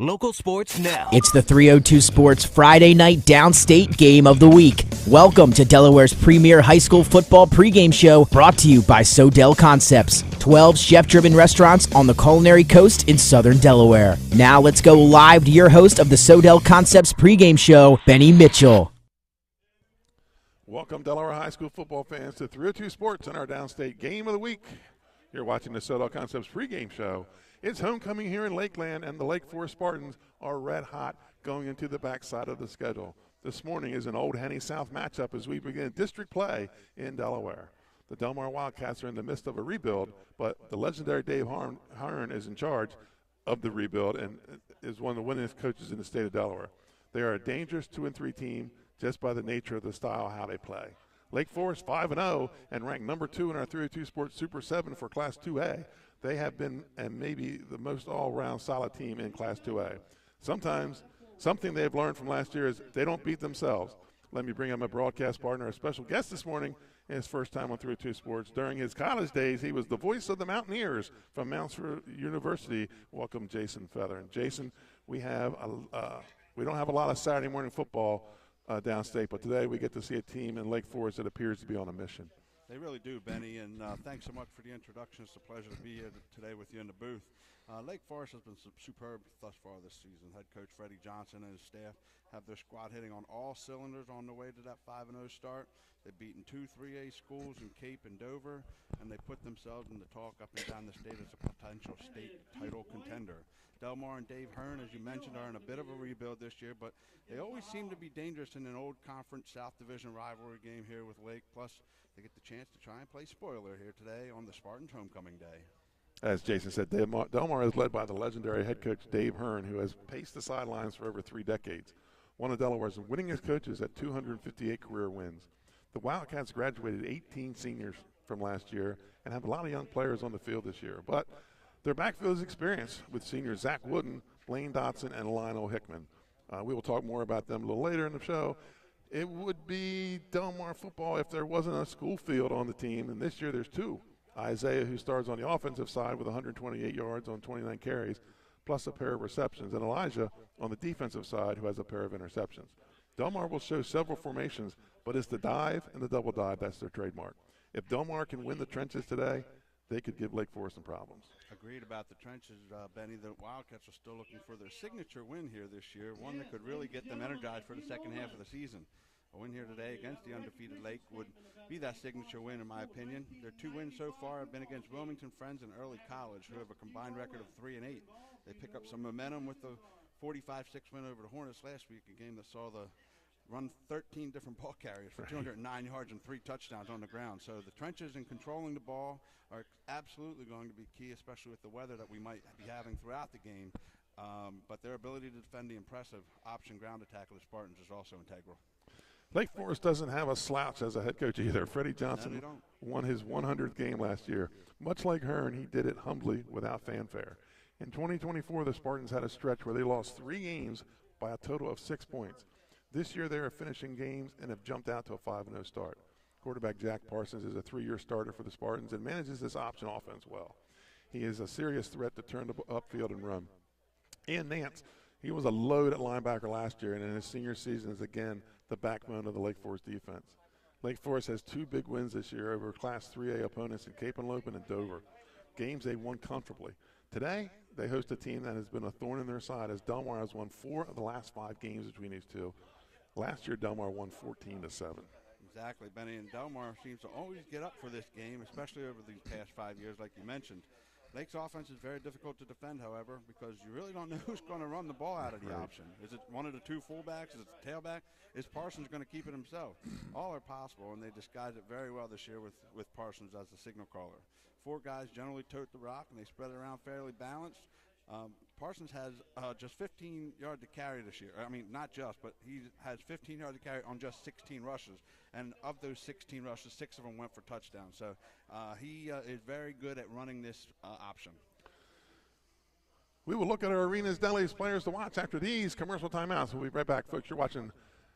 Local sports now. It's the 302 Sports Friday night downstate game of the week. Welcome to Delaware's premier high school football pregame show, brought to you by Sodell Concepts, 12 chef-driven restaurants on the culinary coast in southern Delaware. Now let's go live to your host of the Sodell Concepts pregame show, Benny Mitchell. Welcome, Delaware High School football fans, to 302 Sports and our downstate game of the week. You're watching the Sodell Concepts pregame show. It's homecoming here in Lakeland, and the Lake Forest Spartans are red hot going into the backside of the schedule. This morning is an Old Henny South matchup as we begin district play in Delaware. The Delmar Wildcats are in the midst of a rebuild, but the legendary Dave Hearn is in charge of the rebuild and is one of the winningest coaches in the state of Delaware. They are a dangerous 2-3 team just by the nature of the style how they play. Lake Forest 5-0 and ranked number 2 in our 302 Sports Super 7 for Class 2A. They have been and maybe the most all-around solid team in Class 2A. Sometimes something they've learned from last year is they don't beat themselves. Let me bring in my broadcast partner, a special guest this morning, and his first time on 302 Sports. During his college days, he was the voice of the Mountaineers from Mountford University. Welcome, Jason Feather. And Jason, we don't have a lot of Saturday morning football downstate, but today we get to see a team in Lake Forest that appears to be on a mission. They really do, Benny, and thanks so much for the introduction. It's a pleasure to be here today with you in the booth. Lake Forest has been superb thus far this season. Head coach Freddie Johnson and his staff have their squad hitting on all cylinders on the way to that 5-0 start. They've beaten 2 3A schools in Cape and Dover, and they put themselves in the talk up and down the state as a potential state title contender. Delmar and Dave Hearn, as you mentioned, are in a bit of a rebuild this year, but they always seem to be dangerous in an old conference South Division rivalry game here with Lake. Plus, they get the chance to try and play spoiler here today on the Spartans' homecoming day. As Jason said, Delmar is led by the legendary head coach Dave Hearn, who has paced the sidelines for over 3 decades. One of Delaware's winningest coaches at 258 career wins. The Wildcats graduated 18 seniors from last year and have a lot of young players on the field this year. But their backfield is experienced with seniors Zach Wooden, Blaine Dotson, and Lionel Hickman. We will talk more about them a little later in the show. It would be Delmar football if there wasn't a school field on the team, and this year there's 2. Isaiah, who starts on the offensive side with 128 yards on 29 carries, plus a pair of receptions, and Elijah on the defensive side, who has a pair of interceptions. Delmar will show several formations, but it's the dive and the double dive that's their trademark. If Delmar can win the trenches today, they could give Lake Forest some problems. Agreed about the trenches, Benny. The Wildcats are still looking for their signature win here this year, one that could really get them energized for the second half of the season. A win here today against the undefeated Lake would be that signature win, in my opinion. Their 2 wins so far have been against Wilmington Friends and Early College, who have a combined record of 3-8. They pick up some momentum with the 45-6 win over the Hornets last week, a game that saw the run 13 different ball carriers for 209 yards and 3 touchdowns on the ground. So the trenches and controlling the ball are absolutely going to be key, especially with the weather that we might be having throughout the game. But their ability to defend the impressive option ground attack of the Spartans is also integral. Lake Forest doesn't have a slouch as a head coach either. Freddie Johnson won his 100th game last year. Much like Hearn, he did it humbly without fanfare. In 2024, the Spartans had a stretch where they lost 3 games by a total of 6 points. This year, they are finishing games and have jumped out to a 5-0 start. Quarterback Jack Parsons is a 3-year starter for the Spartans and manages this option offense well. He is a serious threat to turn the upfield and run. Ian Nance, he was a load at linebacker last year, and in his senior season is again the backbone of the Lake Forest defense. Lake Forest has 2 big wins this year over Class 3A opponents in Cape and Lopin and Dover, games they won comfortably. Today, they host a team that has been a thorn in their side, as Delmar has won 4 of the last 5 games between these 2. Last year, Delmar won 14-7. Exactly, Benny, and Delmar seems to always get up for this game, especially over these past 5 years, like you mentioned. Lake's offense is very difficult to defend, however, because you really don't know who's going to run the ball out of the option. Is it one of the 2 fullbacks? Is it the tailback? Is Parsons going to keep it himself? All are possible, and they disguise it very well this year with Parsons as the signal caller. 4 guys generally tote the rock, and they spread it around fairly balanced. Parsons has just 15 yards to carry this year. I mean, not just, but he has 15 yards to carry on just 16 rushes. And of those 16 rushes, 6 of them went for touchdowns. So he is very good at running this option. We will look at our Arenas Deli's players to watch after these commercial timeouts. We'll be right back, folks. You're watching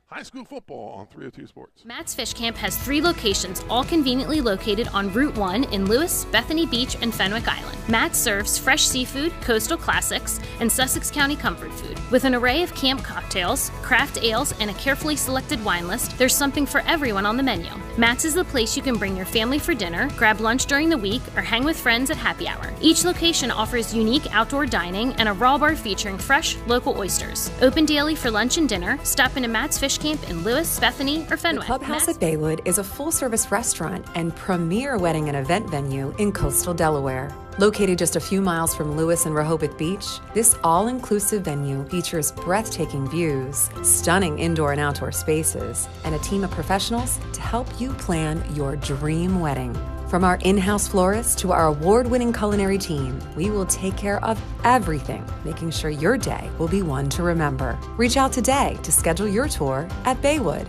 high school football on 302 Sports. Matt's Fish Camp has 3 locations, all conveniently located on Route 1 in Lewis, Bethany Beach, and Fenwick Island. Matt serves fresh seafood, coastal classics, and Sussex County comfort food. With an array of camp cocktails, craft ales, and a carefully selected wine list, there's something for everyone on the menu. Matt's is the place you can bring your family for dinner, grab lunch during the week, or hang with friends at happy hour. Each location offers unique outdoor dining and a raw bar featuring fresh, local oysters. Open daily for lunch and dinner. Stop into Matt's Fish Camp in Lewis, Bethany, or Fenwick. The Clubhouse at Baywood is a full-service restaurant and premier wedding and event venue in coastal Delaware. Located just a few miles from Lewis and Rehoboth Beach, this all-inclusive venue features breathtaking views, stunning indoor and outdoor spaces, and a team of professionals to help you plan your dream wedding. From our in-house florist to our award-winning culinary team, we will take care of everything, making sure your day will be one to remember. Reach out today to schedule your tour at Baywood.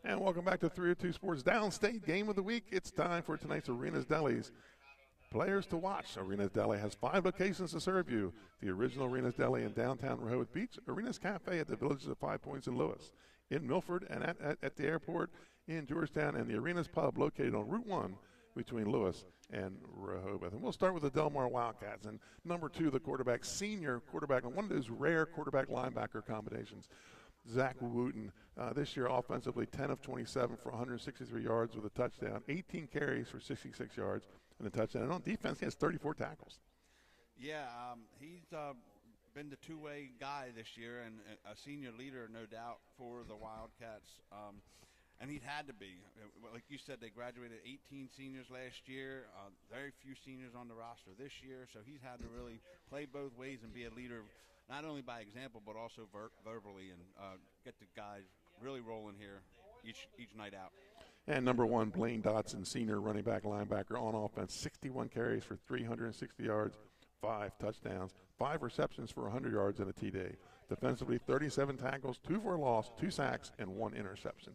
And welcome back to 302 Sports Downstate Game of the Week. It's time for tonight's Arenas Deli's players to watch. Arenas Deli has 5 locations to serve you. The original Arenas Deli in downtown Rehoboth Beach, Arenas Cafe at the Villages of 5 Points in Lewis, in Milford and at the airport in Georgetown, and the Arenas Pub located on Route 1 between Lewis and Rehoboth. And we'll start with the Delmar Wildcats. And number 2, the quarterback, senior quarterback, and one of those rare quarterback-linebacker combinations, Zach Wooten. This year offensively, 10 of 27 for 163 yards with a touchdown, 18 carries for 66 yards and a touchdown. And on defense, he has 34 tackles. Yeah, he's been the two-way guy this year and a senior leader, no doubt, for the Wildcats. And he had to be. Like you said, they graduated 18 seniors last year, very few seniors on the roster this year, so he's had to really play both ways and be a leader, not only by example, but also verbally, and get the guys really rolling here each night out. And number 1, Blaine Dotson, senior running back, linebacker on offense, 61 carries for 360 yards, 5 touchdowns, 5 receptions for 100 yards and a TD. Defensively, 37 tackles, 2 for a loss, 2 sacks, and 1 interception.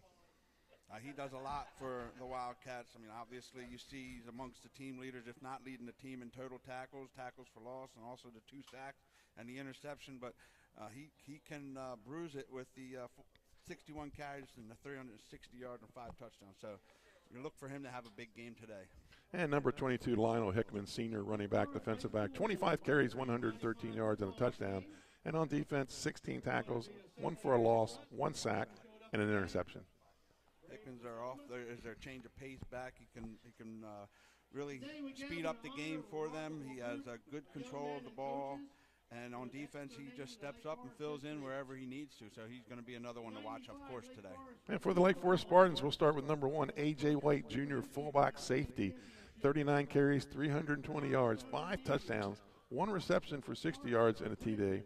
He does a lot for the Wildcats. I mean, obviously, you see he's amongst the team leaders, if not leading the team in total tackles for loss, and also the 2 sacks and the interception. But he can bruise it with the 61 carries and the 360 yards and 5 touchdowns. So you look for him to have a big game today. And number 22, Lionel Hickman, senior running back, defensive back, 25 carries, 113 yards and a touchdown. And on defense, 16 tackles, 1 for a loss, 1 sack, and an interception. Hickmans are off. There is their change of pace back. He can really speed up the game for them. He has a good control of the ball. And on defense, he just steps up and fills in wherever he needs to. So he's going to be another one to watch, of course, today. And for the Lake Forest Spartans, we'll start with number 1, A.J. White, junior fullback safety. 39 carries, 320 yards, 5 touchdowns, 1 reception for 60 yards and a TD.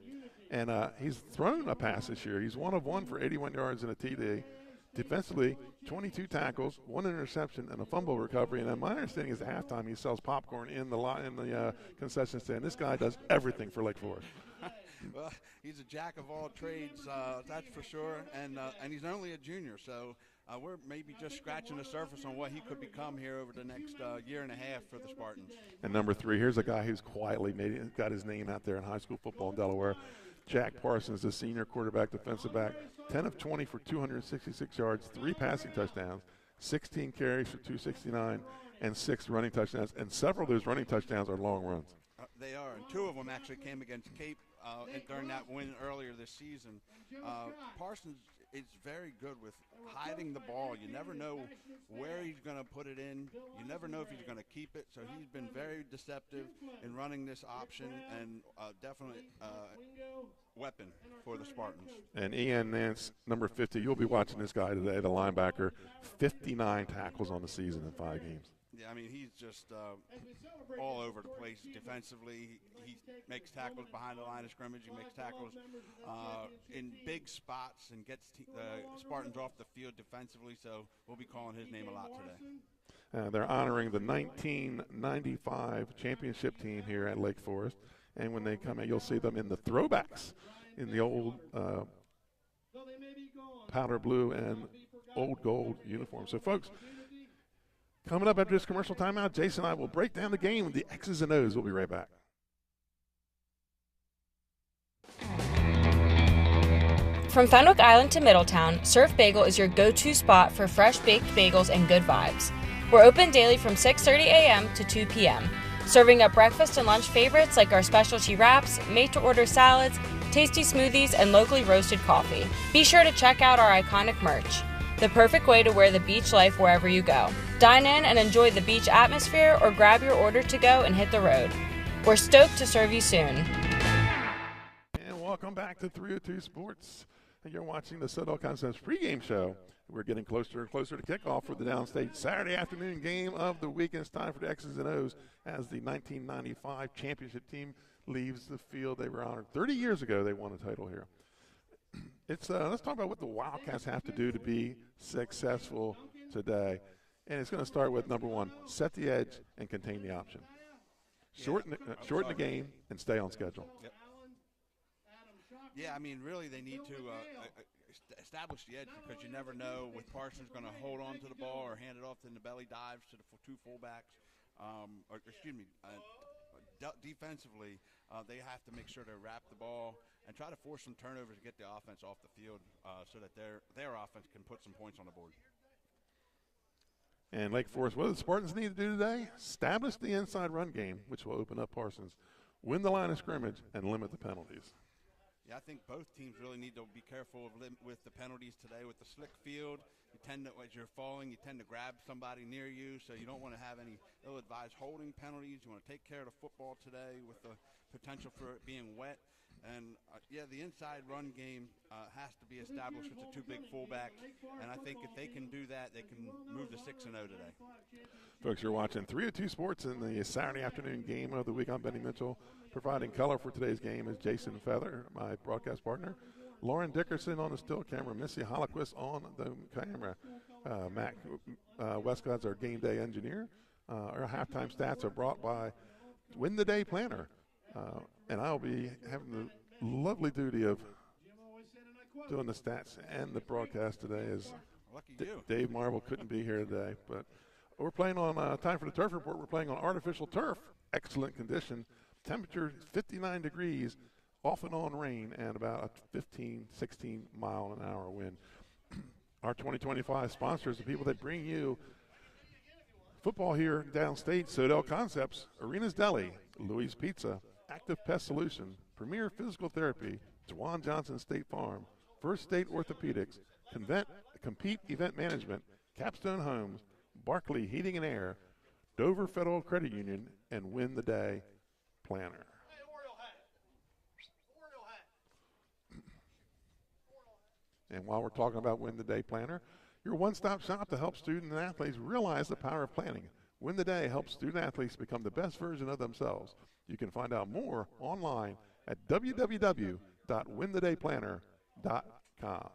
And he's thrown a pass this year. He's 1 of 1 for 81 yards and a TD. Defensively, 22 tackles, 1 interception, and a fumble recovery. And my understanding is at halftime he sells popcorn in the concession stand. This guy does everything for Lake Forest. Well, he's a jack of all trades, that's for sure. And he's only a junior, so we're maybe just scratching the surface on what he could become here over the next year and a half for the Spartans. And number 3, here's a guy who's quietly got his name out there in high school football in Delaware. Jack Parsons, the senior quarterback, defensive back, 10 of 20 for 266 yards, 3 passing touchdowns, 16 carries for 269, and 6 running touchdowns. And several of those running touchdowns are long runs. They are, and 2 of them actually came against Cape during that win earlier this season. Parsons is very good with hiding the ball. You never know where he's going to put it in. You never know if he's going to keep it. So he's been very deceptive in running this option, and definitely weapon for the Spartans. And Ian Nance, number 50, you'll be watching this guy today, the linebacker, 59 tackles on the season in 5 games. Yeah, I mean, he's just all over the place defensively. He makes tackles behind the line of scrimmage. He makes tackles in big spots and gets the Spartans off the field defensively, so we'll be calling his name a lot today. They're honoring the 1995 championship team here at Lake Forest. And when they come in, you'll see them in the throwbacks in the old powder blue and old gold uniform. So, folks, coming up after this commercial timeout, Jason and I will break down the game with the X's and O's. We'll be right back. From Fenwick Island to Middletown, Surf Bagel is your go-to spot for fresh baked bagels and good vibes. We're open daily from 6:30 a.m. to 2 p.m., serving up breakfast and lunch favorites like our specialty wraps, made-to-order salads, tasty smoothies, and locally roasted coffee. Be sure to check out our iconic merch, the perfect way to wear the beach life wherever you go. Dine in and enjoy the beach atmosphere, or grab your order to go and hit the road. We're stoked to serve you soon. And welcome back to 302 Sports. You're watching the Sodell Concepts pregame show. We're getting closer and closer to kickoff for the Downstate Saturday afternoon game of the week. And it's time for the X's and O's as the 1995 championship team leaves the field. They were honored 30 years ago. They won a title here. Let's talk about what the Wildcats have to do to be successful today. And it's going to start with number one: set the edge and contain the option. Shorten the game and stay on schedule. Yep. Yeah, I mean, really, they need to establish the edge, because you never know with Parsons going to hold on to the ball or hand it off in the belly dives to the two fullbacks. Defensively, they have to make sure to wrap the ball and try to force some turnovers to get the offense off the field so that their offense can put some points on the board. And Lake Forest, what do the Spartans need to do today? Establish the inside run game, which will open up Parsons, win the line of scrimmage, and limit the penalties. Yeah, I think both teams really need to be careful with the penalties today. With the slick field, you tend to, as you're falling, you tend to grab somebody near you, so you don't want to have any ill-advised holding penalties. You want to take care of the football today with the potential for it being wet. And, the inside run game has to be established with the two big fullbacks. And I think if they can do that, they can move to 6-0 today. Folks, you're watching 302 Sports in the Saturday afternoon game of the week. I'm Benny Mitchell. Providing color for today's game is Jason Feather, my broadcast partner. Lauren Dickerson on the still camera. Missy Holliquist on the camera. Matt Westcott's our game day engineer. Our halftime stats are brought by Win the Day Planner. And I'll be having the lovely duty of doing the stats and the broadcast today, as Dave Marvel couldn't be here today. But we're playing on Time for the Turf Report. We're playing on artificial turf, excellent condition. Temperature 59 degrees, off and on rain, and about a 15, 16 mile an hour wind. Our 2025 sponsors, the people that bring you football here downstate: Sodell Concepts, Arenas Deli, Louis Pizza, Active Pest Solution, Premier Physical Therapy, Dwan Johnson State Farm, First State Orthopedics, Compete Event Management, Capstone Homes, Barclay Heating and Air, Dover Federal Credit Union, and Win the Day Planner. And while we're talking about Win the Day Planner, your one-stop shop to help student and athletes realize the power of planning. Win the Day helps student athletes become the best version of themselves. You can find out more online at www.winthedayplanner.com.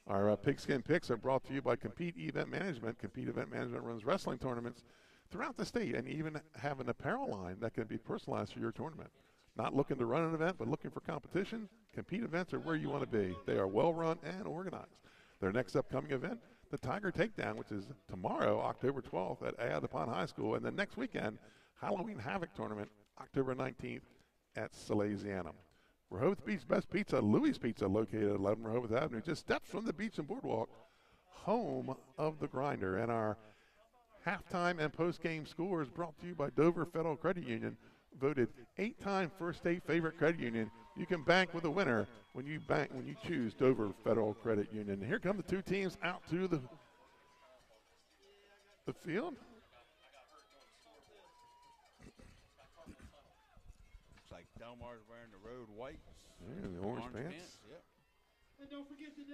Our Pigskin Picks are brought to you by Compete Event Management. Compete Event Management runs wrestling tournaments throughout the state, and even have an apparel line that can be personalized for your tournament. Not looking to run an event, but looking for competition? Compete Events are where you want to be. They are well run and organized. Their next upcoming event, the Tiger Takedown, which is tomorrow, October 12th at Ayotapon High School, and then next weekend, Halloween Havoc Tournament, October 19th at Salesianum. Rehoboth Beach Best Pizza, Louis Pizza, located at 11 Rehoboth Avenue, just steps from the beach and boardwalk, home of the Grinder. And our halftime and post-game scores brought to you by Dover Federal Credit Union, voted 8-time First State favorite credit union. You can bank with a winner when you choose Dover Federal Credit Union. And here come the two teams out to the field. Looks like Delmar's wearing the road whites. Yeah, the orange pants. Yep.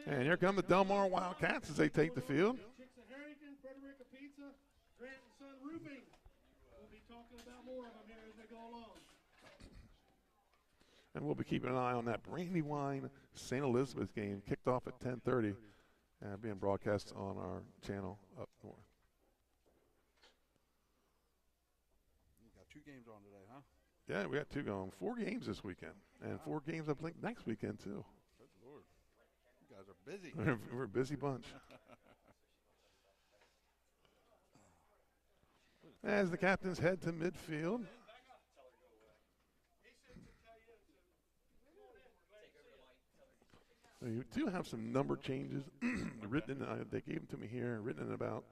And here come the Delmar Wildcats as they take the field. And we'll be keeping an eye on that Brandywine St. Elizabeth game, kicked off at 10:30, being broadcast on our channel up north. You got 2 games on today, huh? Yeah, we got 2 going. 4 games this weekend, and 4 games I think next weekend too. Good Lord, you guys are busy. We're a busy bunch. As the captains head to midfield. You do have some number changes written in. They gave them to me here, written in about,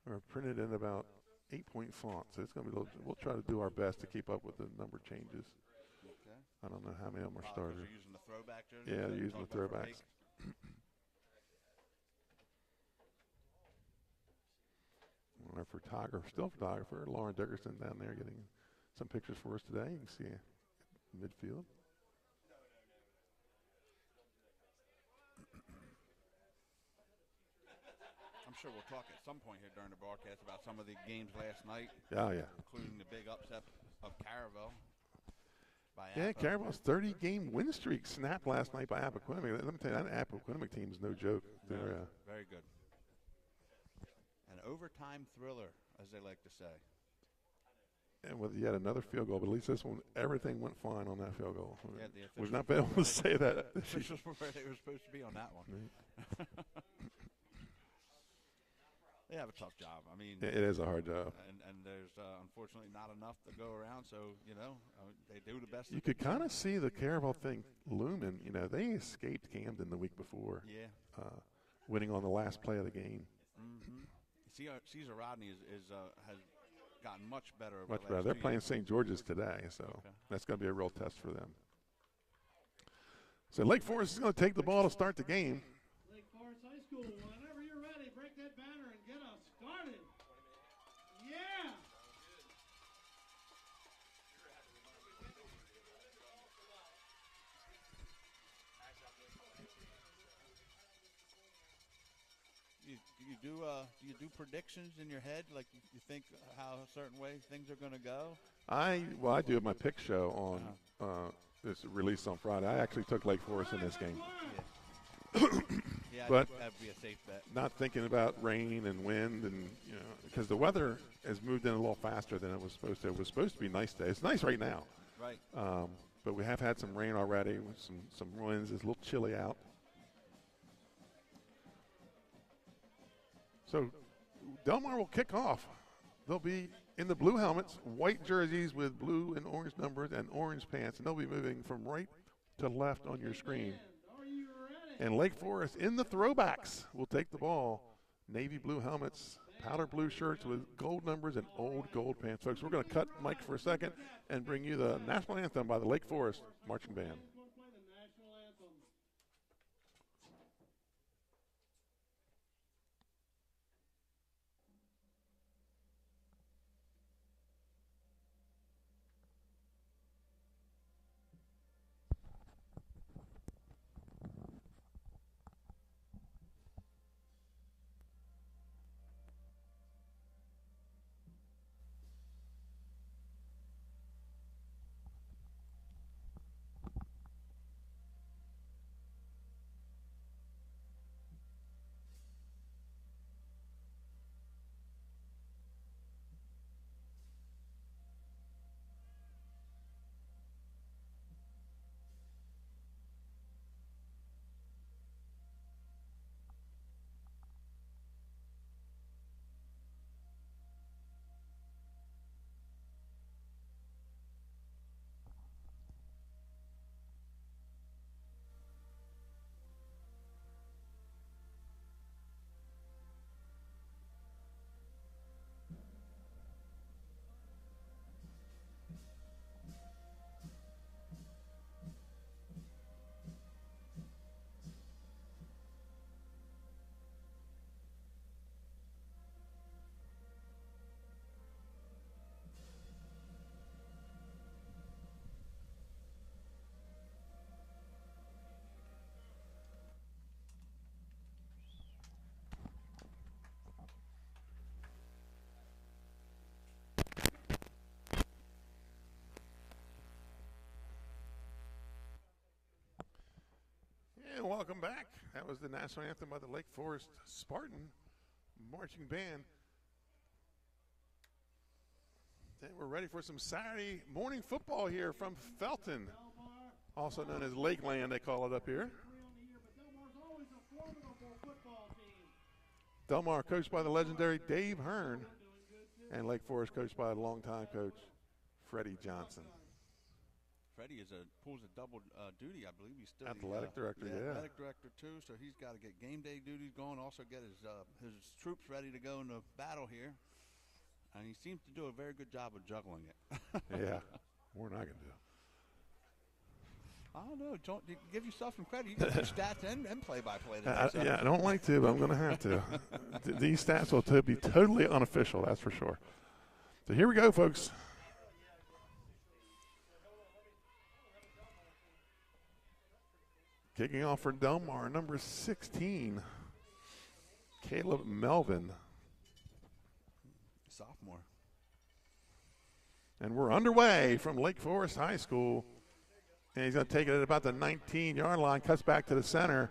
or printed in about 8-point font. So it's going to be. We'll try to do our best to keep up with the number changes. Okay. I don't know how many of them are starters. They're using the throwback jerseys? Yeah, they're using the throwbacks. Our photographer, Lauren Dickerson, down there getting some pictures for us today. You can see midfield. I'm sure we'll talk at some point here during the broadcast about some of the games last night. Oh, yeah. Including the big upset of Caravelle. Yeah, Caravelle's 30-game win streak snapped last night by Appoquinimink. Let me tell you, that Appoquinimink team is no joke. They're very good. An overtime thriller, as they like to say. And with yet another field goal, but at least this one, everything went fine on that field goal. Yeah, We've not been able to say that. The officials were where they were supposed to be on that one. They have a tough job. I mean, it is a hard job. And there's unfortunately not enough to go around, so, they do the best. You could kind of see the Caravelle thing looming. They escaped Camden the week before. Yeah. Winning on the last play of the game. Mm-hmm. Caesar Rodney has gotten much better. Much better. They're playing St. George's today, so that's going to be a real test for them. So Lake Forest is going to take the ball to start the game. Lake Forest High School, whenever you're ready, break that banner and get us started. Yeah! Do you do predictions in your head? Like you think how a certain way things are going to go? I do my pick show on this release on Friday. I actually took Lake Forest in this game. Yeah, but that'd be a safe bet. Not thinking about rain and wind and because the weather has moved in a little faster than it was supposed to. It was supposed to be nice today. It's nice right now. Right. But we have had some rain already with some winds. It's a little chilly out. So Delmar will kick off. They'll be in the blue helmets, white jerseys with blue and orange numbers and orange pants, and they'll be moving from right to left on your screen. And Lake Forest in the throwbacks will take the ball. Navy blue helmets, powder blue shirts with gold numbers and old gold pants. Folks, we're going to cut Mike for a second and bring you the national anthem by the Lake Forest Marching Band. And welcome back. That was the national anthem by the Lake Forest Spartan Marching Band. And we're ready for some Saturday morning football here from Felton, also known as Lakeland, they call it up here. Delmar coached by the legendary Dave Hearn, and Lake Forest coached by a longtime coach, Freddie Johnson. Freddie pulls a double duty. I believe he's still Athletic director, yeah. Athletic director too. So he's got to get game day duties going. Also get his troops ready to go into battle here. And he seems to do a very good job of juggling it. Yeah, we're not gonna do. I don't know. Don't give yourself some credit. You got some stats and play-by-play today. Yeah, I don't like to, but I'm going to have to. These stats will be totally unofficial, that's for sure. So here we go, folks. Kicking off for Delmar, number 16, Caleb Melvin. Sophomore. And we're underway from Lake Forest High School. And he's going to take it at about the 19-yard line, cuts back to the center.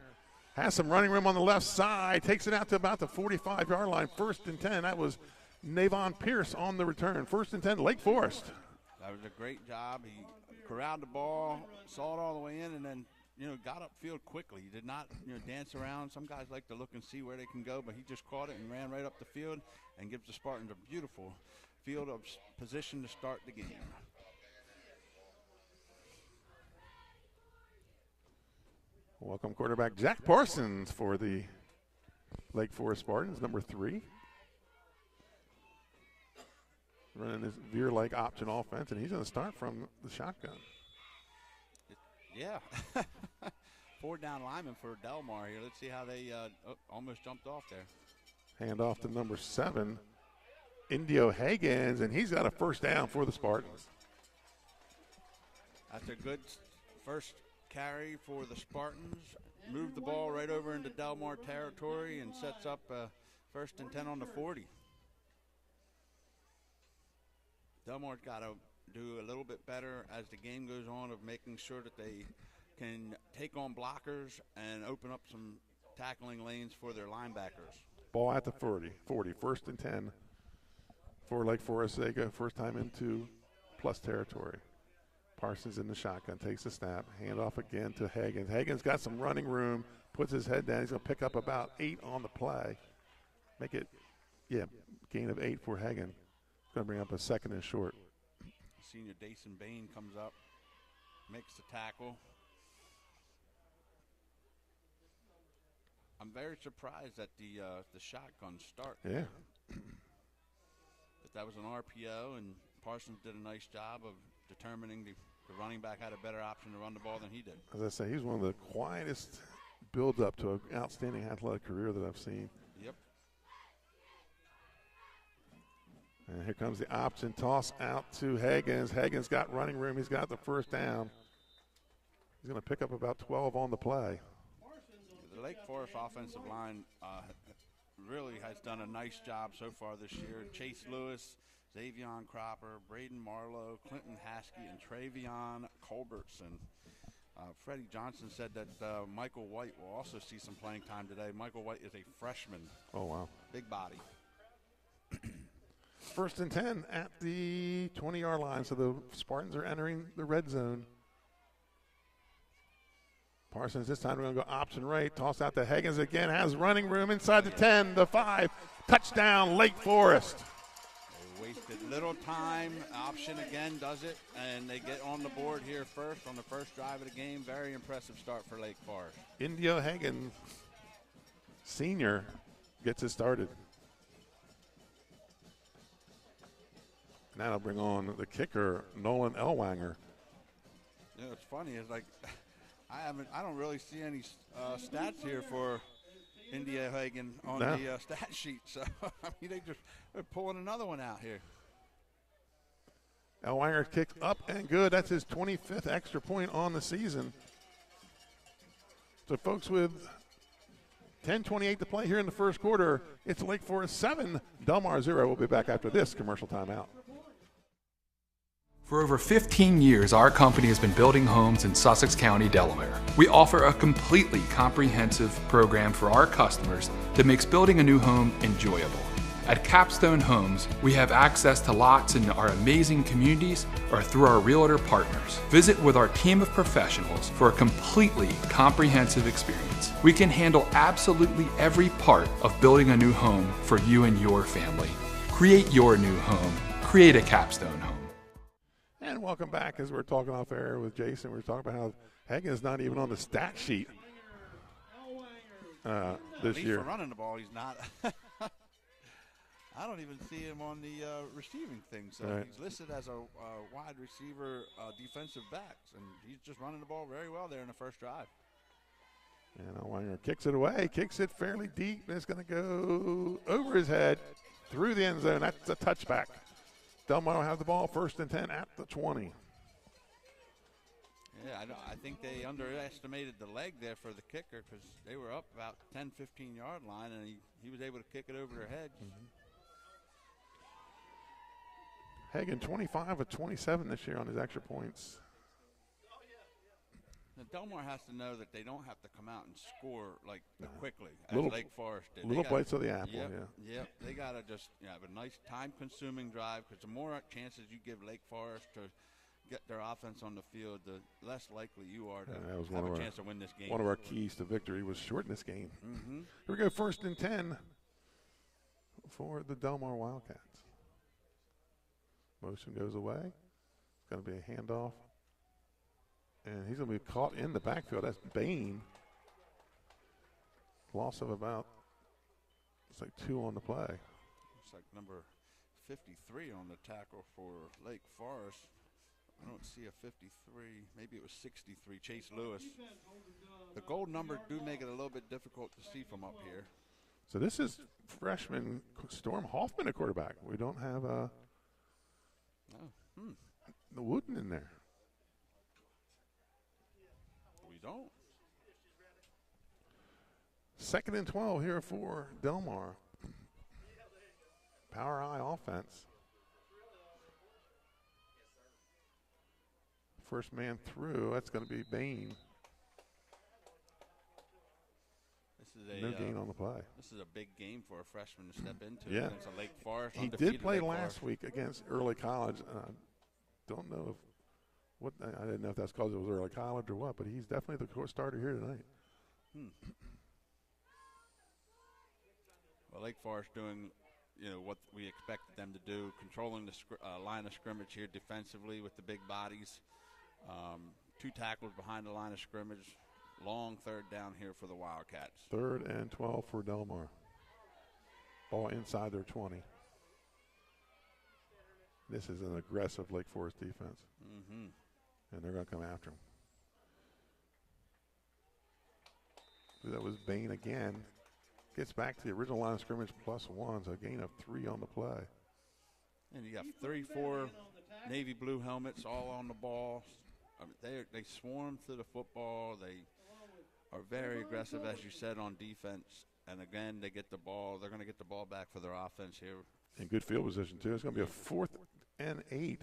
Has some running room on the left side, takes it out to about the 45-yard line. 1st and 10. That was Navon Pierce on the return. 1st and 10, Lake Forest. That was a great job. He corralled the ball, saw it all the way in, and then got upfield quickly. He did not dance around. Some guys like to look and see where they can go, but he just caught it and ran right up the field and gives the Spartans a beautiful field of position to start the game. Welcome quarterback Jack Parsons for the Lake Forest Spartans, number 3. Running his veer-like option offense, and he's going to start from the shotgun. Yeah. 4 down linemen for Delmar here. Let's see how they almost jumped off there. Hand off to number 7, Indio Higgins, and he's got a 1st down for the Spartans. That's a good first carry for the Spartans. Moved the ball right over into Delmar territory and sets up 1st and 10 on the 40. Delmar's got to do a little bit better as the game goes on of making sure that they can take on blockers and open up some tackling lanes for their linebackers. Ball at the 40, 1st and 10 for Lake Forest. They go first time into plus territory. Parsons in the shotgun, takes a snap, hand off again to Higgins. Higgins got some running room, puts his head down. He's going to pick up about 8 on the play. Make it, gain of 8 for Higgins. Going to bring up a 2nd and short. Senior Dason Bain comes up, makes the tackle. I'm very surprised at the shotgun start. Yeah. But that was an RPO, and Parsons did a nice job of determining the running back had a better option to run the ball than he did. As I say, he's one of the quietest build-up to an outstanding athletic career that I've seen. Yep. And here comes the option toss out to Higgins. Higgins got running room. He's got the 1st down. He's going to pick up about 12 on the play. The Lake Forest offensive line really has done a nice job so far this year. Chase Lewis, Xavion Cropper, Braden Marlowe, Clinton Haskey, and Travion Culbertson. Freddie Johnson said that Michael White will also see some playing time today. Michael White is a freshman. Oh, wow. Big body. 1st and 10 at the 20-yard line, so the Spartans are entering the red zone. Parsons this time, we're going to go option right, toss out to Higgins again, has running room inside the 10, the 5, touchdown Lake Forest. They wasted little time, option again does it, and they get on the board here first on the first drive of the game. Very impressive start for Lake Forest. Indio Higgins, senior, gets it started. Now I'll bring on the kicker, Nolan Elwanger. It's funny. It's like I don't really see any stats here for India Hagen on the stat sheet. So I mean, they're pulling another one out here. Elwanger kicks up and good. That's his 25th extra point on the season. So folks, with 10:28 to play here in the first quarter, it's Lake Forest 7, Delmar 0. We'll be back after this commercial timeout. For over 15 years, our company has been building homes in Sussex County, Delaware. We offer a completely comprehensive program for our customers that makes building a new home enjoyable. At Capstone Homes, we have access to lots in our amazing communities or through our realtor partners. Visit with our team of professionals for a completely comprehensive experience. We can handle absolutely every part of building a new home for you and your family. Create your new home. Create a Capstone home. And welcome back. As we're talking off air with Jason, we were talking about how Hagen is not even on the stat sheet this year. For running the ball, he's not. I don't even see him on the receiving thing. So right. He's listed as a wide receiver defensive backs, and he's just running the ball very well there in the first drive. And Allwanger kicks it away, kicks it fairly deep, and it's going to go over his head through the end zone. That's a touchback. Delmar will have the ball 1st and 10 at the 20. Yeah, I think they underestimated the leg there for the kicker because they were up about 10, 15-yard line, and he was able to kick it over their heads. Hagen 25 of 27 this year on his extra points. Now, Delmar has to know that they don't have to come out and score quickly as Little- Lake Forest did. Little bites of the apple, Yep. They got to just have a nice time-consuming drive because the more chances you give Lake Forest to get their offense on the field, the less likely you are to that was have a chance to win this game. One of our keys to victory was shorten this game. Mm-hmm. Here we go, 1st and 10 for the Delmar Wildcats. Motion goes away. It's going to be a handoff. And he's going to be caught in the backfield. That's Bain. Loss of about, it's like 2 on the play. Looks like number 53 on the tackle for Lake Forest. I don't see a 53. Maybe it was 63, Chase Lewis. The gold numbers do make it a little bit difficult to see from up here. So this is freshman Storm Hoffman at quarterback. We don't have the Wooden in there. We don't. 2nd and 12 here for Delmar. Power eye offense. First man through, that's going to be Bain. This is No gain on the play. This is a big game for a freshman to step into Yeah. against a Lake Forest. He undefeated did play Lake last Forest. week against Early College. Don't know I didn't know if that's because it was Early College or what, but he's definitely the starter here tonight. Well, Lake Forest doing, what we expected them to do, controlling the line of scrimmage here defensively with the big bodies. 2 tackles behind the line of scrimmage. Long 3rd down here for the Wildcats. 3rd and 12 for Delmar. Ball inside their 20. This is an aggressive Lake Forest defense. Mm-hmm. And they're going to come after him. That was Bain again. Gets back to the original line of scrimmage +1, so a gain of 3 on the play. And you got 34 navy blue helmets all on the ball. I mean, they swarm through the football. They are very aggressive, as you said, on defense. And again, they get the ball. They're going to get the ball back for their offense here. In good field position, too. It's going to be a 4th and 8.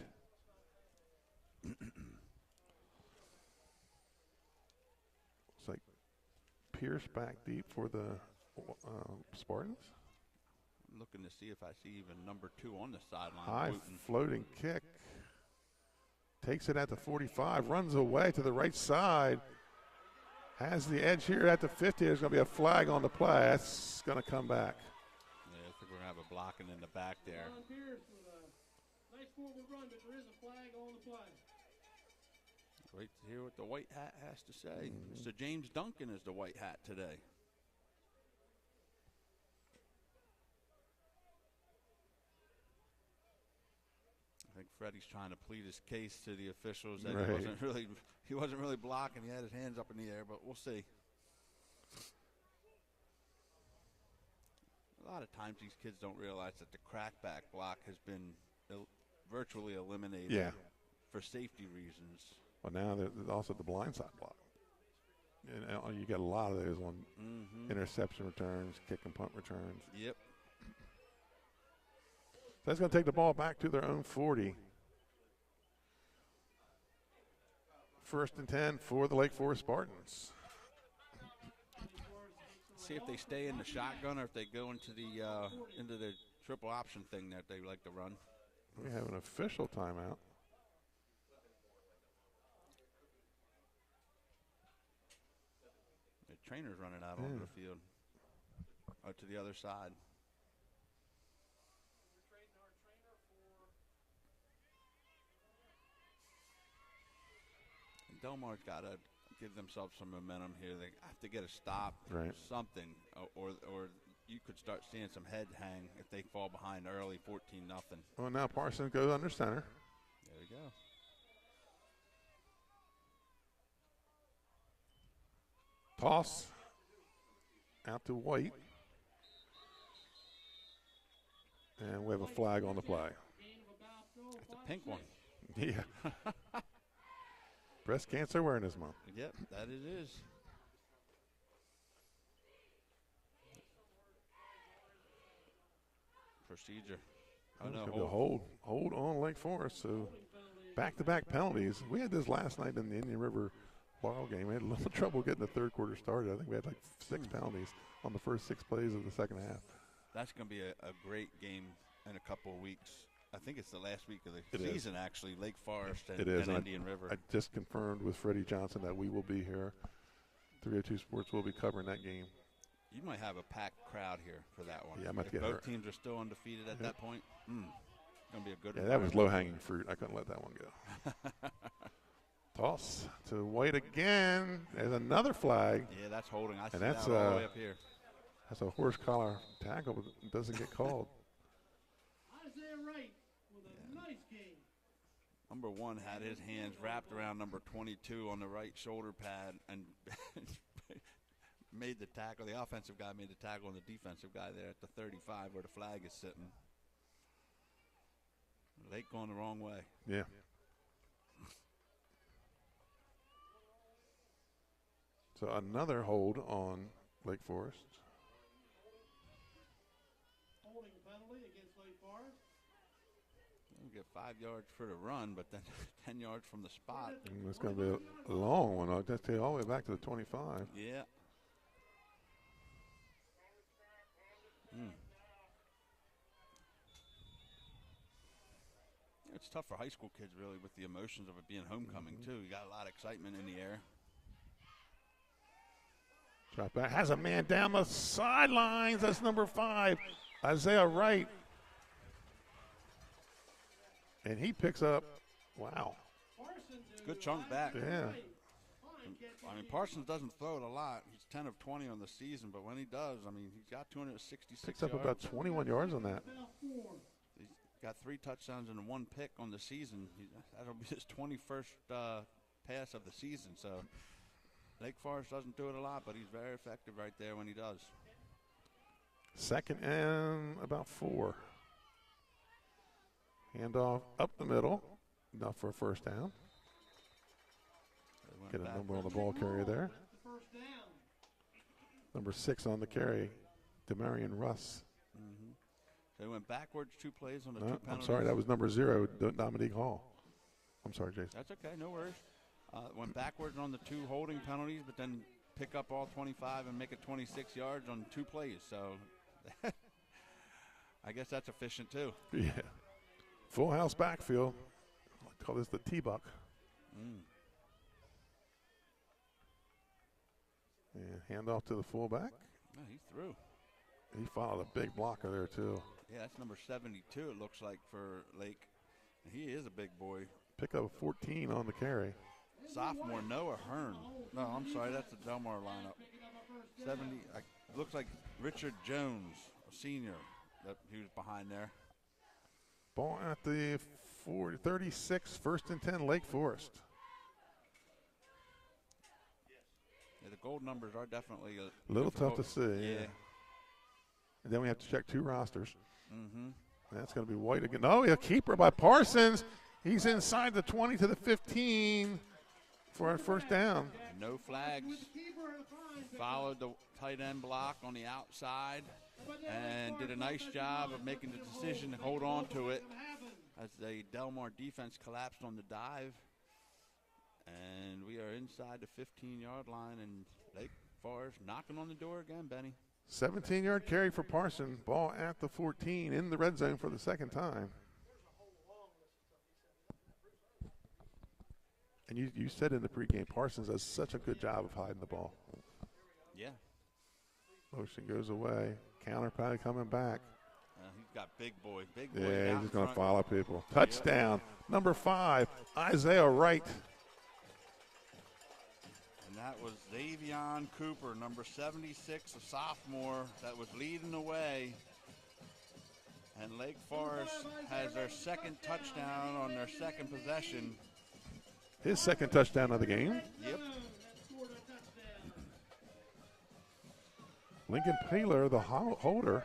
It's like Pierce back deep for the Spartans. I'm looking to see if I see even number 2 on the sideline. High Wooten. floating kick. Takes it at the 45, runs away to the right side. Has the edge here at the 50. There's going to be a flag on the play. That's going to come back. Yeah, I think we're going to have a blocking in the back there. Nice forward run, but there is a flag on the play. Wait to hear what the white hat has to say. Mr. James Duncan is the white hat today. I think Freddie's trying to plead his case to the officials that Right. he wasn't really blocking. He had his hands up in the air, but we'll see. A lot of times these kids don't realize that the crackback block has been virtually eliminated for safety reasons. Well, now there's also the blindside block. And you get a lot of those on interception returns, kick and punt returns. Yep. That's going to take the ball back to their own 40. 1st and 10 for the Lake Forest Spartans. See if they stay in the shotgun or if they go into the triple option thing that they like to run. We have an official timeout. The trainer's running out onto the field. Out to the other side. Delmar's got to give themselves some momentum here. They have to get a stop, right. something, or you could start seeing some head hang if they fall behind early, 14-0. Well, now Parsons goes under center. There we go. Toss out to White. And we have a flag on the play. It's a pink one. Yeah. Breast Cancer Awareness Month. Yep, that it is. Procedure. Oh, no, hold on Lake Forest. So back-to-back penalties. We had this last night in the Indian River Laurel game. We had a little trouble getting the third quarter started. I think we had like 6 penalties on the first 6 plays of the second half. That's going to be a great game in a couple of weeks. I think it's the last week of the season, actually, Lake Forest and Indian River. I just confirmed with Freddie Johnson that we will be here. 302 Sports will be covering that game. You might have a packed crowd here for that one. Yeah, I might get both teams are still undefeated at that point. It's going to be a good one. Yeah, that was low-hanging fruit. I couldn't let that one go. Toss to White again. There's another flag. Yeah, that's holding. I see that all the way up here. That's a horse collar tackle, but it doesn't get called. Isaiah Wright with a nice game. Number 1 had his hands wrapped around number 22 on the right shoulder pad and made the tackle. The offensive guy made the tackle on the defensive guy there at the 35 where the flag is sitting. Lake going the wrong way. Yeah. So another hold on Lake Forest. Holding penalty against Lake Forest. We'll get 5 yards for the run, but then 10 yards from the spot. And it's going to be a long one. I'll just take all the way back to the 25. Yeah. It's tough for high school kids, really, with the emotions of it being homecoming, too. You got a lot of excitement in the air. Drop back. Has a man down the sidelines. That's number 5, Isaiah Wright. And he picks up, wow. Good chunk back. Yeah. I mean, Parsons doesn't throw it a lot. He's 10 of 20 on the season, but when he does, I mean, he's got 266 Picks up yards. about 21 yards on that. He's got 3 touchdowns and 1 pick on the season. That'll be his 21st pass of the season. So Lake Forest doesn't do it a lot, but he's very effective right there when he does. 2nd and about 4. Handoff up the middle. Enough for a first down. Get a number on the ball carrier there. Number 6 on the carry, Demarion Russ. They went backwards 2 plays on the 2 penalties. I'm sorry, that was number 0, Dominique Hall. I'm sorry, Jason. That's okay, no worries. Went backwards on the 2 holding penalties, but then pick up all 25 and make it 26 yards on 2 plays. So I guess that's efficient too. Yeah. Full house backfield. I call this the T-Buck. And handoff to the fullback. Oh, he threw. He followed a big blocker there, too. Yeah, that's number 72, it looks like, for Lake. He is a big boy. Pick up 14 on the carry. Sophomore Noah Hearn. No, I'm sorry, that's the Delmar lineup. 70. Looks like Richard Jones, a senior, that he was behind there. Ball at the 36, 1st and 10, Lake Forest. Yeah, the gold numbers are definitely a little tough to see. Yeah. And then we have to check 2 rosters. That's going to be White again. Oh, a keeper by Parsons. He's inside the 20 to the 15 for a first down. No flags. Followed the tight end block on the outside and did a nice job of making the decision to hold on to it as the Delmar defense collapsed on the dive. And we are inside the 15-yard line, and Lake Forest knocking on the door again, Benny. 17-yard carry for Parsons. Ball at the 14 in the red zone for the 2nd time. And you said in the pregame, Parsons does such a good job of hiding the ball. Yeah. Motion goes away. Counter pattern coming back. He's got big boy. Yeah, he's just going to follow people. Touchdown. Number 5, Isaiah Wright. that was Xavion Cooper, number 76, a sophomore, that was leading the way. And Lake Forest has their second touchdown on their second possession. His second touchdown of the game. Yep. Lincoln Paler, the holder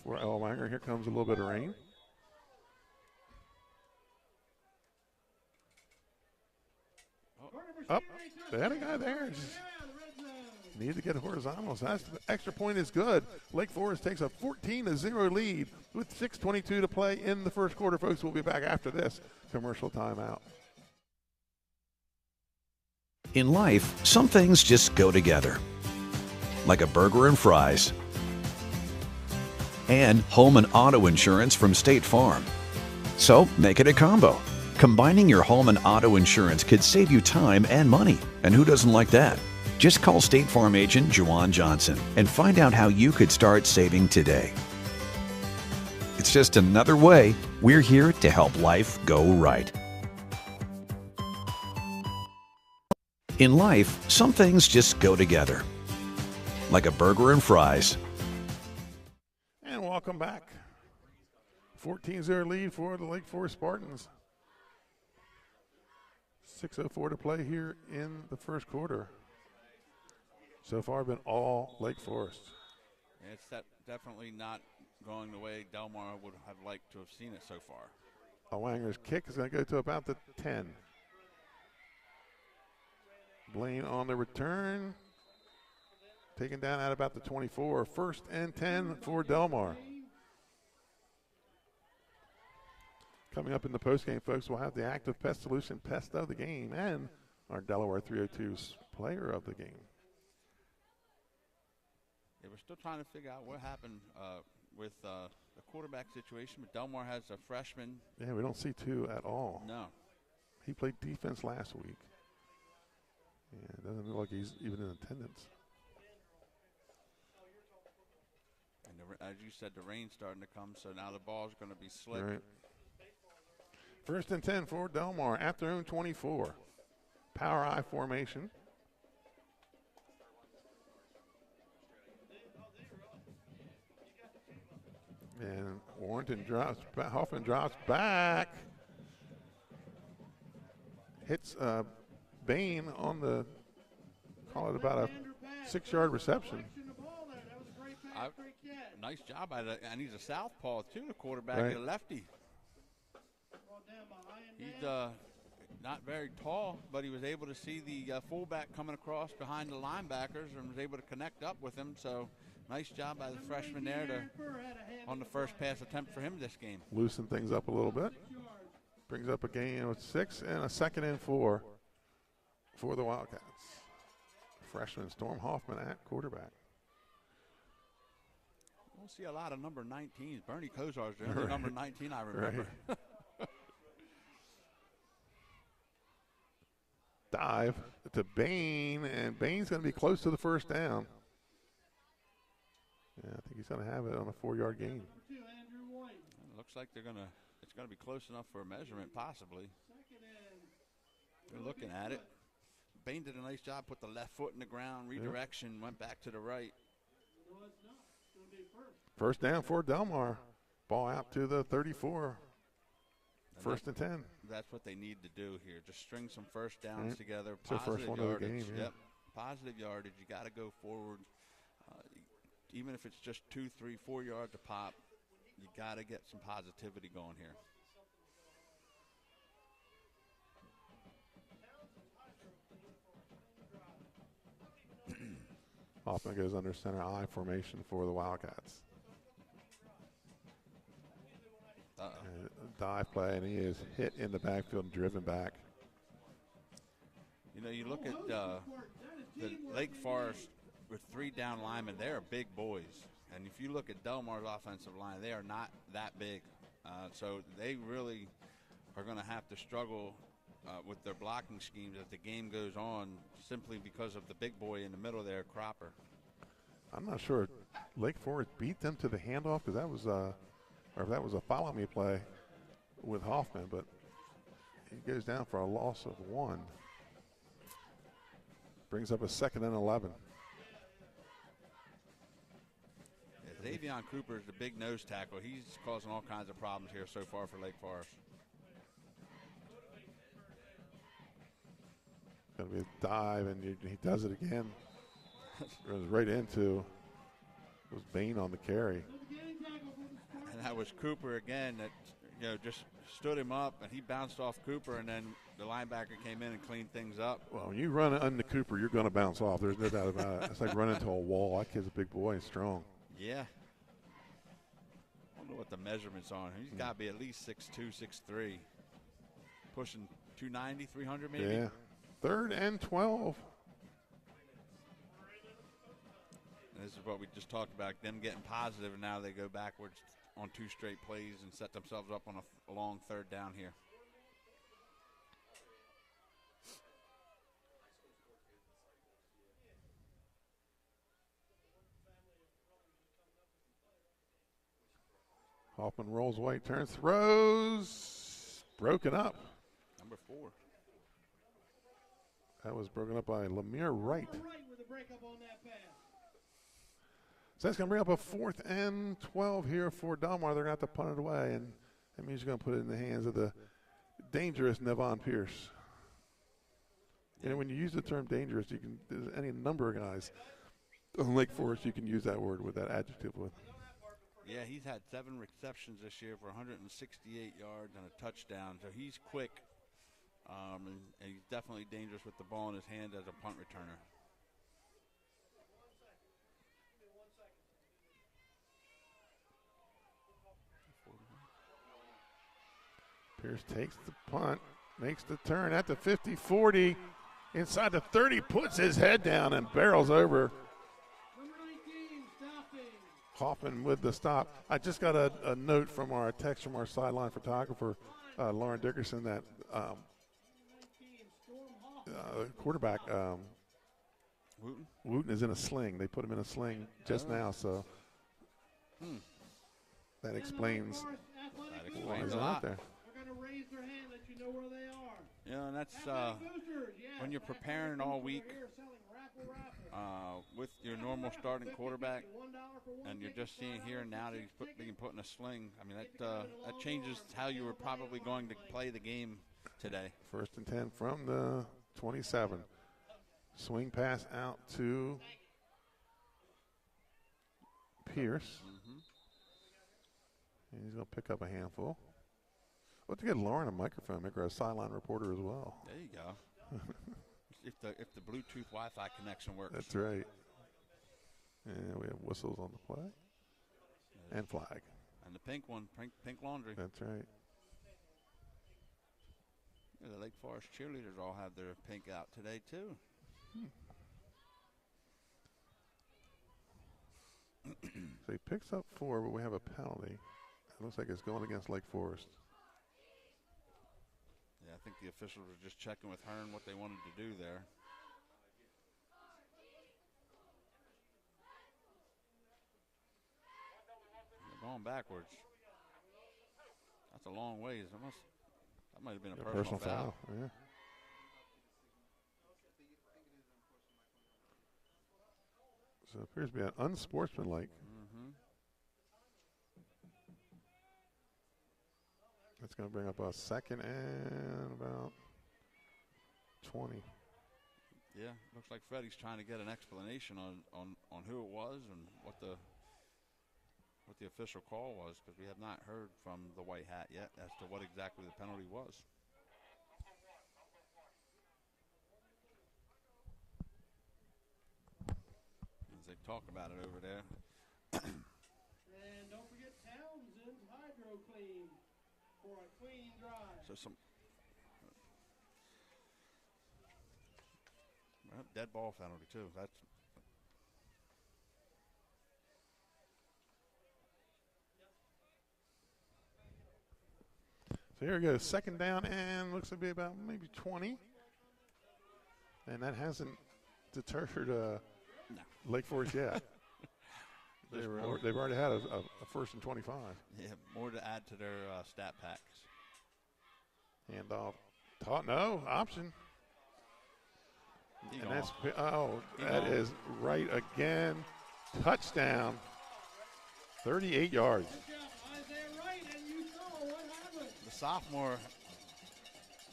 for Ellwanger. Here comes a little bit of rain. Up. They had a guy there. Just need to get horizontal. So that's the extra point is good. Lake Forest takes a 14-0 lead with 6:22 to play in the first quarter. Folks, we'll be back after this commercial timeout. In life, some things just go together. Like a burger and fries. And home and auto insurance from State Farm. So make it a combo. Combining your home and auto insurance could save you time and money. And who doesn't like that? Just call State Farm agent Juwan Johnson and find out how you could start saving today. It's just another way we're here to help life go right. In life, some things just go together. Like a burger and fries. And welcome back. 14-0 lead for the Lake Forest Spartans. 6:04 to play here in the first quarter. So far been all Lake Forest. It's definitely not going the way Delmar would have liked to have seen it so far. Ellwanger's kick is going to go to about the 10. Blaine on the return. Taken down at about the 24. 1st and 10 for Delmar. Coming up in the postgame, folks, we'll have the Active Pest Solution Pest of the Game and our Delaware 302's Player of the Game. Yeah, we're still trying to figure out what happened with the quarterback situation, but Delmar has a freshman. Yeah, we don't see two at all. No. He played defense last week. Yeah, it doesn't look like he's even in attendance. And as you said, the rain's starting to come, so now the ball's going to be slick. Right. 1st and 10 for Delmar at their own 24. Power I formation. And Hoffman drops back. Hits Bain on the, call it about a 6-yard reception. Nice job by the, and he's a southpaw too, the quarterback, right. A lefty. He's not very tall, but he was able to see the fullback coming across behind the linebackers and was able to connect up with him. So nice job by the freshman there on the first pass attempt for him this game. Loosen things up a little bit. Brings up a gain of 6 and a 2nd and 4 for the Wildcats. Freshman Storm Hoffman at quarterback. We'll see a lot of number 19s. Bernie Kozar's the only number 19 I remember. Right. Dive to Bain, and Bain's going to be close to the 1st down. Yeah, I think he's going to have it on a 4-yard gain. It looks like it's going to be close enough for a measurement, possibly. They're looking at it. Bain did a nice job, put the left foot in the ground, redirection, went back to the right. 1st down for Delmar. Ball out to the 34. 1st and 10. That's what they need to do here. Just string some first downs together. It's their first one of the game. Yeah. Yep. Positive yardage. You got to go forward. Even if it's just 2, 3, 4 yards a pop, you got to get some positivity going here. Hoffman goes under center I formation for the Wildcats. Dive play, and he is hit in the backfield and driven back. You know, you look at the Lake Forest with 3 down linemen, they are big boys. And if you look at Delmar's offensive line, they are not that big. So they really are going to have to struggle with their blocking schemes as the game goes on, simply because of the big boy in the middle there, Cropper. I'm not sure Lake Forest beat them to the handoff, because that was or if that was a follow me play with Hoffman, but he goes down for a loss of 1. Brings up a 2nd and 11. Yeah, Xavion Cooper is the big nose tackle. He's causing all kinds of problems here so far for Lake Forest. Going to be a dive, and he does it again. Goes right into, it was Bain on the carry. And that was Cooper again that, just stood him up, and he bounced off Cooper, and then the linebacker came in and cleaned things up. Well, when you run under Cooper, you're going to bounce off. There's no doubt about it. It's like running into a wall. That kid's a big boy and strong. Yeah. I don't know what the measurements on him. He's got to be at least 6'2", 6'3", pushing 290, 300 maybe. Yeah. 3rd and 12. And this is what we just talked about, them getting positive, and now they go backwards on 2 straight plays and set themselves up on a long 3rd down here. Hoffman rolls white, turns, throws. Broken up. Number 4. That was broken up by Lemire Wright. With the breakup on that pass. So that's going to bring up a 4th and 12 here for Delmar. They're going to have to punt it away, and that means you're going to put it in the hands of the dangerous Nevon Pierce. And when you use the term dangerous, there's any number of guys on Lake Forest you can use that word with, that adjective with. Yeah, he's had 7 receptions this year for 168 yards and a touchdown. So he's quick, and he's definitely dangerous with the ball in his hand as a punt returner. Pierce takes the punt, makes the turn at the 50, 40, inside the 30, puts his head down and barrels over. Hoffman with the stop. I just got a note from our text from our sideline photographer, Lauren Dickerson, that quarterback Wooten is in a sling. They put him in a sling just now, so that explains why he's out there. They're going to raise their hand, let you know where they are. Yeah, and that's when you're preparing all week with your normal starting quarterback, and you're just seeing here and now that he's being put in a sling. I mean, that changes how you were probably going to play the game today. 1st and 10 from the 27. Swing pass out to Pierce. And he's going to pick up a handful. We'll have to get Lauren a microphone, make her a sideline reporter as well. There you go. if the Bluetooth Wi-Fi connection works. That's right. And we have whistles on the play. And flag. And the pink one, pink laundry. That's right. Yeah, the Lake Forest cheerleaders all have their pink out today, too. So he picks up 4, but we have a penalty. It looks like it's going against Lake Forest. Yeah, I think the officials were just checking with Hearn what they wanted to do there. They're going backwards. That's a long ways. That might have been a personal foul. Yeah. So it appears to be an unsportsmanlike. That's going to bring up a 2nd and about 20. Yeah, looks like Freddie's trying to get an explanation on who it was and what the official call was, because we have not heard from the white hat yet as to what exactly the penalty was. As they talk about it over there. And don't forget Townsend's Hydro Clean for a clean drive. So dead ball penalty too. That's so here we go. 2nd down and looks to be about maybe 20. And that hasn't deterred Lake Forest yet. They've already had a 1st and 25. Yeah, more to add to their stat packs. Handoff. No, option. And that's, that is right again. Touchdown. 38 yards. The sophomore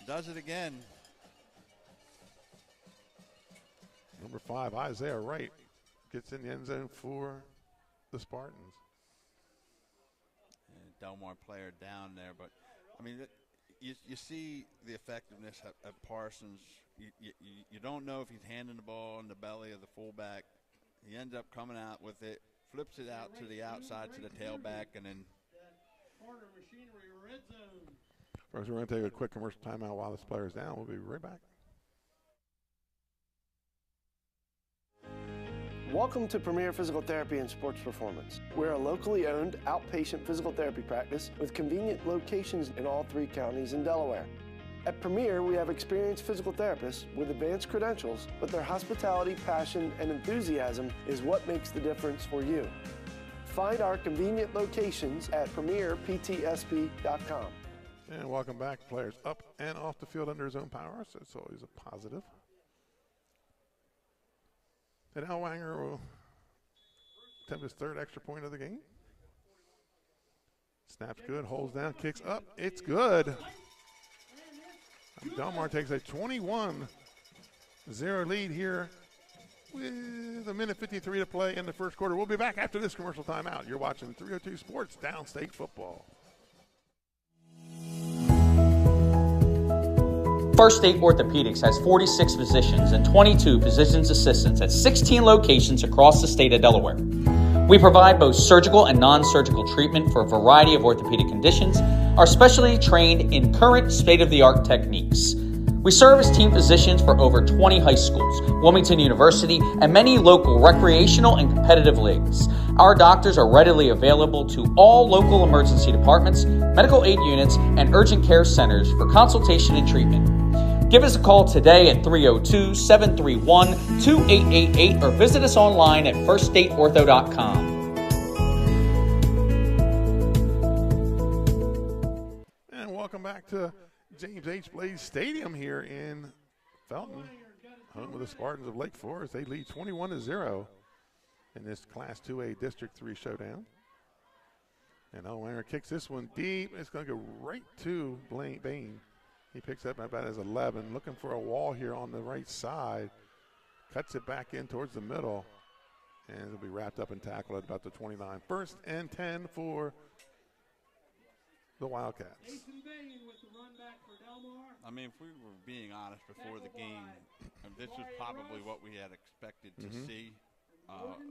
does it again. Number 5, Isaiah Wright, gets in the end zone for the Spartans. And Delmar player down there, but I mean, you see the effectiveness of Parsons. You don't know if he's handing the ball in the belly of the fullback. He ends up coming out with it, flips it out to the outside to the tailback, and then. First, we're going to take a quick commercial timeout while this player is down. We'll be right back. Welcome to Premier Physical Therapy and Sports Performance. We're a locally owned outpatient physical therapy practice with convenient locations in all 3 counties in Delaware. At Premier, we have experienced physical therapists with advanced credentials, but their hospitality, passion, and enthusiasm is what makes the difference for you. Find our convenient locations at premierptsp.com. And welcome back. Players up and off the field under his own power, so it's always a positive. And Elwanger will attempt his 3rd extra point of the game. Snaps good, holds down, kicks up. It's good. Delmar takes a 21-0 lead here with a minute 53 to play in the first quarter. We'll be back after this commercial timeout. You're watching 302 Sports Downstate Football. First State Orthopedics has 46 physicians and 22 physician's assistants at 16 locations across the state of Delaware. We provide both surgical and non-surgical treatment for a variety of orthopedic conditions, are specially trained in current state-of-the-art techniques. We serve as team physicians for over 20 high schools, Wilmington University, and many local recreational and competitive leagues. Our doctors are readily available to all local emergency departments, medical aid units, and urgent care centers for consultation and treatment. Give us a call today at 302-731-2888 or visit us online at firststateortho.com. And welcome back to James H. Blaze Stadium here in Felton, home of the Spartans of Lake Forest. They lead 21-0 in this Class 2A District 3 showdown. And Elwanger kicks this one deep. It's going to go right to Bain. He picks up about his 11, looking for a wall here on the right side. Cuts it back in towards the middle, and it'll be wrapped up and tackled at about the 29. 1st and 10 for the Wildcats. I mean, if we were being honest before the game, this is probably what we had expected to see.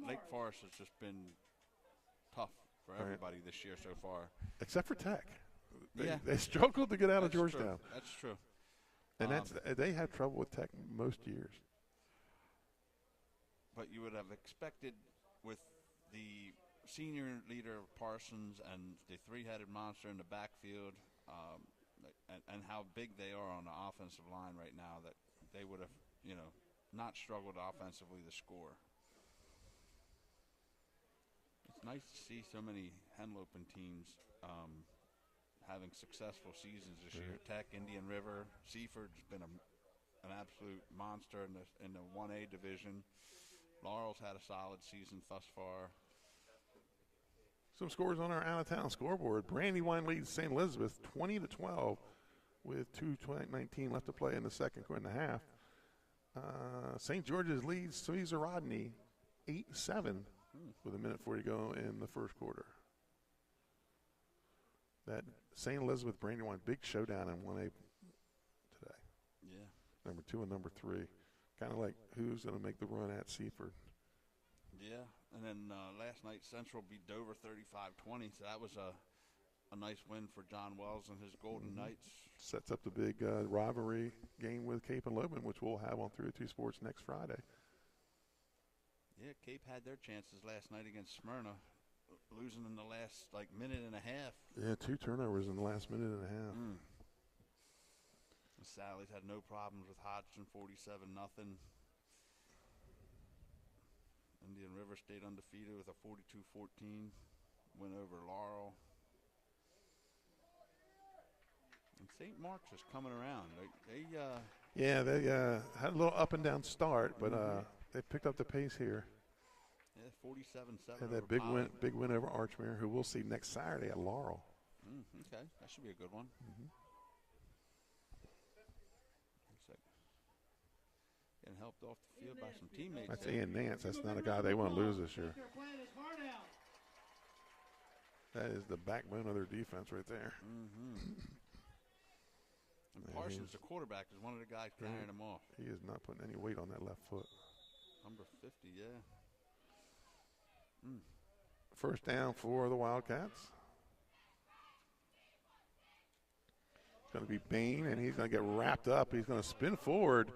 Lake Forest has just been tough for everybody this year so far. Except for Tech. They struggled to get out of Georgetown. True. That's true. And they have trouble with Tech most years. But you would have expected with the senior leader Parsons and the 3-headed monster in the backfield and how big they are on the offensive line right now that they would have, not struggled offensively to score. It's nice to see so many Henlopen teams having successful seasons this year. Tech, Indian River, Seaford's been an absolute monster in the 1A division. Laurel's had a solid season thus far. Some scores on our out-of-town scoreboard. Brandywine leads St. Elizabeth 20-12 with 2:19 left to play in the second and a half. St. George's leads Caesar Rodney 8-7 with a minute 40 to go in the first quarter. That St. Elizabeth Brandywine big showdown in 1A today. Yeah. Number 2 and number 3. Kind of like who's going to make the run at Seaford. Yeah. And then last night Central beat Dover 35-20, so that was a nice win for John Wells and his Golden Knights. Sets up the big rivalry game with Cape and Logan, which we'll have on 302 Sports next Friday. Yeah, Cape had their chances last night against Smyrna, losing in the last minute and a half. Yeah, 2 turnovers in the last minute and a half. The Sallies had no problems with Hodgson, 47-0. Indian River stayed undefeated with a 42-14 win over Laurel. And St. Mark's is coming around. They had a little up and down start, but they picked up the pace here. Yeah, 47-7. Had that big win over Archmere, who we'll see next Saturday at Laurel. Okay, that should be a good one. Looks like getting helped off the field by some teammates. That's Ian Nance. That's not a guy they want to lose this year. That is the backbone of their defense right there. And Parsons, the quarterback, is one of the guys carrying him off. He is not putting any weight on that left foot. Number 50, yeah. First down for the Wildcats. It's going to be Bain, and he's going to get wrapped up. He's going to spin forward,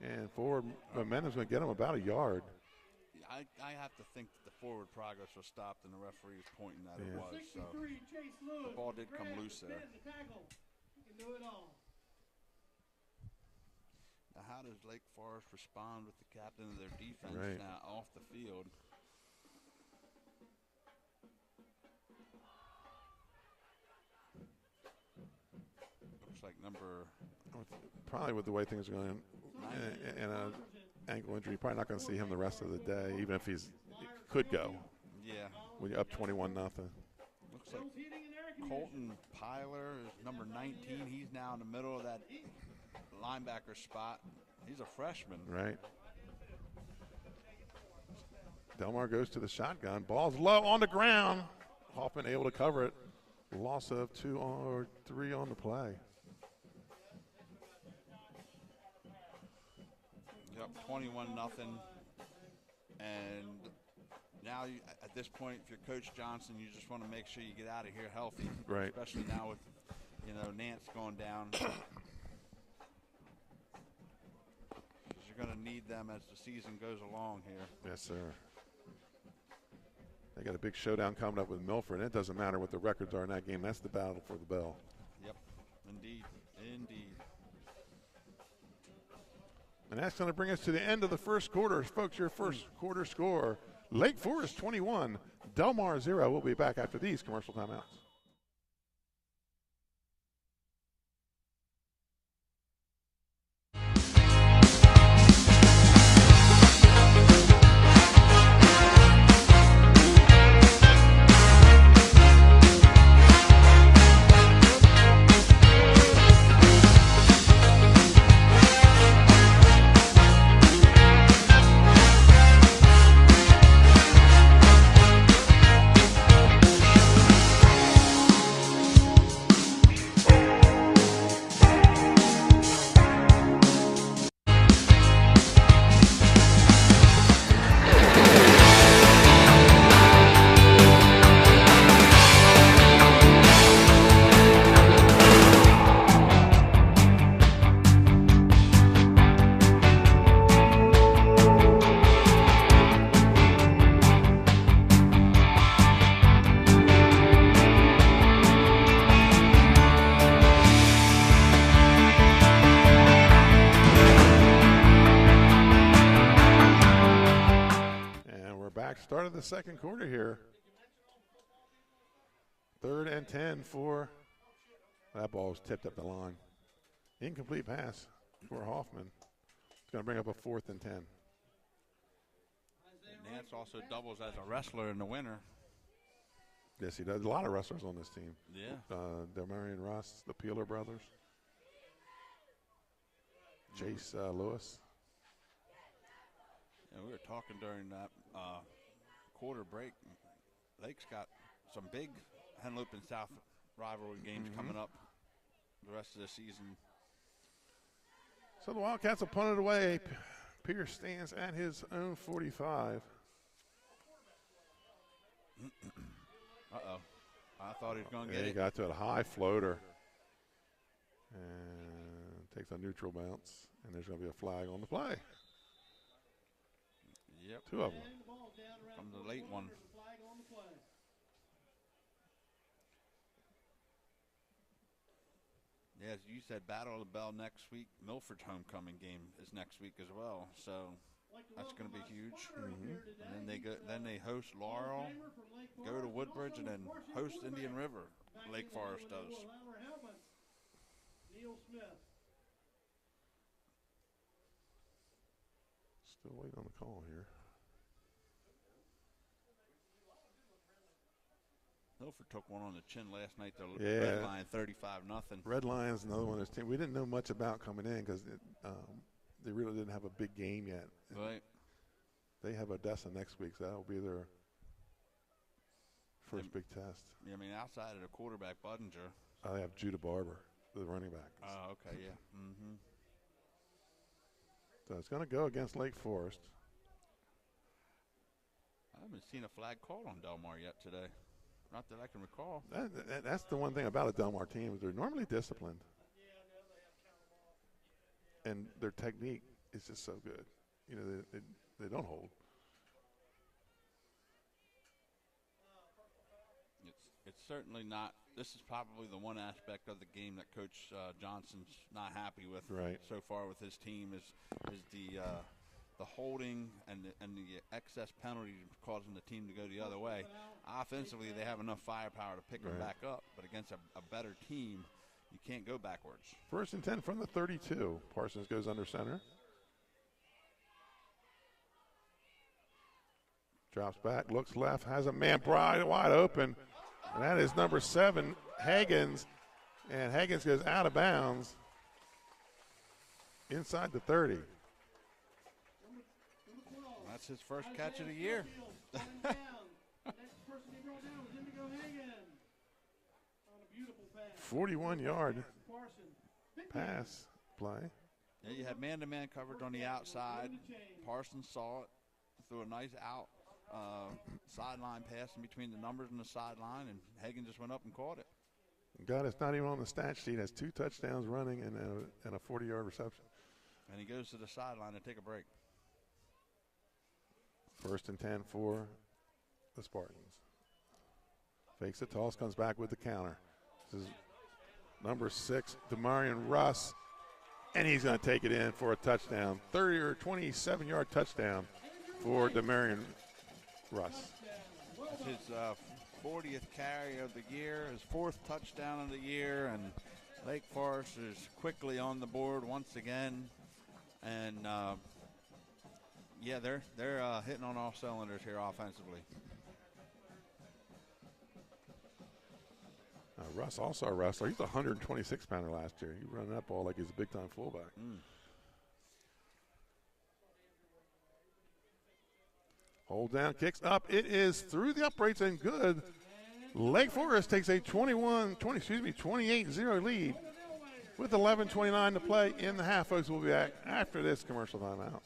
and forward momentum's going to get him about a yard. I have to think that the forward progress was stopped, and the referee is pointing that it was. So the ball did come loose there. Now, how does Lake Forest respond with the captain of their defense now off the field? Looks like probably with the way things are going, and an ankle injury, you're probably not going to see him the rest of the day, even if he could go. Yeah. When you're up 21-0. Looks like Colton Pyler is number 19. He's now in the middle of that linebacker spot. He's a freshman. Right. Delmar goes to the shotgun. Ball's low on the ground. Hoffman able to cover it. Loss of 2 or 3 on the play. Yep, 21-0. And now at this point, if you're Coach Johnson, you just want to make sure you get out of here healthy. Right. Especially now with, Nance going down. Because you're going to need them as the season goes along here. Yes, sir. They got a big showdown coming up with Milford, and it doesn't matter what the records are in that game. That's the battle for the bell. Yep, indeed. And that's going to bring us to the end of the first quarter. Folks, your first quarter score, Lake Forest 21, Delmar 0. We'll be back after these commercial timeouts. Start of the second quarter here. 3rd and 10 for, that ball was tipped up the line. Incomplete pass for Hoffman. It's going to bring up a 4th and 10. Nance also doubles as a wrestler in the winter. Yes, he does. A lot of wrestlers on this team. Yeah. Delmar and Russ, the Peeler brothers. Chase Lewis. And we were talking during that quarter break. Lake's got some big Henloop and South rivalry games coming up the rest of the season. So the Wildcats will punt it away. Pierce stands at his own 45. Uh-oh. I thought he was going to get it. He got to a high floater. And takes a neutral bounce. And there's going to be a flag on the play. Yep. 2 of them. From the late one. Yeah, as you said, Battle of the Bell next week. Milford's homecoming game is next week as well. So that's going to be huge. And then they host Laurel, go to Woodbridge, and then host Indian River. Lake Forest does. Neil Smith. Still waiting on the call here. Milford took one on the chin last night. The Yeah. Red Line 35-0. Red Lions, another one of those teams. We didn't know much about coming in because they really didn't have a big game yet. Right. They have Odessa next week, so that'll be their first big test. Yeah, I mean, outside of the quarterback, Budinger. I have Judah Barber, the running back. Oh, okay, yeah. Mm-hmm. So it's going to go against Lake Forest. I haven't seen a flag called on Delmar yet today. Not that I can recall. That's the one thing about a Delmar team is they're normally disciplined. And their technique is just so good. You know, they don't hold. It's certainly not. This is probably the one aspect of the game that Coach Johnson's not happy with so far with his team is the holding and the excess penalties causing the team to go the other way. Offensively, they have enough firepower to pick them back up, but against a better team, you can't go backwards. 1st and 10 from the 32. Parsons goes under center. Drops back, looks left, has a man wide open. And that is number 7, Hagens. And Hagens goes out of bounds inside the 30. That's his first catch of the year. 41-yard pass play. Yeah, you had man-to-man coverage on the outside. Parsons saw it, threw a nice out sideline pass in between the numbers and the sideline, and Hagen just went up and caught it. God, it's not even on the stat sheet. Has 2 touchdowns running and a 40-yard reception. And he goes to the sideline to take a break. 1st and 10 for the Spartans. Fakes the toss, comes back with the counter. This is number 6, Demarion Russ, and he's going to take it in for a touchdown. 30 or 27-yard touchdown for Demarion Russ. That's his 40th carry of the year, his 4th touchdown of the year, and Lake Forest is quickly on the board once again. And yeah, they're hitting on all cylinders here offensively. Russ, also a wrestler. He's a 126-pounder last year. He ran that ball like he's a big-time fullback. Hold down, kicks up. It is through the uprights and good. Lake Forest takes a 28-0 lead with 11:29 to play in the half. Folks, we'll be back after this commercial timeout.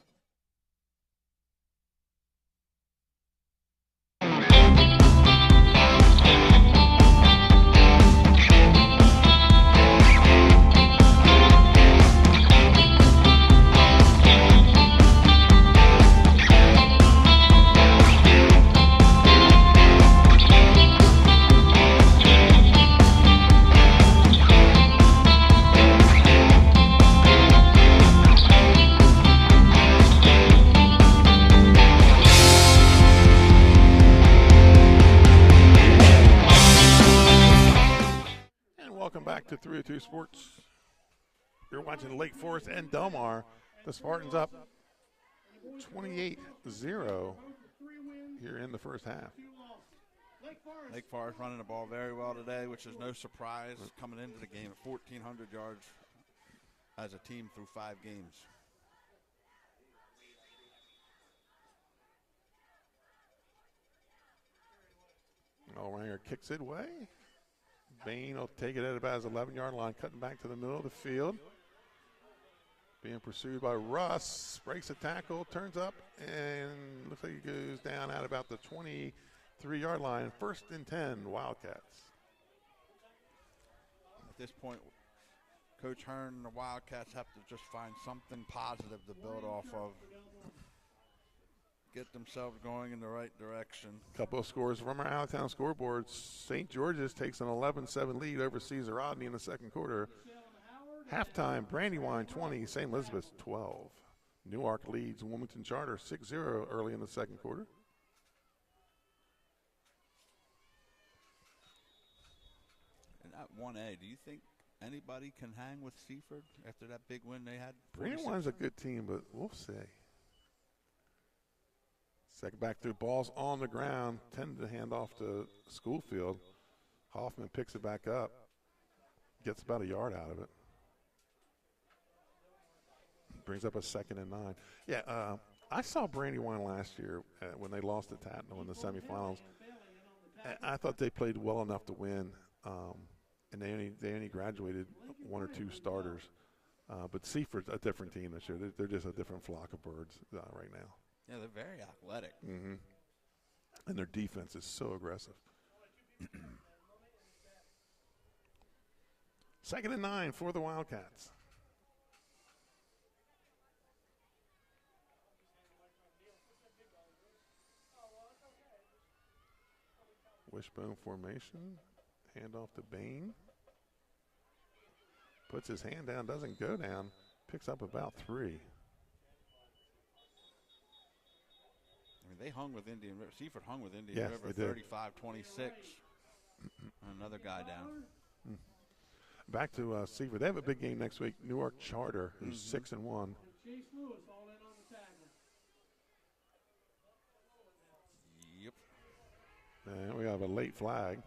Back to 302 Sports. You're watching Lake Forest and Delmar. The Spartans up 28-0 here in the first half. Lake Forest running the ball very well today, which is no surprise coming into the game at 1,400 yards as a team through 5 games. Allranger kicks it away. Bain will take it at about his 11-yard line, cutting back to the middle of the field. Being pursued by Russ, breaks a tackle, turns up, and looks like he goes down at about the 23-yard line. 1st and 10, Wildcats. At this point, Coach Hearn and the Wildcats have to just find something positive to build off of. Get themselves going in the right direction. Couple of scores from our out-of-town scoreboard. St. George's takes an 11-7 lead over Cesar Rodney in the second quarter. Halftime, Brandywine 20, St. Elizabeth 12. Newark leads Wilmington Charter 6-0 early in the second quarter. And at 1A, do you think anybody can hang with Seaford after that big win they had? Brandywine's a good team, but we'll see. Second back through, ball's on the ground, tended to hand off to Schoolfield. Hoffman picks it back up, gets about a yard out of it. Brings up a 2nd and 9. Yeah, I saw Brandywine last year when they lost to Tatnall in the semifinals. I thought they played well enough to win, and they only graduated 1 or 2 starters. But Seaford's a different team this year. They're just a different flock of birds right now. Yeah, they're very athletic. Mm-hmm. And their defense is so aggressive. 2nd and 9 for the Wildcats. Wishbone formation. Hand off to Bain. Puts his hand down, doesn't go down. Picks up about 3. I mean, they hung with Indian River. Seaford hung with Indian River 35-26. Another guy down. Back to Seaford. They have a big game next week. Newark Charter, who's 6-1. Chase Lewis all in on the tackle. Yep. And we have a late flag.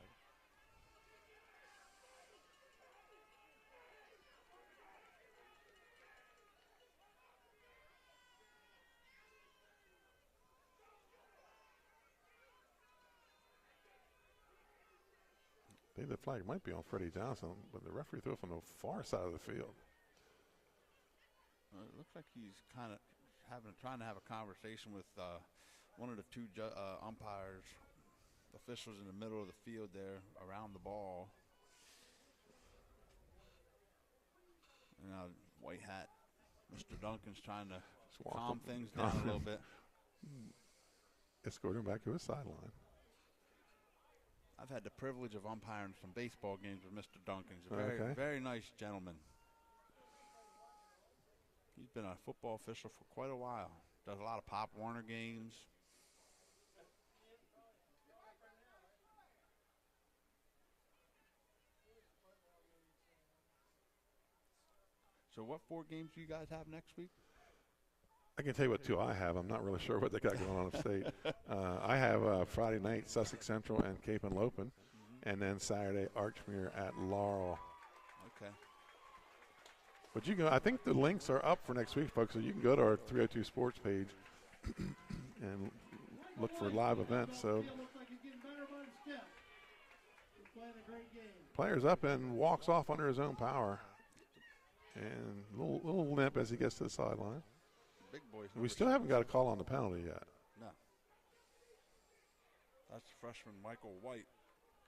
I think the flag might be on Freddie Johnson, but the referee threw it from the far side of the field. It looks like he's kind of trying to have a conversation with one of the 2 umpires, officials in the middle of the field there around the ball. And white hat, Mr. Duncan's trying to calm things down a little bit. Escort him back to his sideline. I've had the privilege of umpiring some baseball games with Mr. Duncan. He's a very nice gentleman. He's been a football official for quite a while. Does a lot of Pop Warner games. So what 4 games do you guys have next week? I can tell you what 2 I have. I'm not really sure what they got going on upstate. I have Friday night, Sussex Central and Cape and Lopin, and then Saturday, Archmere at Laurel. Okay. But you can, I think the links are up for next week, folks, so you can go to our 302 Sports page and look for live events. So player's up and walks off under his own power. And a little limp as he gets to the sideline. Big boys. We still haven't got a call on the penalty yet. No. That's freshman Michael White,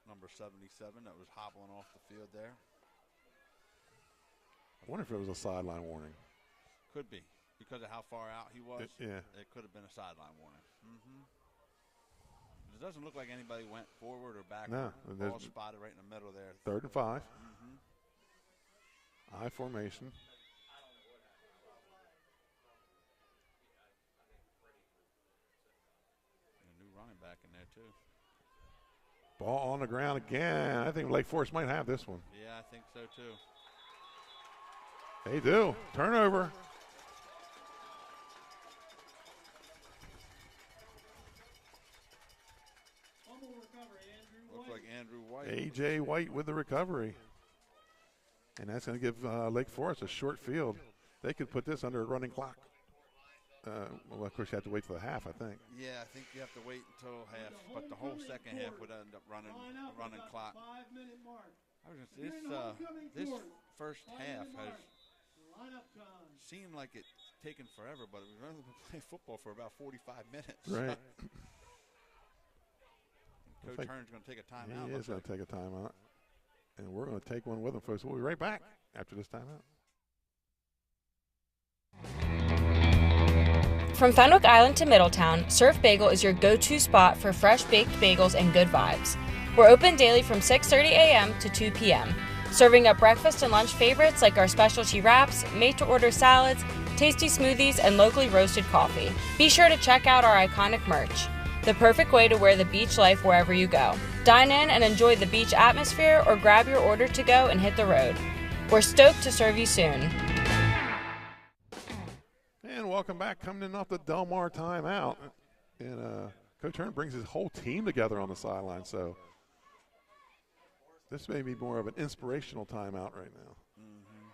number 77, that was hobbling off the field there. I wonder if it was a sideline warning. Could be, because of how far out he was. It could have been a sideline warning. It doesn't look like anybody went forward or backward. No. Ball spotted right in the middle there. 3rd and 5. I formation. A new running back in there, too. Ball on the ground again. I think Lake Forest might have this one. Yeah, I think so, too. They do. Turnover. Looks like Andrew White. A.J. White with the recovery. And that's going to give Lake Forest a short field. They could put this under a running clock. Well, of course, you have to wait till the half, I think. Yeah, I think you have to wait until half, but the whole second half would end up running a running clock. I was going to say, this first half has seemed like it's taken forever, but we've only been playing football for about 45 minutes. Right. Coach Hearn's going to take a timeout. He is going to take a timeout. And we're going to take one with him, folks. We'll be right back after this timeout. From Fenwick Island to Middletown, Surf Bagel is your go-to spot for fresh baked bagels and good vibes. We're open daily from 6:30 a.m. to 2 p.m., serving up breakfast and lunch favorites like our specialty wraps, made-to-order salads, tasty smoothies, and locally roasted coffee. Be sure to check out our iconic merch, the perfect way to wear the beach life wherever you go. Dine in and enjoy the beach atmosphere, or grab your order to go and hit the road. We're stoked to serve you soon. And welcome back, coming in off the Delmar timeout. And Coach Hearn brings his whole team together on the sideline, so this may be more of an inspirational timeout right now. Mm-hmm.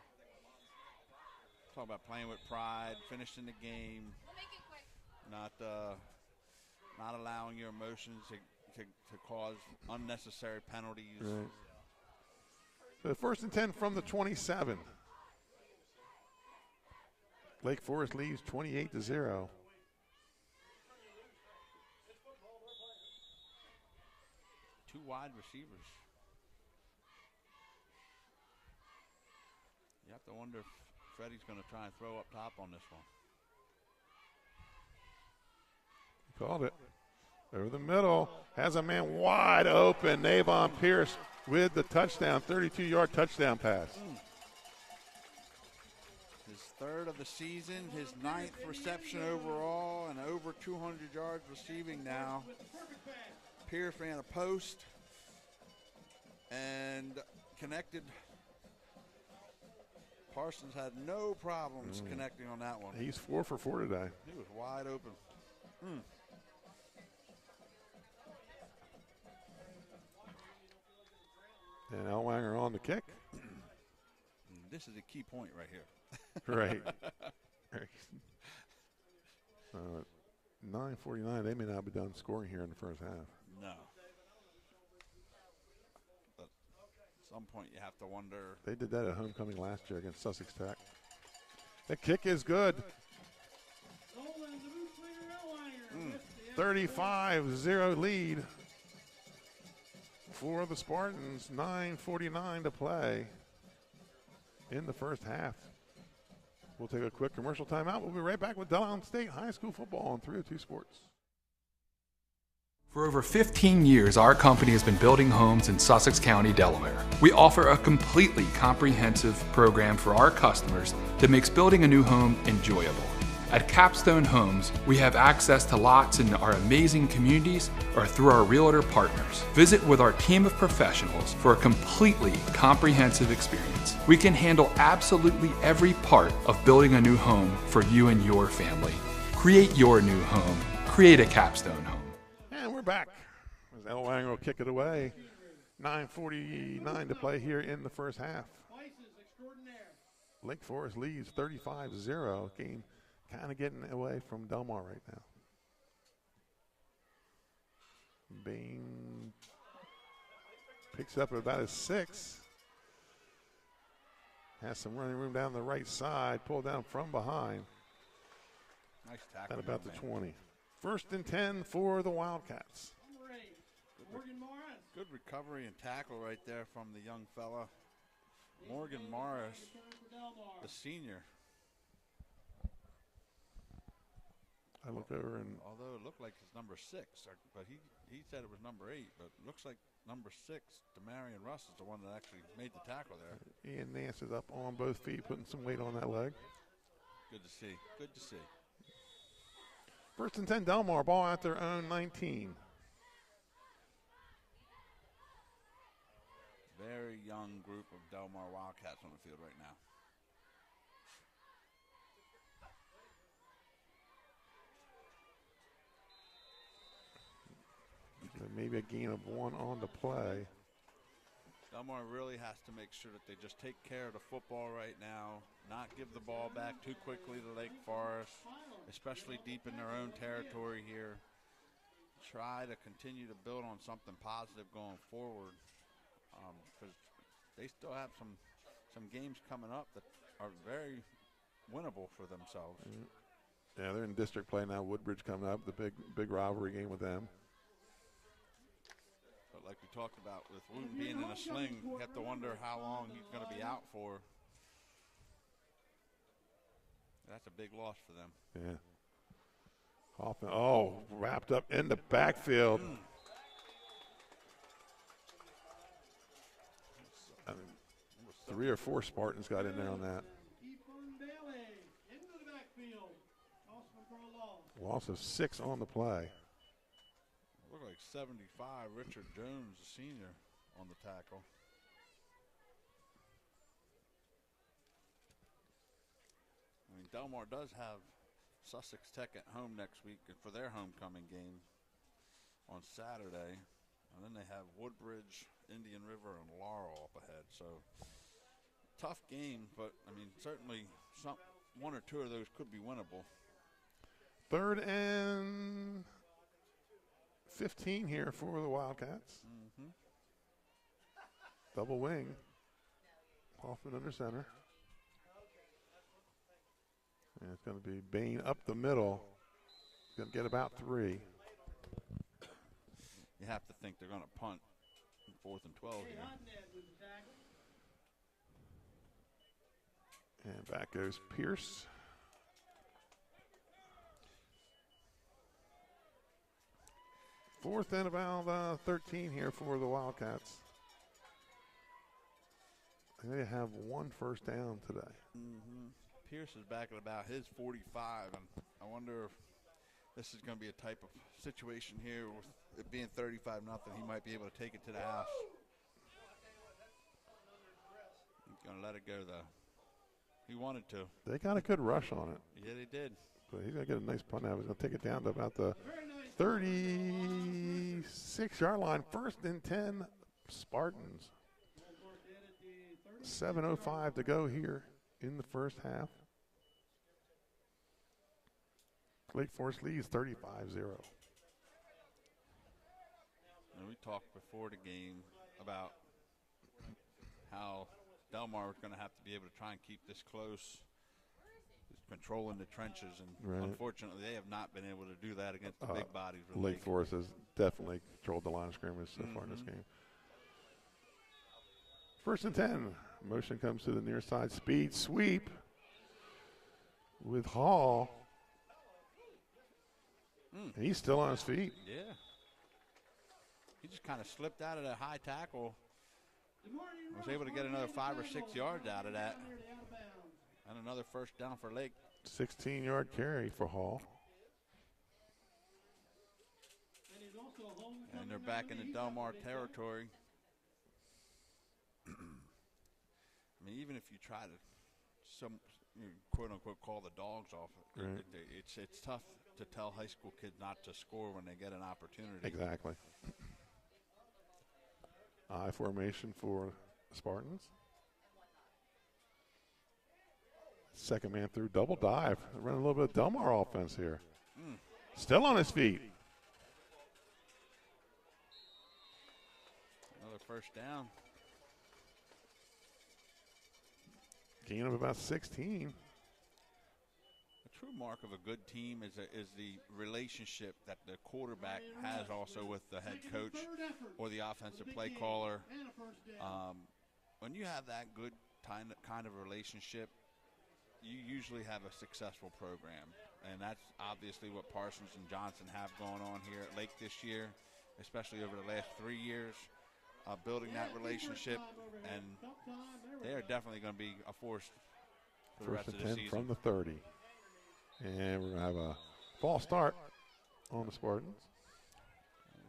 Talk about playing with pride, finishing the game, not allowing your emotions to cause unnecessary penalties. Right. So 1st and 10 from the 27. Lake Forest leads 28-0. Two wide receivers. You have to wonder if Freddie's going to try and throw up top on this one. Called it. Over the middle. Has a man wide open. Navon Pierce with the touchdown, 32-yard touchdown pass. His third of the season, his 9th reception overall, and over 200 yards receiving now. Pierce ran a post and connected. Parsons had no problems connecting on that one. He's 4 for 4 today. He was wide open. And Elwanger on the kick. This is a key point right here. Right. 9:49. They may not be done scoring here in the first half. No. But at some point you have to wonder. They did that at homecoming last year against Sussex Tech. The kick is good. 35-0 lead for the Spartans. 9:49 to play in the first half. We'll take a quick commercial timeout. We'll be right back with Delmar State High School football on 302 Sports. For over 15 years, our company has been building homes in Sussex County, Delaware. We offer a completely comprehensive program for our customers that makes building a new home enjoyable. At Capstone Homes, we have access to lots in our amazing communities or through our realtor partners. Visit with our team of professionals for a completely comprehensive experience. We can handle absolutely every part of building a new home for you and your family. Create your new home. Create a Capstone home. And we're back. As Elwanger will kick it away. 9:49 to play here in the first half. Lake Forest leads 35-0. Game kind of getting away from Delmar right now. Bain picks up about his 6. Has some running room down the right side. Pulled down from behind. Nice tackle. At about the 20. 1st and 10 for the Wildcats. Good recovery and tackle right there from the young fella. Morgan Morris, the senior. I look over and although it looked like it's number 6, but he said it was number 8, but it looks like number 6, Demarion Russ, is the one that actually made the tackle there. Ian Nance is up on both feet, putting some weight on that leg. Good to see. Good to see. 1st and 10, Delmar, ball at their own 19. Very young group of Delmar Wildcats on the field right now. Maybe a gain of 1 on the play. Delmar really has to make sure that they just take care of the football right now, not give the ball back too quickly to Lake Forest, especially deep in their own territory here. Try to continue to build on something positive going forward, because they still have some games coming up that are very winnable for themselves. Yeah, they're in district play now. Woodbridge coming up, the big rivalry game with them. But like we talked about, with Wooten being in a sling, you have to wonder how long he's going to be out for. That's a big loss for them. Yeah. Hoffman, wrapped up in the backfield. I mean, 3 or 4 Spartans got in there on that. Loss of 6 on the play. Looked like 75, Richard Jones, the senior, on the tackle. Delmar does have Sussex Tech at home next week for their homecoming game on Saturday. And then they have Woodbridge, Indian River, and Laurel up ahead. So tough game, but, I mean, certainly one or two of those could be winnable. 3rd and 15 here for the Wildcats. Mm-hmm. Double wing. Hoffman under center. And it's going to be Bain up the middle. Going to get about 3. You have to think they're going to punt in 4th and 12 here. And back goes Pierce. Fourth and about 13 here for the Wildcats. They have 1 first down today. Mm-hmm. Pierce is back at about his 45, and I wonder if this is going to be a type of situation here with it being 35-0. He might be able to take it to the house. He's going to let it go, though. He wanted to. They got a good rush on it. Yeah, they did. But he's going to get a nice punt out. He's going to take it down to about the 36-yard line. 1st and 10, Spartans. 7:05 to go here in the first half. Lake Forest leads 35-0. And we talked before the game about how Delmar was going to have to be able to try and keep this close, controlling the trenches, and unfortunately they have not been able to do that against the big bodies. Lake Forest has definitely controlled the line of scrimmage so far in this game. 1st and 10. Motion comes to the near side. Speed sweep with Hall. He's still on his feet. Yeah. He just kind of slipped out of the high tackle. Was able to get another 5 or 6 yards out of that. And another first down for Lake. 16-yard carry for Hall. And they're back in the Delmar territory. I mean, even if you try to quote unquote call the dogs off, it's tough to tell high school kids not to score when they get an opportunity. Exactly. I formation for the Spartans. Second man through, double dive. They're running a little bit of Delmar offense here. Still on his feet. Another first down. Gain of about 16. A true mark of a good team is the relationship that the quarterback has also with the head coach or the offensive play caller. When you have that good kind of relationship, you usually have a successful program. And that's obviously what Parsons and Johnson have going on here at Lake this year, especially over the last 3 years. Building that relationship, and they are definitely going to be a force for the rest of the season. From the 30. And we're going to have a false start on the Spartans.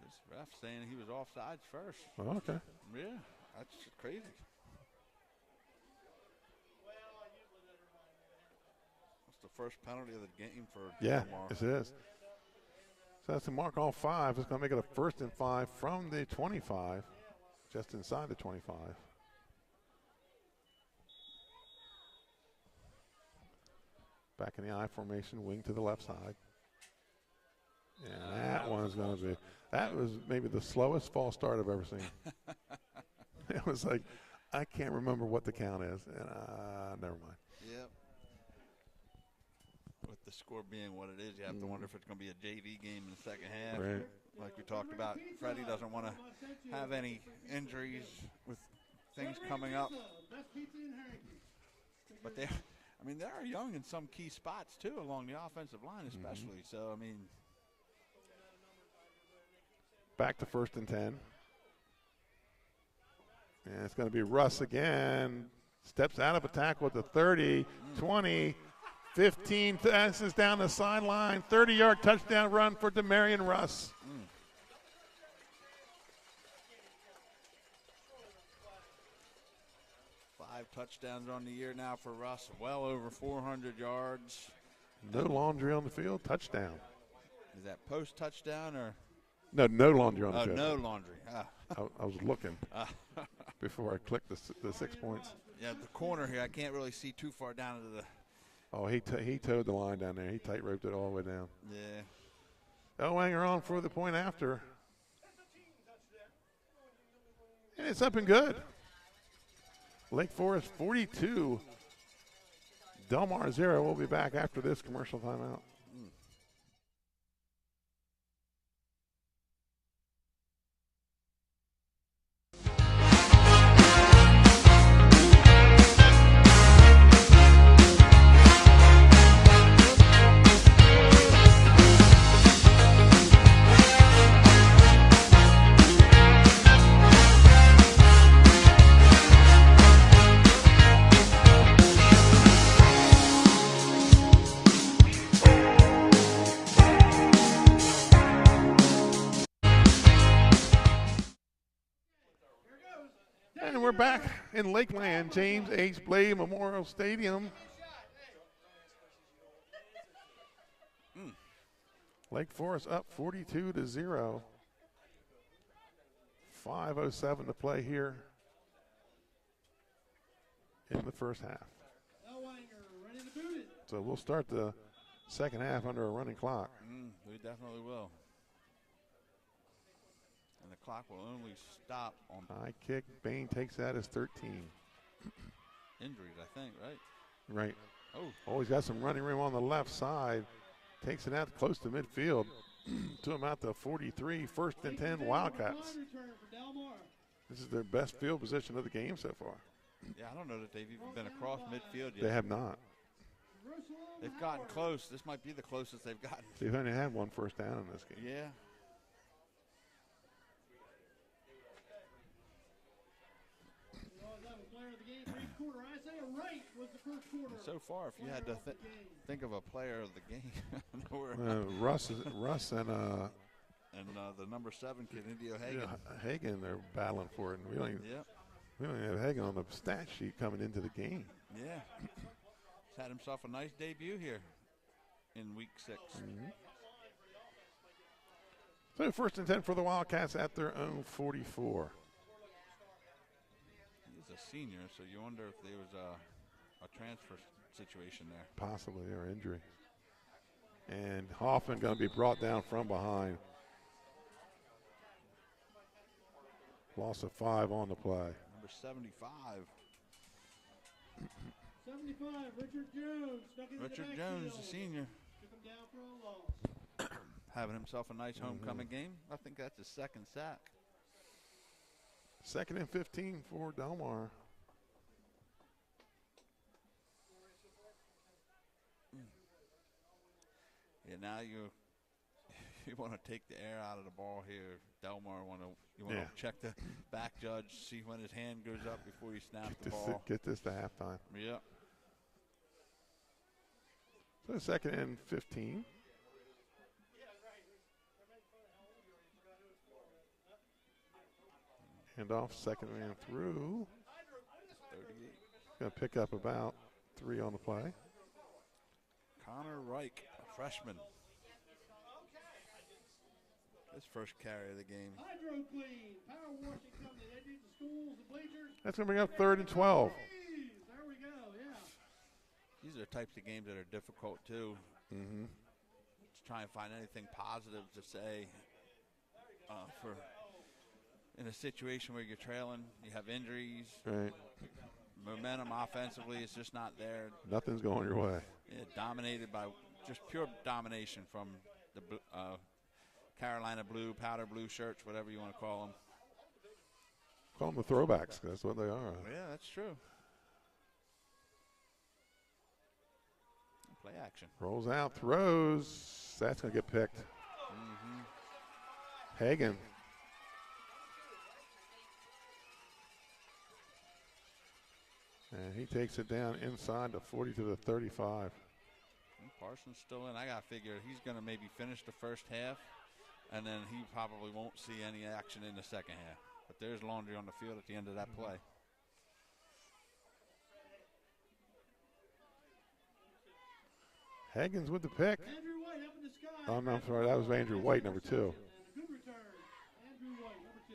This ref saying he was offsides first. Oh, okay. Yeah, that's crazy. That's the first penalty of the game for Delmar. Yes, it is. So that's to mark all 5. It's going to make it a 1st and 5 from the 25. Just inside the 25. Back in the I formation, wing to the left side. And that one's going to be, that was maybe the slowest false start I've ever seen. It was like, I can't remember what the count is. And never mind. Yep. With the score being what it is, you have to wonder if it's going to be a JV game in the second half. Right. Like we talked about, Freddie doesn't want to have any injuries with things coming up. But they are young in some key spots too, along the offensive line especially. So, I mean. Back to 1st and 10. And it's going to be Russ again. Steps out of a tackle at the 30, 20, 15, passes down the sideline. 30-yard touchdown run for Demarion Russ. 5 5 touchdowns on the year now for Russ. Well over 400 yards. No laundry on the field. Touchdown. Is that post touchdown or? No laundry on the field. No laundry. I was looking before I clicked the 6 points. Yeah, the corner here, I can't really see too far down into the. Oh, he towed the line down there. He tight-roped it all the way down. Yeah. Elwanger on for the point after. And it's up and good. Lake Forest 42. Delmar 0. We'll be back after this commercial timeout. And we're back in Lakeland, James H. Blade Memorial Stadium. Lake Forest up 42-0. 5:07 to play here in the first half. So we'll start the second half under a running clock. We definitely will. And the clock will only stop on high kick. Bain takes that as 13. Injuries, I think, right? Right. Oh, he's got some running room on the left side. Takes it out close to midfield. To him out to 43. First and 10 Wildcats. This is their best field position of the game so far. Yeah, I don't know that they've even been across midfield yet. They have not. They've gotten close. This might be the closest they've gotten. They've only had one first down in this game. Yeah. So far, if you had to think of a player of the game, Russ and the number 7 kid, Indio Hagen. Yeah, Hagen, they're battling for it, and we don't even have Hagen on the stat sheet coming into the game. Yeah, he's had himself a nice debut here in week 6. So first and 10 for the Wildcats at their own 44. He's a senior, so you wonder if there was a transfer situation there. Possibly, or injury. And Hoffman going to be brought down from behind. Loss of 5 on the play. Number 75. 75, Richard Jones. Richard Jones, the senior. Took him down for a loss. Having himself a nice homecoming game. I think that's his second sack. 2nd and 15 for Delmar. Yeah, now you want to take the air out of the ball here. Delmar you want to check the back judge, see when his hand goes up before you snap the ball. Get this to halftime. Yeah. So 2nd and 15. Hand off, second man through. 38. Going to pick up about 3 on the play. Connor Reich, a freshman. His first carry of the game. HydroClean, power washing company. They do the schools, the bleachers. That's going to bring up 3rd and 12. There we go, yeah. These are the types of games that are difficult, too. Just try and find anything positive to say for in a situation where you're trailing, you have injuries. Right. Momentum offensively is just not there. Nothing's going your way. Yeah, dominated by just pure domination from the Carolina blue, powder blue shirts, whatever you want to call them. Call them the throwbacks, 'cause that's what they are. Yeah, that's true. Play action. Rolls out, throws. That's going to get picked. Hagen. And he takes it down inside the 40 to the 35. Parsons still in. I got to figure he's going to maybe finish the first half, and then he probably won't see any action in the second half. But there's laundry on the field at the end of that play. Higgins with the pick. Andrew White up in the sky. Oh, no, I'm sorry. That was Andrew White, number 2. And a good return. Andrew White, number 2.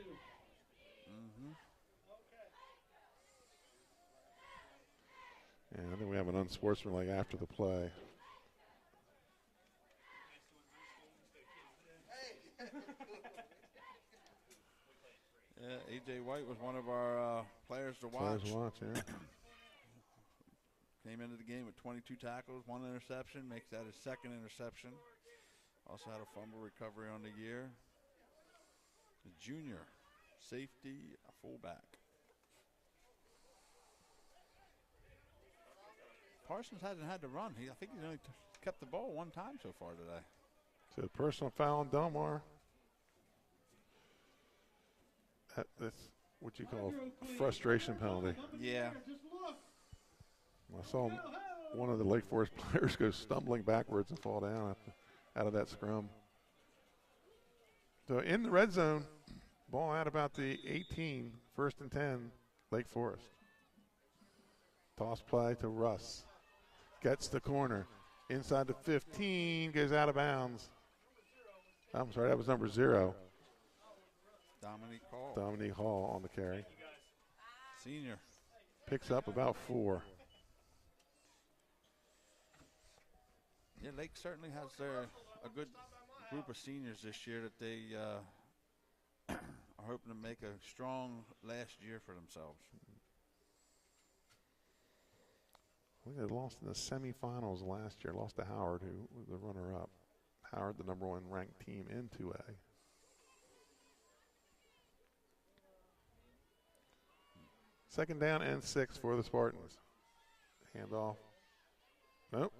And I think we have an unsportsmanlike after the play. Yeah, A.J. White was one of our players to watch. Yeah. Came into the game with 22 tackles, 1 interception, makes that his 2nd interception. Also had a fumble recovery on the year. A junior, safety, a fullback. Parsons hasn't had to run. I think he's only kept the ball 1 time so far today. So personal foul on Delmar. That's what you call a frustration penalty. Yeah. I saw one of the Lake Forest players go stumbling backwards and fall down out of that scrum. So in the red zone, ball at about the 18, 1st and 10, Lake Forest. Toss play to Russ. Gets the corner. Inside the 15, goes out of bounds. I'm sorry, that was number 0. Dominique Hall on the carry. Senior. Picks up about 4. Yeah, Lake certainly has a good group of seniors this year that they are hoping to make a strong last year for themselves. I think they lost in the semifinals last year. Lost to Howard, who was the runner-up. Howard, the number 1 ranked team in 2A. Second down and 6 for the Spartans. Handoff. Nope.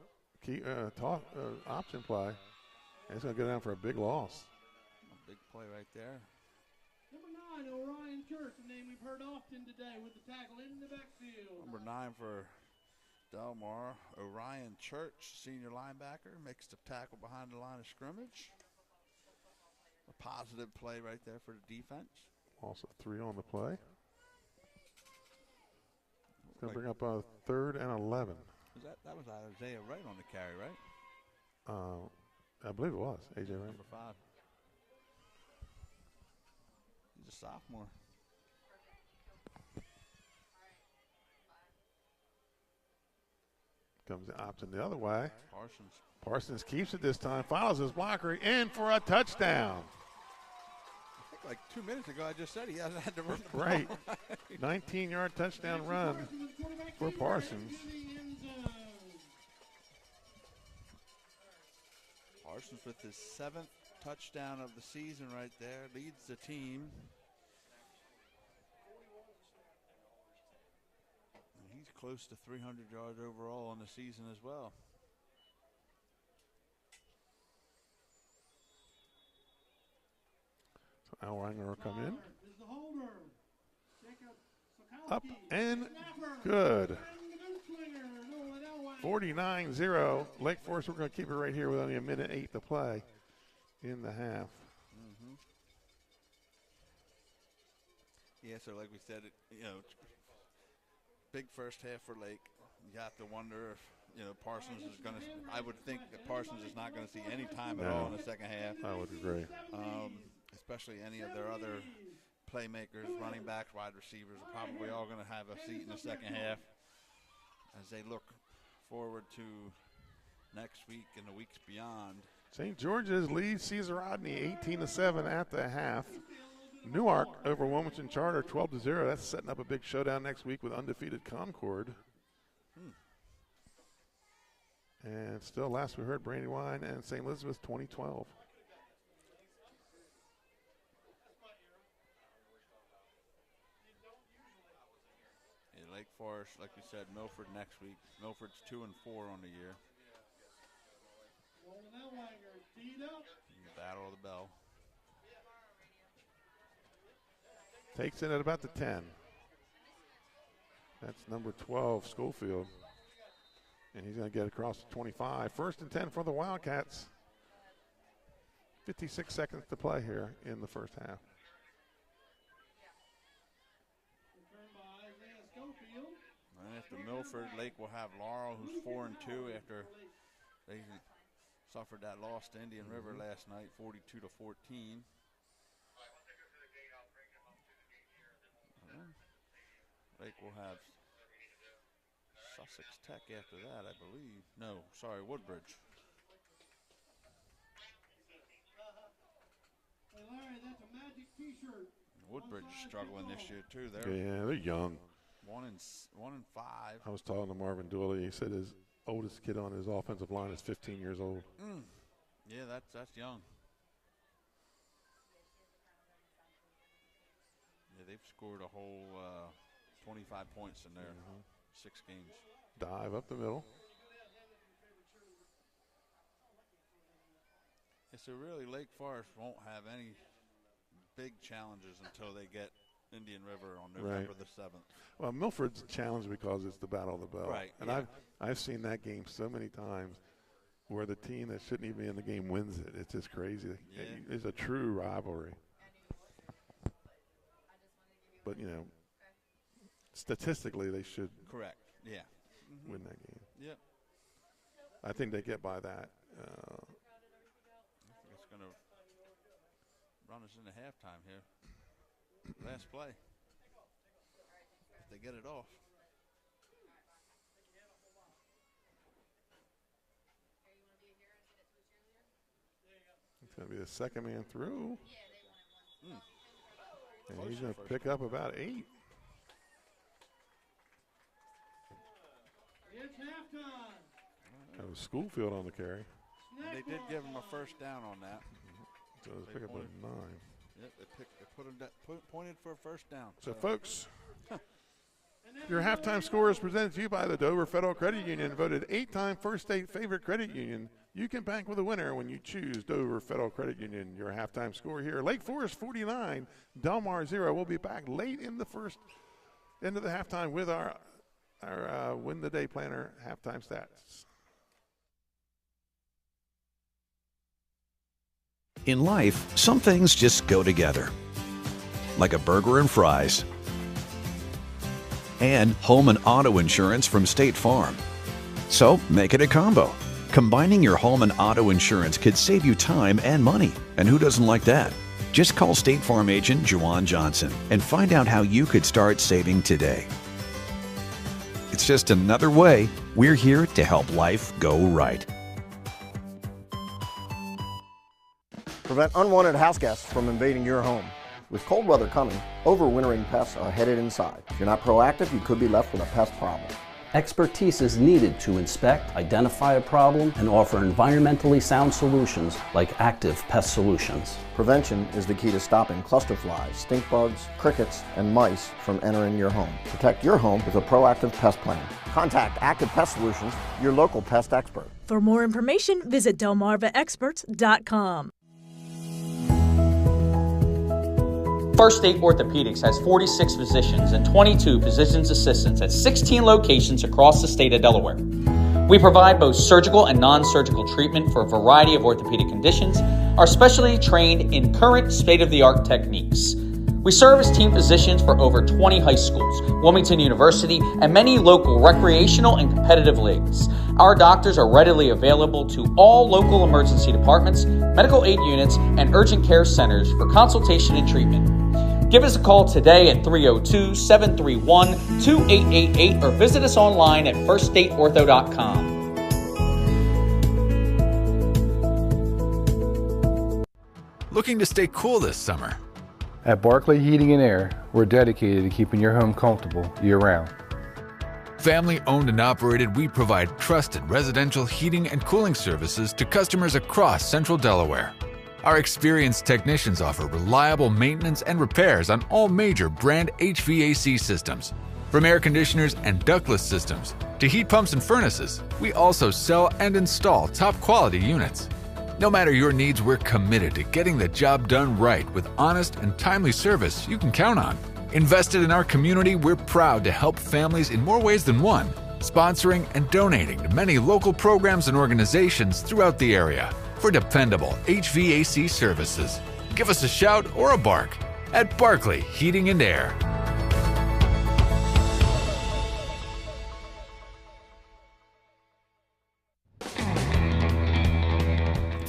Option play. And it's going to go down for a big loss. A big play right there. Number 9, Orion Church, a name we've heard often today with the tackle in the backfield. Number 9 for Delmar, Orion Church, senior linebacker, makes the tackle behind the line of scrimmage. A positive play right there for the defense. Also 3 on the play. It's going to bring up a 3rd and 11. That was Isaiah Wright on the carry, right? I believe it was A.J. Wright. Number 5. He's a sophomore. Comes the option the other way. Parsons. Parsons keeps it this time, follows his blocker in for a touchdown. I think like 2 minutes ago I just said he hasn't had to run the right. ball. 19-yard touchdown run for Parsons. Parsons with his 7th touchdown of the season right there, leads the team. And he's close to 300 yards overall on the season as well. So Alwanger will come in. Up and good. 49-0. Lake Forest, we're going to keep it right here with only a minute 8 to play in the half. Yeah, so like we said, big first half for Lake. You have to wonder if, Parsons is going to – I would think that Parsons is not going to see any time at all in the second half. I would agree. Especially any of their other playmakers, running backs, wide receivers are probably all going to have a seat in the second half as they look forward to next week and the weeks beyond. St. George's leads Cesar Rodney 18-7 at the half. Newark over Wilmington Charter 12-0. That's setting up a big showdown next week with undefeated Concord. And still, last we heard, Brandywine and St. Elizabeth 2012. Lake Forest, like we said, Milford next week. Milford's 2-4 on the year. Battle of the Bell. Takes it at about the 10. That's number 12, Schofield. And he's going to get across the 25. 1st and 10 for the Wildcats. 56 seconds to play here in the first half. And after Milford, Lake will have Laurel, who's 4-2 after They suffered that loss to Indian River last night, 42-14. Lake will have Sussex Tech after that, I believe. No, sorry, Woodbridge. Hey, Larry, that's a magic T-shirt. Woodbridge struggling this year too. They're young. 1 and 5. I was talking to Marvin Dooley. He said his oldest kid on his offensive line is 15 years old. Yeah, that's young. Yeah, they've scored a whole 25 points in their 6 games. Dive up the middle. Yeah, so really, Lake Forest won't have any big challenges until they get Indian River on November the 7th. Well, Milford's a challenge because it's the Battle of the Bell. Right. And I've seen that game so many times where the team that shouldn't even be in the game wins it. It's just crazy. Yeah. It's a true rivalry. But, you know, statistically they should win that game. Yep. I think they get by that. I think it's going to run us into halftime here. Last play. If they get it off. It's going to be the second man through. And he's going to pick up about 8. It's halftime. That was Schoolfield on the carry. And they did give him a first down on that. So let's pick up a 9. Yep, they pointed for a first down. So folks, your halftime score is presented to you by the Dover Federal Credit Union, voted 8-time First State favorite credit union. You can bank with a winner when you choose Dover Federal Credit Union. Your halftime score here: Lake Forest 49, Delmar 0. We'll be back late in the into the halftime with our Win the Day Planner halftime stats. In life, some things just go together. Like a burger and fries. And home and auto insurance from State Farm. So make it a combo. Combining your home and auto insurance could save you time and money. And who doesn't like that? Just call State Farm agent Juwan Johnson and find out how you could start saving today. It's just another way we're here to help life go right. Prevent unwanted house guests from invading your home. With cold weather coming, overwintering pests are headed inside. If you're not proactive, you could be left with a pest problem. Expertise is needed to inspect, identify a problem, and offer environmentally sound solutions like active pest solutions. Prevention is the key to stopping cluster flies, stink bugs, crickets, and mice from entering your home. Protect your home with a proactive pest plan. Contact Active Pest Solutions, your local pest expert. For more information, visit delmarvaexperts.com. First State Orthopedics has 46 physicians and 22 physician's assistants at 16 locations across the state of Delaware. We provide both surgical and non-surgical treatment for a variety of orthopedic conditions, are specially trained in current state-of-the-art techniques. We serve as team physicians for over 20 high schools, Wilmington University, and many local recreational and competitive leagues. Our doctors are readily available to all local emergency departments, medical aid units, and urgent care centers for consultation and treatment. Give us a call today at 302-731-2888 or visit us online at firststateortho.com. Looking to stay cool this summer? At Barclay Heating and Air, we're dedicated to keeping your home comfortable year-round. Family owned and operated, we provide trusted residential heating and cooling services to customers across central Delaware. Our experienced technicians offer reliable maintenance and repairs on all major brand HVAC systems. From air conditioners and ductless systems to heat pumps and furnaces, we also sell and install top quality units. No matter your needs, we're committed to getting the job done right with honest and timely service you can count on. Invested in our community, we're proud to help families in more ways than one, sponsoring and donating to many local programs and organizations throughout the area for dependable HVAC services. Give us a shout or a bark at Barclay Heating and Air.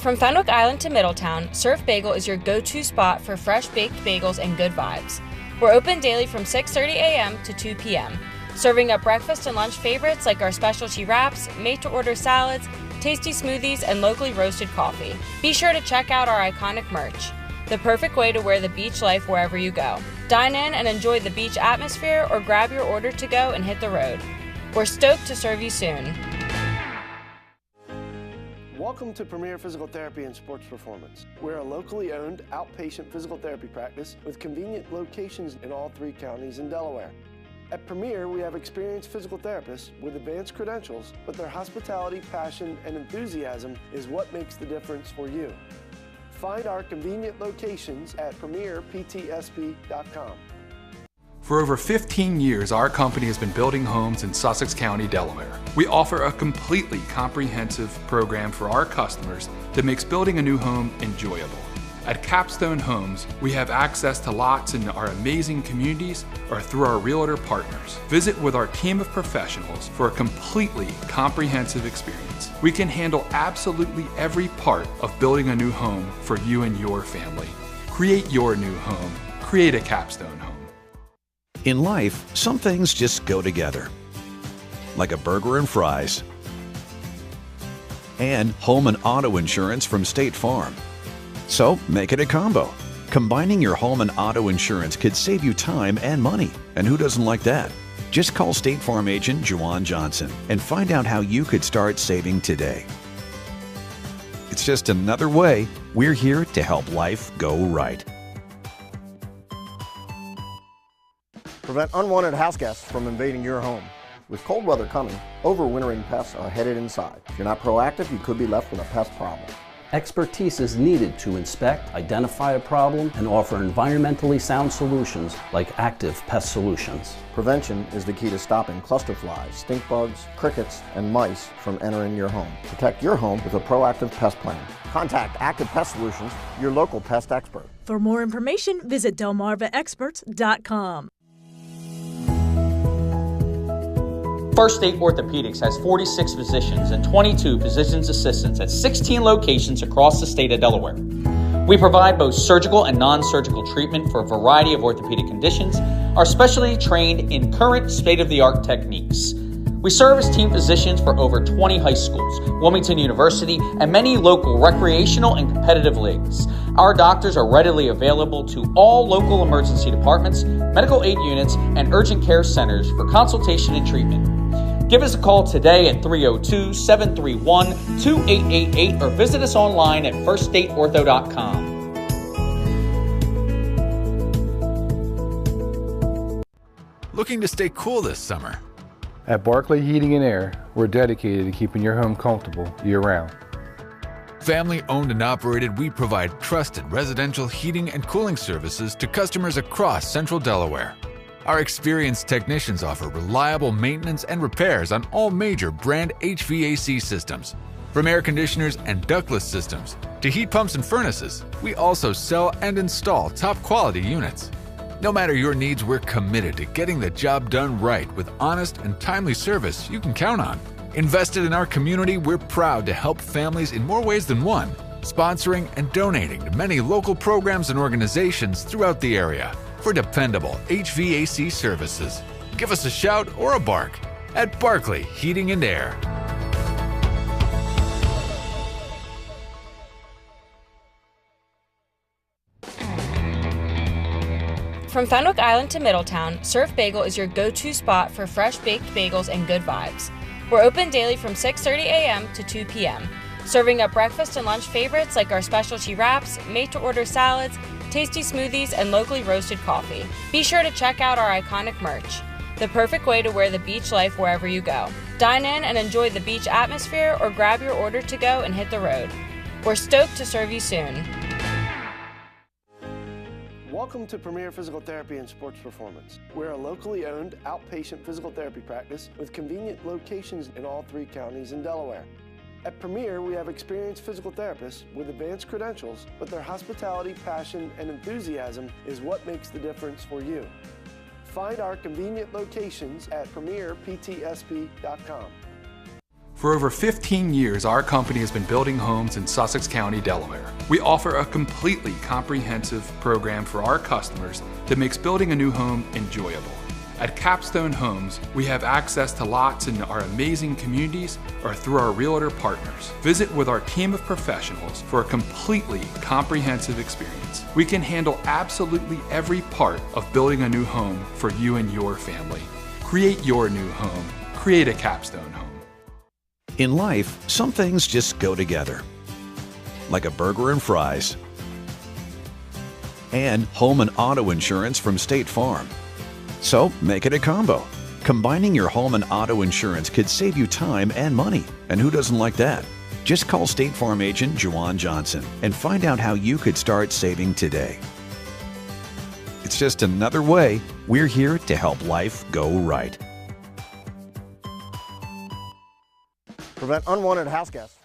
From Fenwick Island to Middletown, Surf Bagel is your go-to spot for fresh baked bagels and good vibes. We're open daily from 6:30 a.m. to 2 p.m., serving up breakfast and lunch favorites like our specialty wraps, made-to-order salads, tasty smoothies, and locally roasted coffee. Be sure to check out our iconic merch, the perfect way to wear the beach life wherever you go. Dine in and enjoy the beach atmosphere, or grab your order to go and hit the road. We're stoked to serve you soon. Welcome to Premier Physical Therapy and Sports Performance. We're a locally owned outpatient physical therapy practice with convenient locations in all 3 counties in Delaware. At Premier, we have experienced physical therapists with advanced credentials, but their hospitality, passion, and enthusiasm is what makes the difference for you. Find our convenient locations at premierptsp.com. For over 15 years, our company has been building homes in Sussex County, Delaware. We offer a completely comprehensive program for our customers that makes building a new home enjoyable. At Capstone Homes, we have access to lots in our amazing communities or through our realtor partners. Visit with our team of professionals for a completely comprehensive experience. We can handle absolutely every part of building a new home for you and your family. Create your new home. Create a Capstone Home. In life, some things just go together, like a burger and fries, and home and auto insurance from State Farm. So make it a combo. Combining your home and auto insurance could save you time and money, and who doesn't like that? Just call State Farm agent Juwan Johnson and find out how you could start saving today. It's just another way we're here to help life go right. Prevent unwanted house guests from invading your home. With cold weather coming, overwintering pests are headed inside. If you're not proactive, you could be left with a pest problem. Expertise is needed to inspect, identify a problem, and offer environmentally sound solutions like active pest solutions. Prevention is the key to stopping cluster flies, stink bugs, crickets, and mice from entering your home. Protect your home with a proactive pest plan. Contact Active Pest Solutions, your local pest expert. For more information, visit delmarvaexperts.com. First State Orthopedics has 46 physicians and 22 physician's assistants at 16 locations across the state of Delaware. We provide both surgical and non-surgical treatment for a variety of orthopedic conditions, are specially trained in current state-of-the-art techniques. We serve as team physicians for over 20 high schools, Wilmington University, and many local recreational and competitive leagues. Our doctors are readily available to all local emergency departments, medical aid units, and urgent care centers for consultation and treatment. Give us a call today at 302-731-2888 or visit us online at firststateortho.com. Looking to stay cool this summer? At Barclay Heating and Air, we're dedicated to keeping your home comfortable year-round. Family owned and operated, we provide trusted residential heating and cooling services to customers across central Delaware. Our experienced technicians offer reliable maintenance and repairs on all major brand HVAC systems. From air conditioners and ductless systems to heat pumps and furnaces, we also sell and install top quality units. No matter your needs, we're committed to getting the job done right with honest and timely service you can count on. Invested in our community, we're proud to help families in more ways than one, sponsoring and donating to many local programs and organizations throughout the area. For dependable HVAC services, give us a shout or a bark at Barclay Heating and Air. From Fenwick Island to Middletown, Surf Bagel is your go-to spot for fresh baked bagels and good vibes. We're open daily from 6:30 a.m. to 2 p.m., serving up breakfast and lunch favorites like our specialty wraps, made-to-order salads, tasty smoothies, and locally roasted coffee. Be sure to check out our iconic merch, the perfect way to wear the beach life wherever you go. Dine in and enjoy the beach atmosphere, or grab your order to go and hit the road. We're stoked to serve you soon. Welcome to Premier Physical Therapy and Sports Performance. We're a locally owned outpatient physical therapy practice with convenient locations in all 3 counties in Delaware. At Premier, we have experienced physical therapists with advanced credentials, but their hospitality, passion, and enthusiasm is what makes the difference for you. Find our convenient locations at premierptsp.com. For over 15 years, our company has been building homes in Sussex County, Delaware. We offer a completely comprehensive program for our customers that makes building a new home enjoyable. At Capstone Homes, we have access to lots in our amazing communities or through our realtor partners. Visit with our team of professionals for a completely comprehensive experience. We can handle absolutely every part of building a new home for you and your family. Create your new home. Create a Capstone home. In life, some things just go together. Like a burger and fries. And home and auto insurance from State Farm. So make it a combo. Combining your home and auto insurance could save you time and money. And who doesn't like that? Just call State Farm agent Juwan Johnson and find out how you could start saving today. It's just another way we're here to help life go right. Prevent unwanted house guests.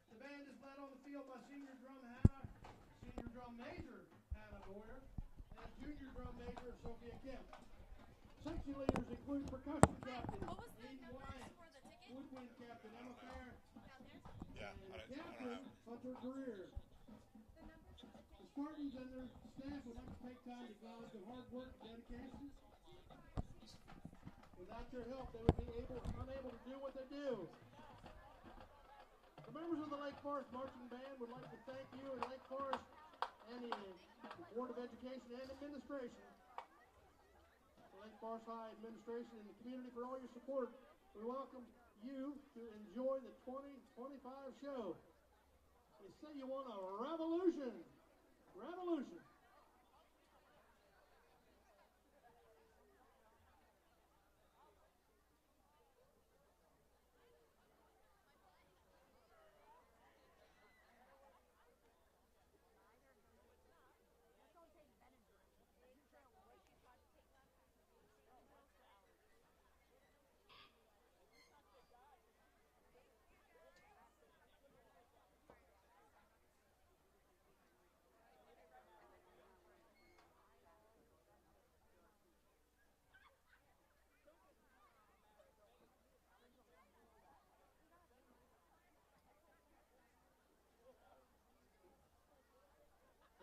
The band is led on the field by senior drum major Hannah Boyer, and junior drum major Sophia Kemp. Section leaders include percussion captain Eden Wyatt, woodwind captain Emma Fair, and captain Hunter Greer. The Spartans and their staff would like to take time to acknowledge the hard work and dedication. Without your help, they would be unable to do what they do. The members of the Lake Forest Marching Band would like to thank you and Lake Forest and the Board of Education and Administration, the Lake Forest High Administration and the community for all your support. We welcome you to enjoy the 2025 show. They say you want a revolution. Revolution.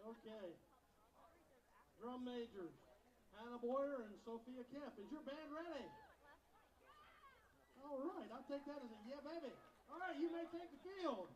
Okay. Drum majors, Hannah Boyer and Sophia Kemp. Is your band ready? All right, I'll take that as a yeah, baby. All right, you may take the field.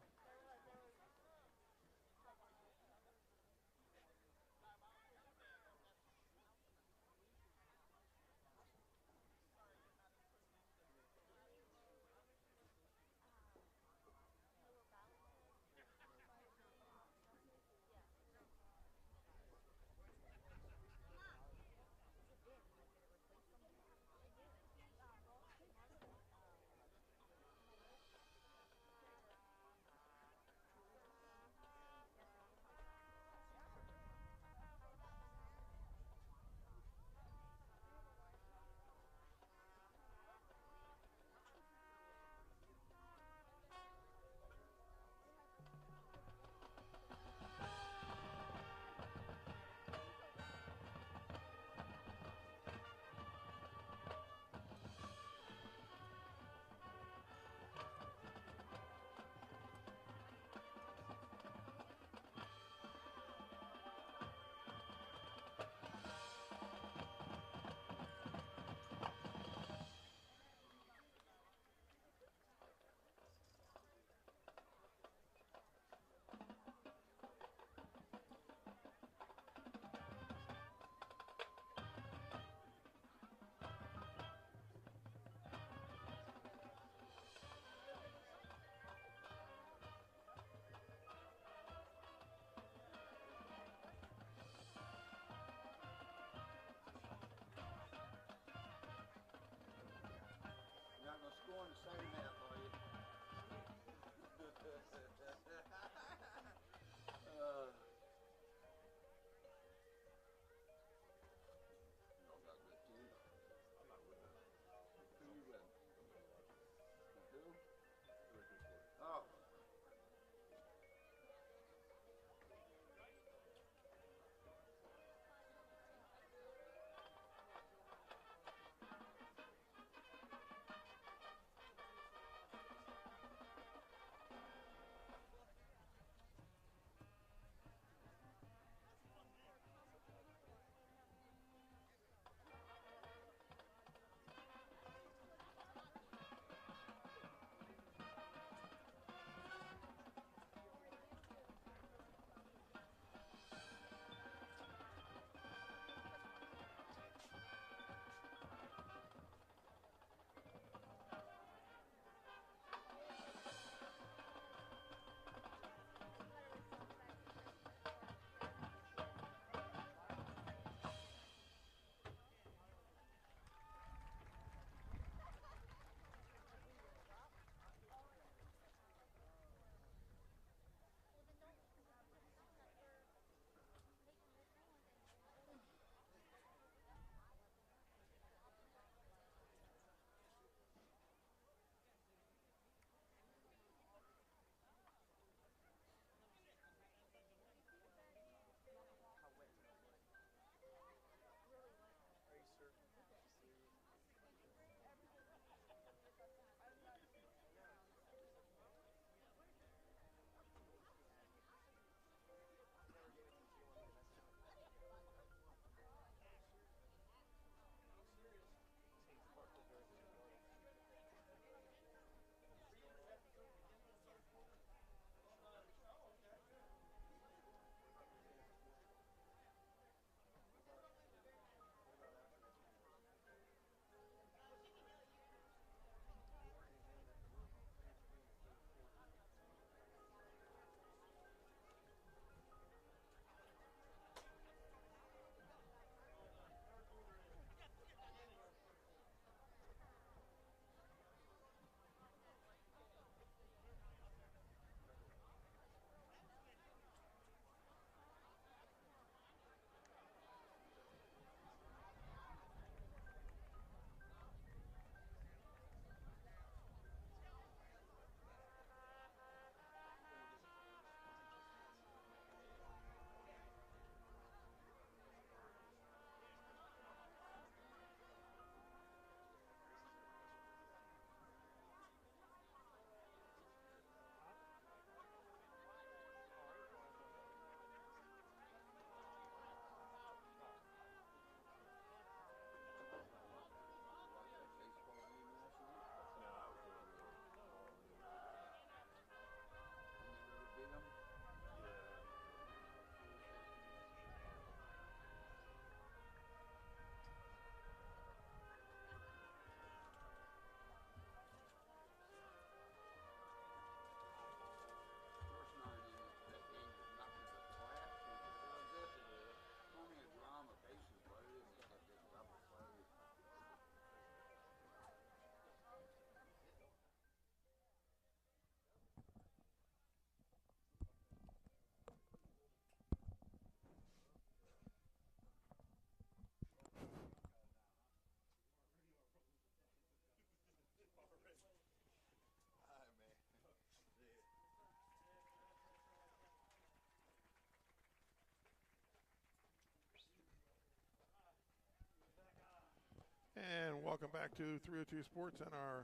And welcome back to 302 Sports and our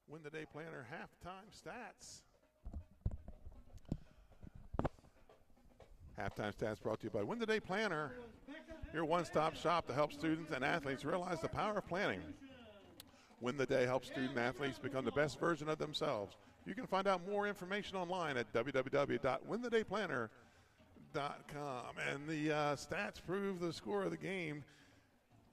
Win the Day Planner halftime stats. Halftime stats brought to you by Win the Day Planner, your one-stop shop to help students and athletes realize the power of planning. Win the Day helps student athletes become the best version of themselves. You can find out more information online at www.winthedayplanner.com. And the stats prove the score of the game.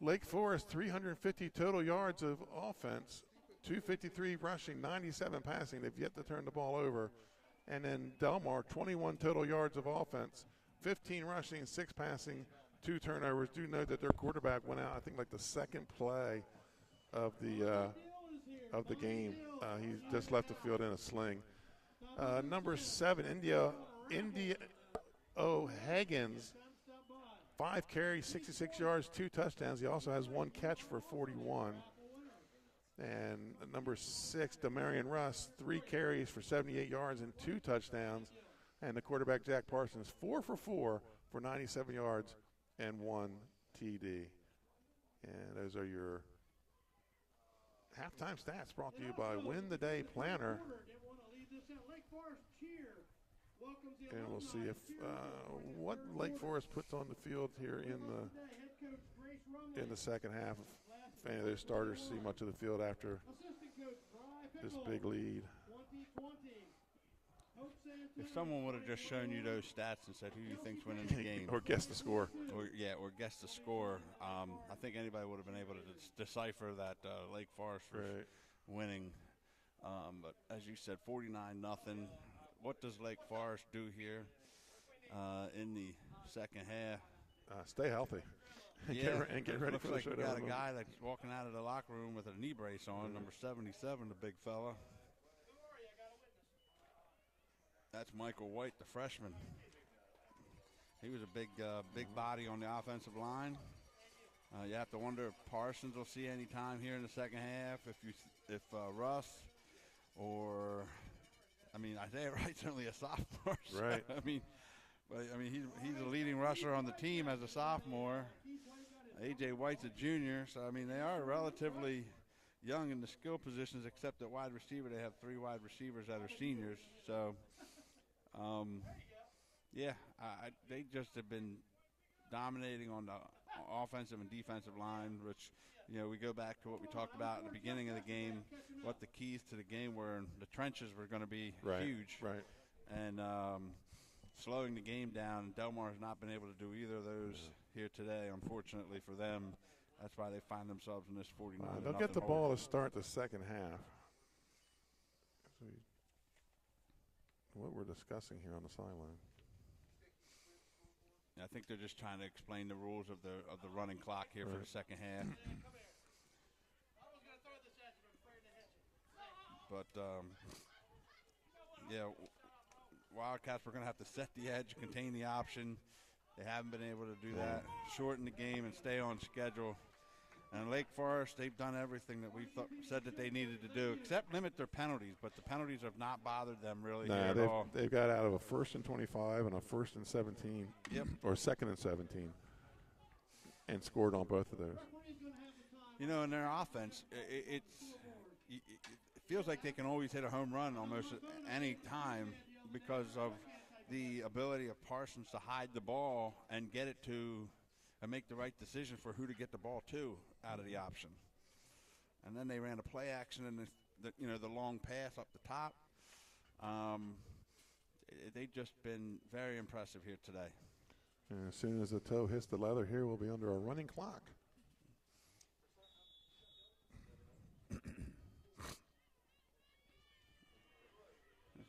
Lake Forest, 350 total yards of offense, 253 rushing, 97 passing. They've yet to turn the ball over. And then Delmar, 21 total yards of offense, 15 rushing, 6 passing, 2 turnovers. Do note that their quarterback went out, I think, like the second play of the game. He just left the field in a sling. Number 7, India O'Higgins, 5 carries, 66 yards, 2 touchdowns. He also has 1 catch for 41. And number 6, Demarion Russ, 3 carries for 78 yards and 2 touchdowns. And the quarterback, Jack Parsons, 4 for 4 for 97 yards and 1 TD. And those are your halftime stats brought to you by Win the Day Planner. And we'll see if what Lake Forest puts on the field here in the second half. If any of their starters see much of the field after this big lead. If someone would have just shown you those stats and said who you think's winning the game, or guess the score, or guess the score, I think anybody would have been able to decipher that Lake Forest was winning. But as you said, 49-0. What does Lake Forest do here in the second half? Stay healthy and get ready for the showdown. We got a guy that's walking out of the locker room with a knee brace on, number 77, the big fella. That's Michael White, the freshman. He was a big body on the offensive line. You have to wonder if Parsons will see any time here in the second half. If Russ or Isaiah Wright's only a sophomore. So, right. He's the leading rusher on the team as a sophomore. A.J. White's a junior. So, they are relatively young in the skill positions, except at wide receiver. They have 3 wide receivers that are seniors. So, they just have been dominating on the offensive and defensive line, which, we go back to what we talked about in the beginning of the game, what the keys to the game were, and the trenches were going to be huge. Right. And slowing the game down. Delmar has not been able to do either of those here today, unfortunately for them. That's why they find themselves in this 49. They'll get the ball to start the second half. What we're discussing here on the sideline. I think they're just trying to explain the rules of the running clock here for the second half. But Wildcats were going to have to set the edge, contain the option. They haven't been able to do that. Shorten the game and stay on schedule. And Lake Forest, they've done everything that we said that they needed to do, except limit their penalties. But the penalties have not bothered them really at all. They've got out of a 1st and 25 and a 1st and 17, or 2nd and 17, and scored on both of those. In their offense, it feels like they can always hit a home run almost at any time because of the ability of Parsons to hide the ball and get it to and make the right decision for who to get the ball to out of the option. And then they ran a play action and the long pass up the top. They've just been very impressive here today. And as soon as the toe hits the leather here, we'll be under a running clock.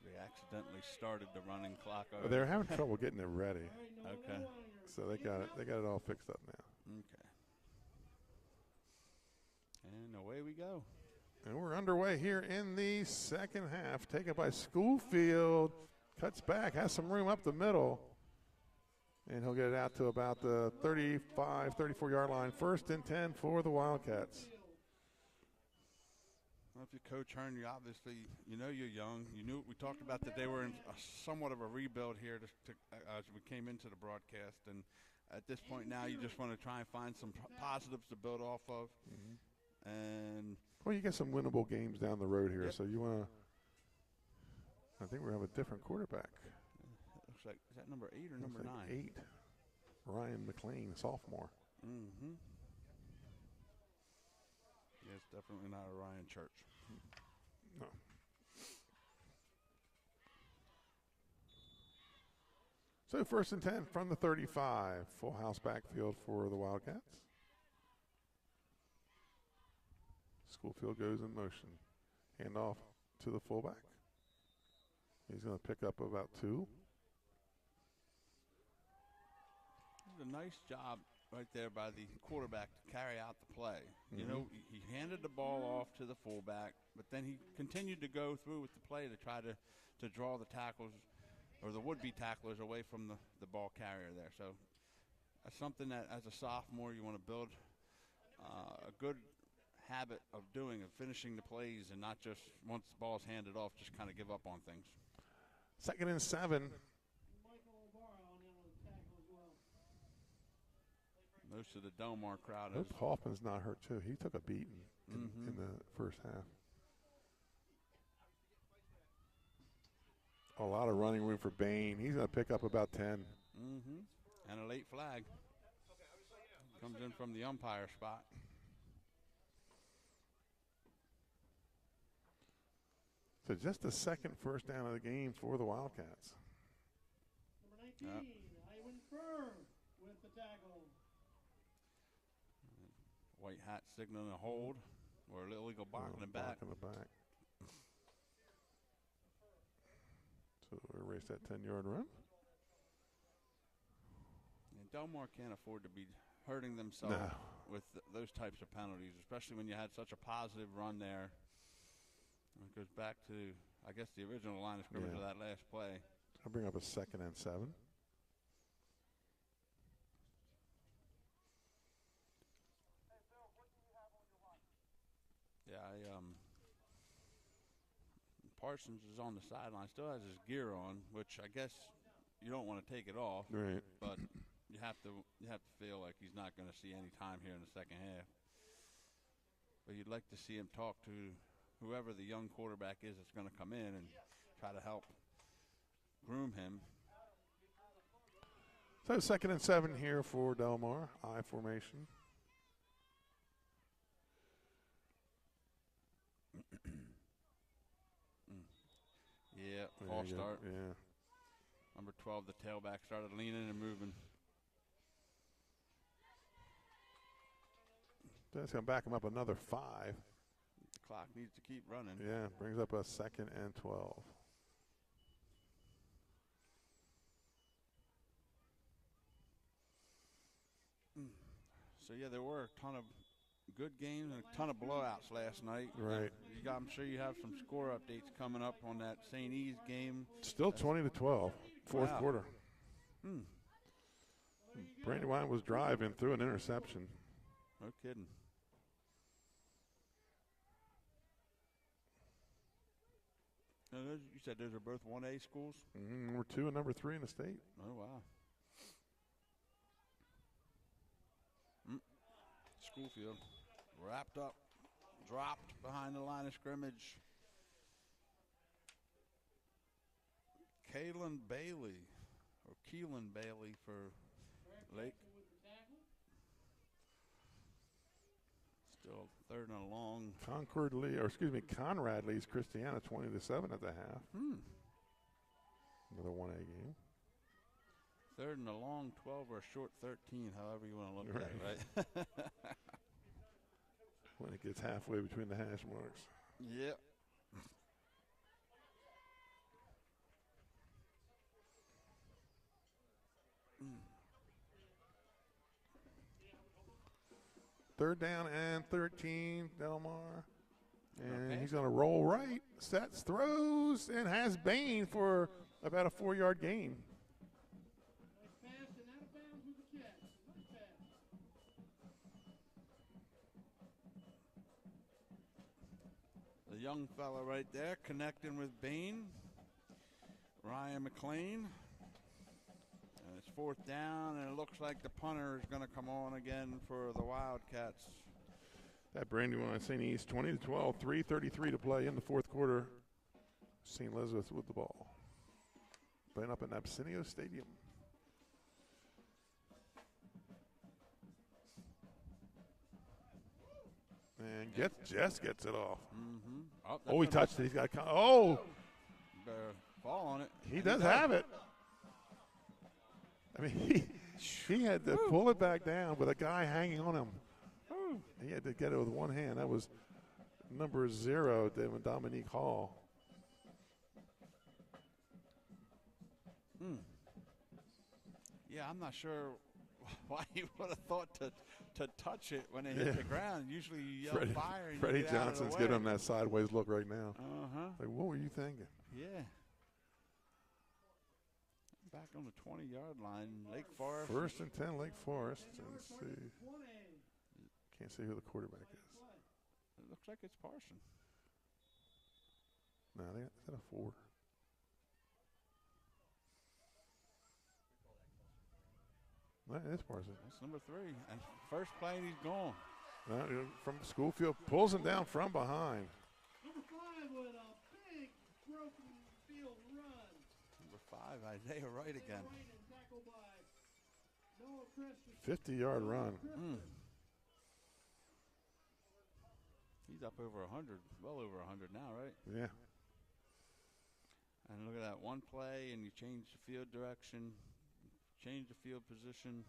They accidentally started the running clock over. They're having trouble getting it ready. Okay. So they got it all fixed up now. Okay. And away we go. And we're underway here in the second half. Taken by Schoolfield. Cuts back, has some room up the middle. And he'll get it out to about the 35, 34-yard line. 1st and 10 for the Wildcats. Well, if you're Coach Hearn, you obviously, you're young. You knew we talked about that they were in somewhat of a rebuild here as we came into the broadcast. And at this point now, you just want to try and find some positives to build off of. And well, you get some winnable games down the road here, yep. so you want to. I think we're going to have a different quarterback. Looks like, is that number 8 or number 9? 8. Ryan McLean, sophomore. Mm-hmm. Yeah, it's definitely not a Ryan Church. No. So 1st and 10 from the 35. Full house backfield for the Wildcats. Schoolfield goes in motion. Handoff to the fullback. He's going to pick up about 2. A nice job right there by the quarterback to carry out the play. Mm-hmm. You know, he handed the ball off to the fullback, but then he continued to go through with the play to try to draw the tackles or the would-be tacklers away from the ball carrier there. So that's something that as a sophomore you want to build a good habit of doing, of finishing the plays and not just once the ball's handed off just kind of give up on things. 2nd and 7. Most of the Delmar crowd. Hope Hoffman's not hurt too. He took a beating in the first half. A lot of running room for Bain. He's going to pick up about 10. Mm-hmm. And a late flag. Comes in from the umpire spot. So just the second first down of the game for the Wildcats. Number 19, Iwan Furr with the tackle. White hat signaling a hold or an illegal block in the back. In the back. So we erase that 10-yard run. And Delmar can't afford to be hurting themselves with those types of penalties, especially when you had such a positive run there. It goes back to, I guess, the original line of scrimmage of that last play. I'll bring up a 2nd and 7. Yeah, Parsons is on the sideline, still has his gear on, which I guess you don't want to take it off. Right. But you have to feel like he's not going to see any time here in the second half. But you'd like to see him talk to whoever the young quarterback is that's going to come in and try to help groom him. So 2nd and 7 here for Delmar. I formation. Yeah, false start. Yeah. Number 12, the tailback, started leaning and moving. That's going to back him up another 5. The clock needs to keep running. Yeah, brings up a 2nd and 12. So, yeah, there were a ton of good games and a ton of blowouts last night. Right. I'm sure you have some score updates coming up on that St. E's game. Still 20-12, fourth quarter. Brandywine was driving, threw an interception. No kidding. Now, you said those are both 1A schools? Number 2 and number 3 in the state. Oh, wow. Schoolfield wrapped up, dropped behind the line of scrimmage. Keelan Bailey for Lake. Still 3rd and long. Conrad leads Christiana 20-7 at the half. Another 1A game. 3rd and a long 12 or a short 13, however you want to look at it, right? When it gets halfway between the hash marks. Yep. Third down and 13, Delmar. And he's going to roll right, sets, throws, and has Bain for about a 4-yard gain. The young fella right there connecting with Bain, Ryan McLean. And it's 4th down, and it looks like the punter is going to come on again for the Wildcats. At Brandywine St. East, 20-12, 3:33 to play in the fourth quarter. St. Elizabeth with the ball. Playing up in Absinio Stadium. And Jess gets it off. Oh, he touched it. He's got fall on it. He does have it. I mean, he had to pull it back down with a guy hanging on him. He had to get it with one hand. That was number 0, Dominique Hall. Yeah, I'm not sure why he would have thought to touch it when it hit the ground. Usually you yell fire and Freddie you get out of the Johnson's way. giving him that sideways look right now. Uh-huh. Like, what were you thinking? Yeah. Back on the 20-yard line, Lake Forest. 1st and 10, Lake Forest. Let's see. Can't see who the quarterback is. It looks like it's Parson. No, is that a 4? No, it is Parson. That's number 3. And first play, and he's gone. From Schoolfield, pulls him down from behind. Number 5 with a big broken field run. Number 5, Isaiah Wright again. 50-yard run. He's up over 100, well over 100 now, right? Yeah. And look at that one play, and you change the field direction, change the field position.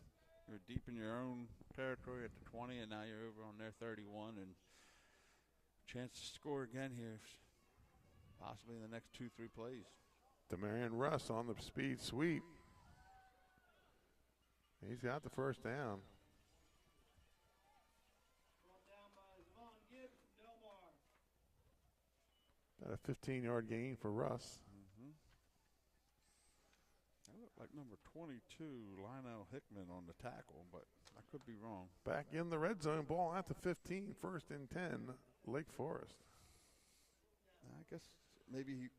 You're deep in your own territory at the 20, and now you're over on their 31, and chance to score again here, possibly in the next 2-3 plays. Demarion Russ on the speed sweep. He's got the first down. Got a 15-yard gain for Russ. That looked like number 22, Lionel Hickman, on the tackle, but I could be wrong. Back in the red zone, ball at the 15, 1st and 10, Lake Forest. I guess maybe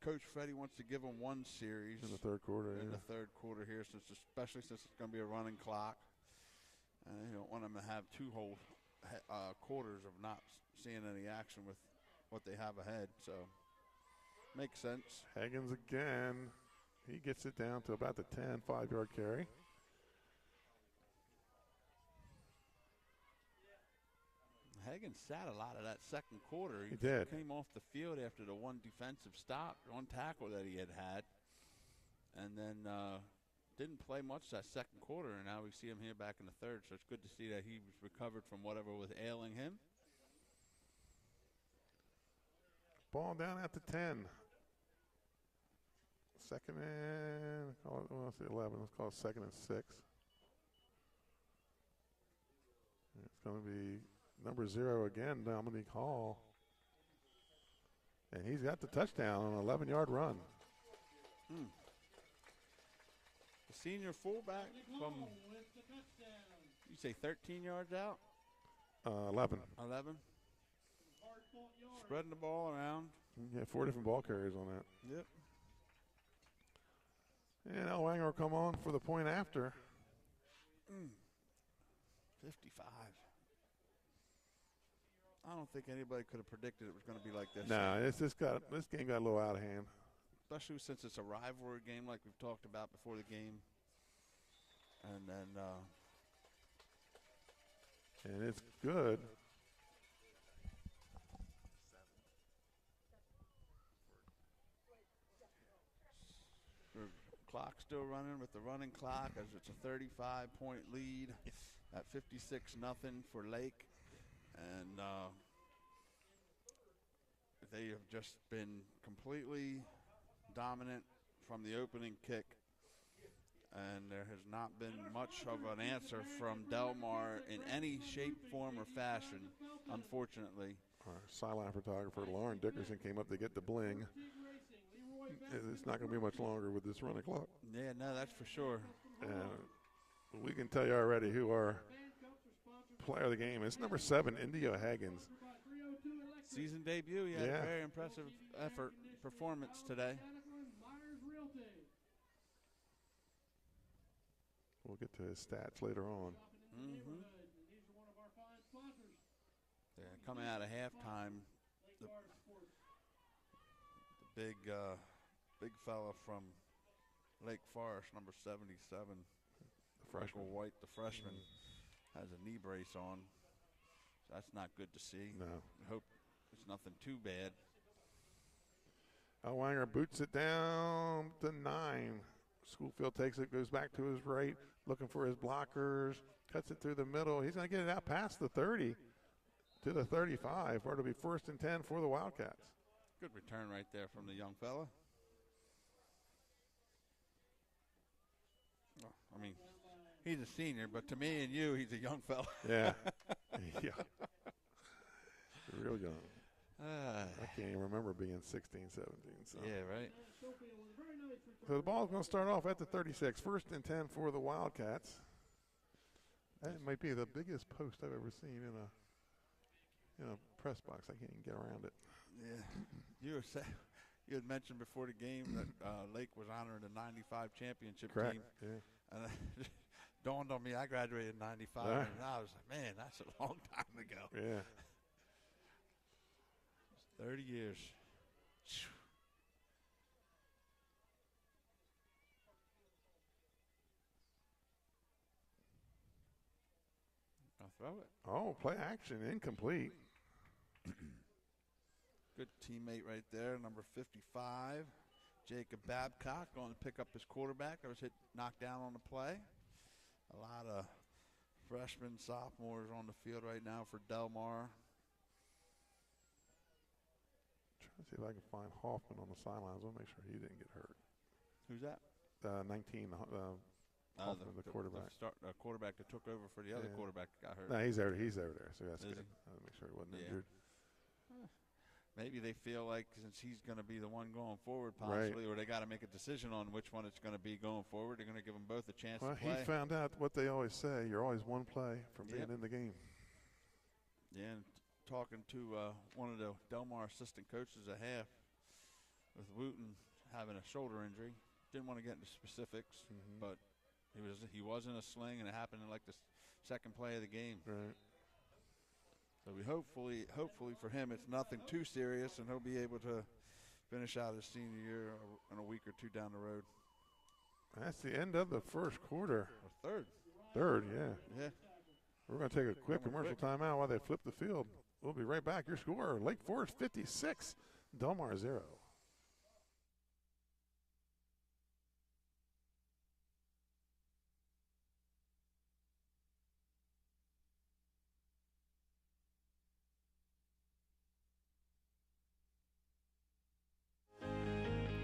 Coach Freddie wants to give them one series in the third quarter. In the third quarter here, especially since it's going to be a running clock. You don't want them to have 2 whole quarters of not seeing any action with what they have ahead. So makes sense. Higgins again. He gets it down to about the 10, 5-yard carry. Higgins sat a lot of that second quarter. He did. Came off the field after the one defensive stop, one tackle that he had, and then didn't play much that second quarter, and now we see him here back in the third, so it's good to see that he was recovered from whatever was ailing him. Ball down at the 10. Second and, let's see, 11. Let's call it 2nd and 6. It's going to be number 0 again, Dominique Hall. And he's got the touchdown on an 11-yard run. The senior fullback from, you say 13 yards out? 11. 11. Spreading the ball around. Yeah, 4 different ball carriers on that. Yep. And Elwanger will come on for the point after. 55. I don't think anybody could have predicted it was going to be like this. No, this game got a little out of hand. Especially since it's a rivalry game like we've talked about before the game. And then and it's good. Clock still running with the running clock as it's a 35-point lead at 56-0 for Lake. And they have just been completely dominant from the opening kick. And there has not been much of an answer from Delmar in any shape, form, or fashion, unfortunately. Our sideline photographer, Lauren Dickerson, came up to get the bling. It's not going to be much longer with this running clock. Yeah, no, that's for sure. We can tell you already who our player of the game is. Number 7, Indio Higgins. Season debut. He had a very impressive performance today. We'll get to his stats later on. Yeah, coming out of halftime, the big fella from Lake Forest, number 77, freshman White, the freshman, has a knee brace on. So that's not good to see. No. I hope it's nothing too bad. Elwanger boots it down to 9. Schoolfield takes it, goes back to his right, looking for his blockers, cuts it through the middle. He's going to get it out past the 30 to the 35, where it'll be 1st and 10 for the Wildcats. Good return right there from the young fella. Oh, I mean, he's a senior, but to me and you, he's a young fella. Yeah. Yeah. Real young. I can't even remember being 16, 17. So. Yeah, right. So the ball's going to start off at the 36. 1st and 10 for the Wildcats. That might be the biggest post I've ever seen in a press box. I can't even get around it. Yeah. You had mentioned before the game that Lake was honoring the 95 championship Correct. team. Yeah. And it dawned on me, I graduated in 95, and I was like, man, that's a long time ago. Yeah. 30 years. I'll throw it. Oh, play action, incomplete. Good teammate right there, number 55, Jacob Babcock, going to pick up his quarterback. I was knocked down on the play. A lot of freshmen, sophomores on the field right now for Delmar. Trying to see if I can find Hoffman on the sidelines. I'll make sure he didn't get hurt. Who's that? 19, Hoffman, the quarterback. The quarterback that took over for the other quarterback that got hurt. No, he's over there, so that's Is good. he? I'll make sure he wasn't injured. Maybe they feel like since he's going to be the one going forward possibly, or they got to make a decision on which one it's going to be going forward, they're going to give them both a chance to play. He found out what they always say. You're always one play from being in the game. Yeah, and talking to one of the Delmar assistant coaches at half with Wooten having a shoulder injury. Didn't want to get into specifics, but he was in a sling, and it happened in like the second play of the game. Right. So we hopefully for him it's nothing too serious, and he'll be able to finish out his senior year in a week or two down the road. That's the end of the first quarter. Or third. Third, yeah. Yeah. We're going to take a quick commercial timeout while they flip the field. We'll be right back. Your score, Lake Forest 56, Delmar 0.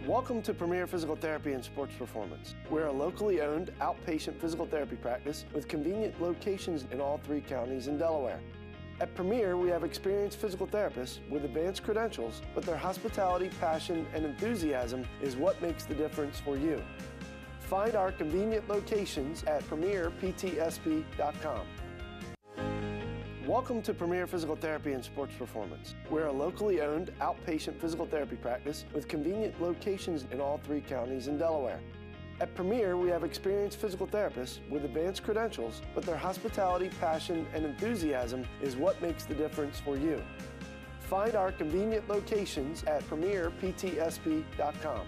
Welcome to Premier Physical Therapy and Sports Performance. We're a locally owned outpatient physical therapy practice with convenient locations in all 3 counties in Delaware. At Premier, we have experienced physical therapists with advanced credentials, but their hospitality, passion, and enthusiasm is what makes the difference for you. Find our convenient locations at premierptsp.com. Welcome to Premier Physical Therapy and Sports Performance. We're a locally owned outpatient physical therapy practice with convenient locations in all 3 counties in Delaware. At Premier, we have experienced physical therapists with advanced credentials, but their hospitality, passion, and enthusiasm is what makes the difference for you. Find our convenient locations at premierptsp.com.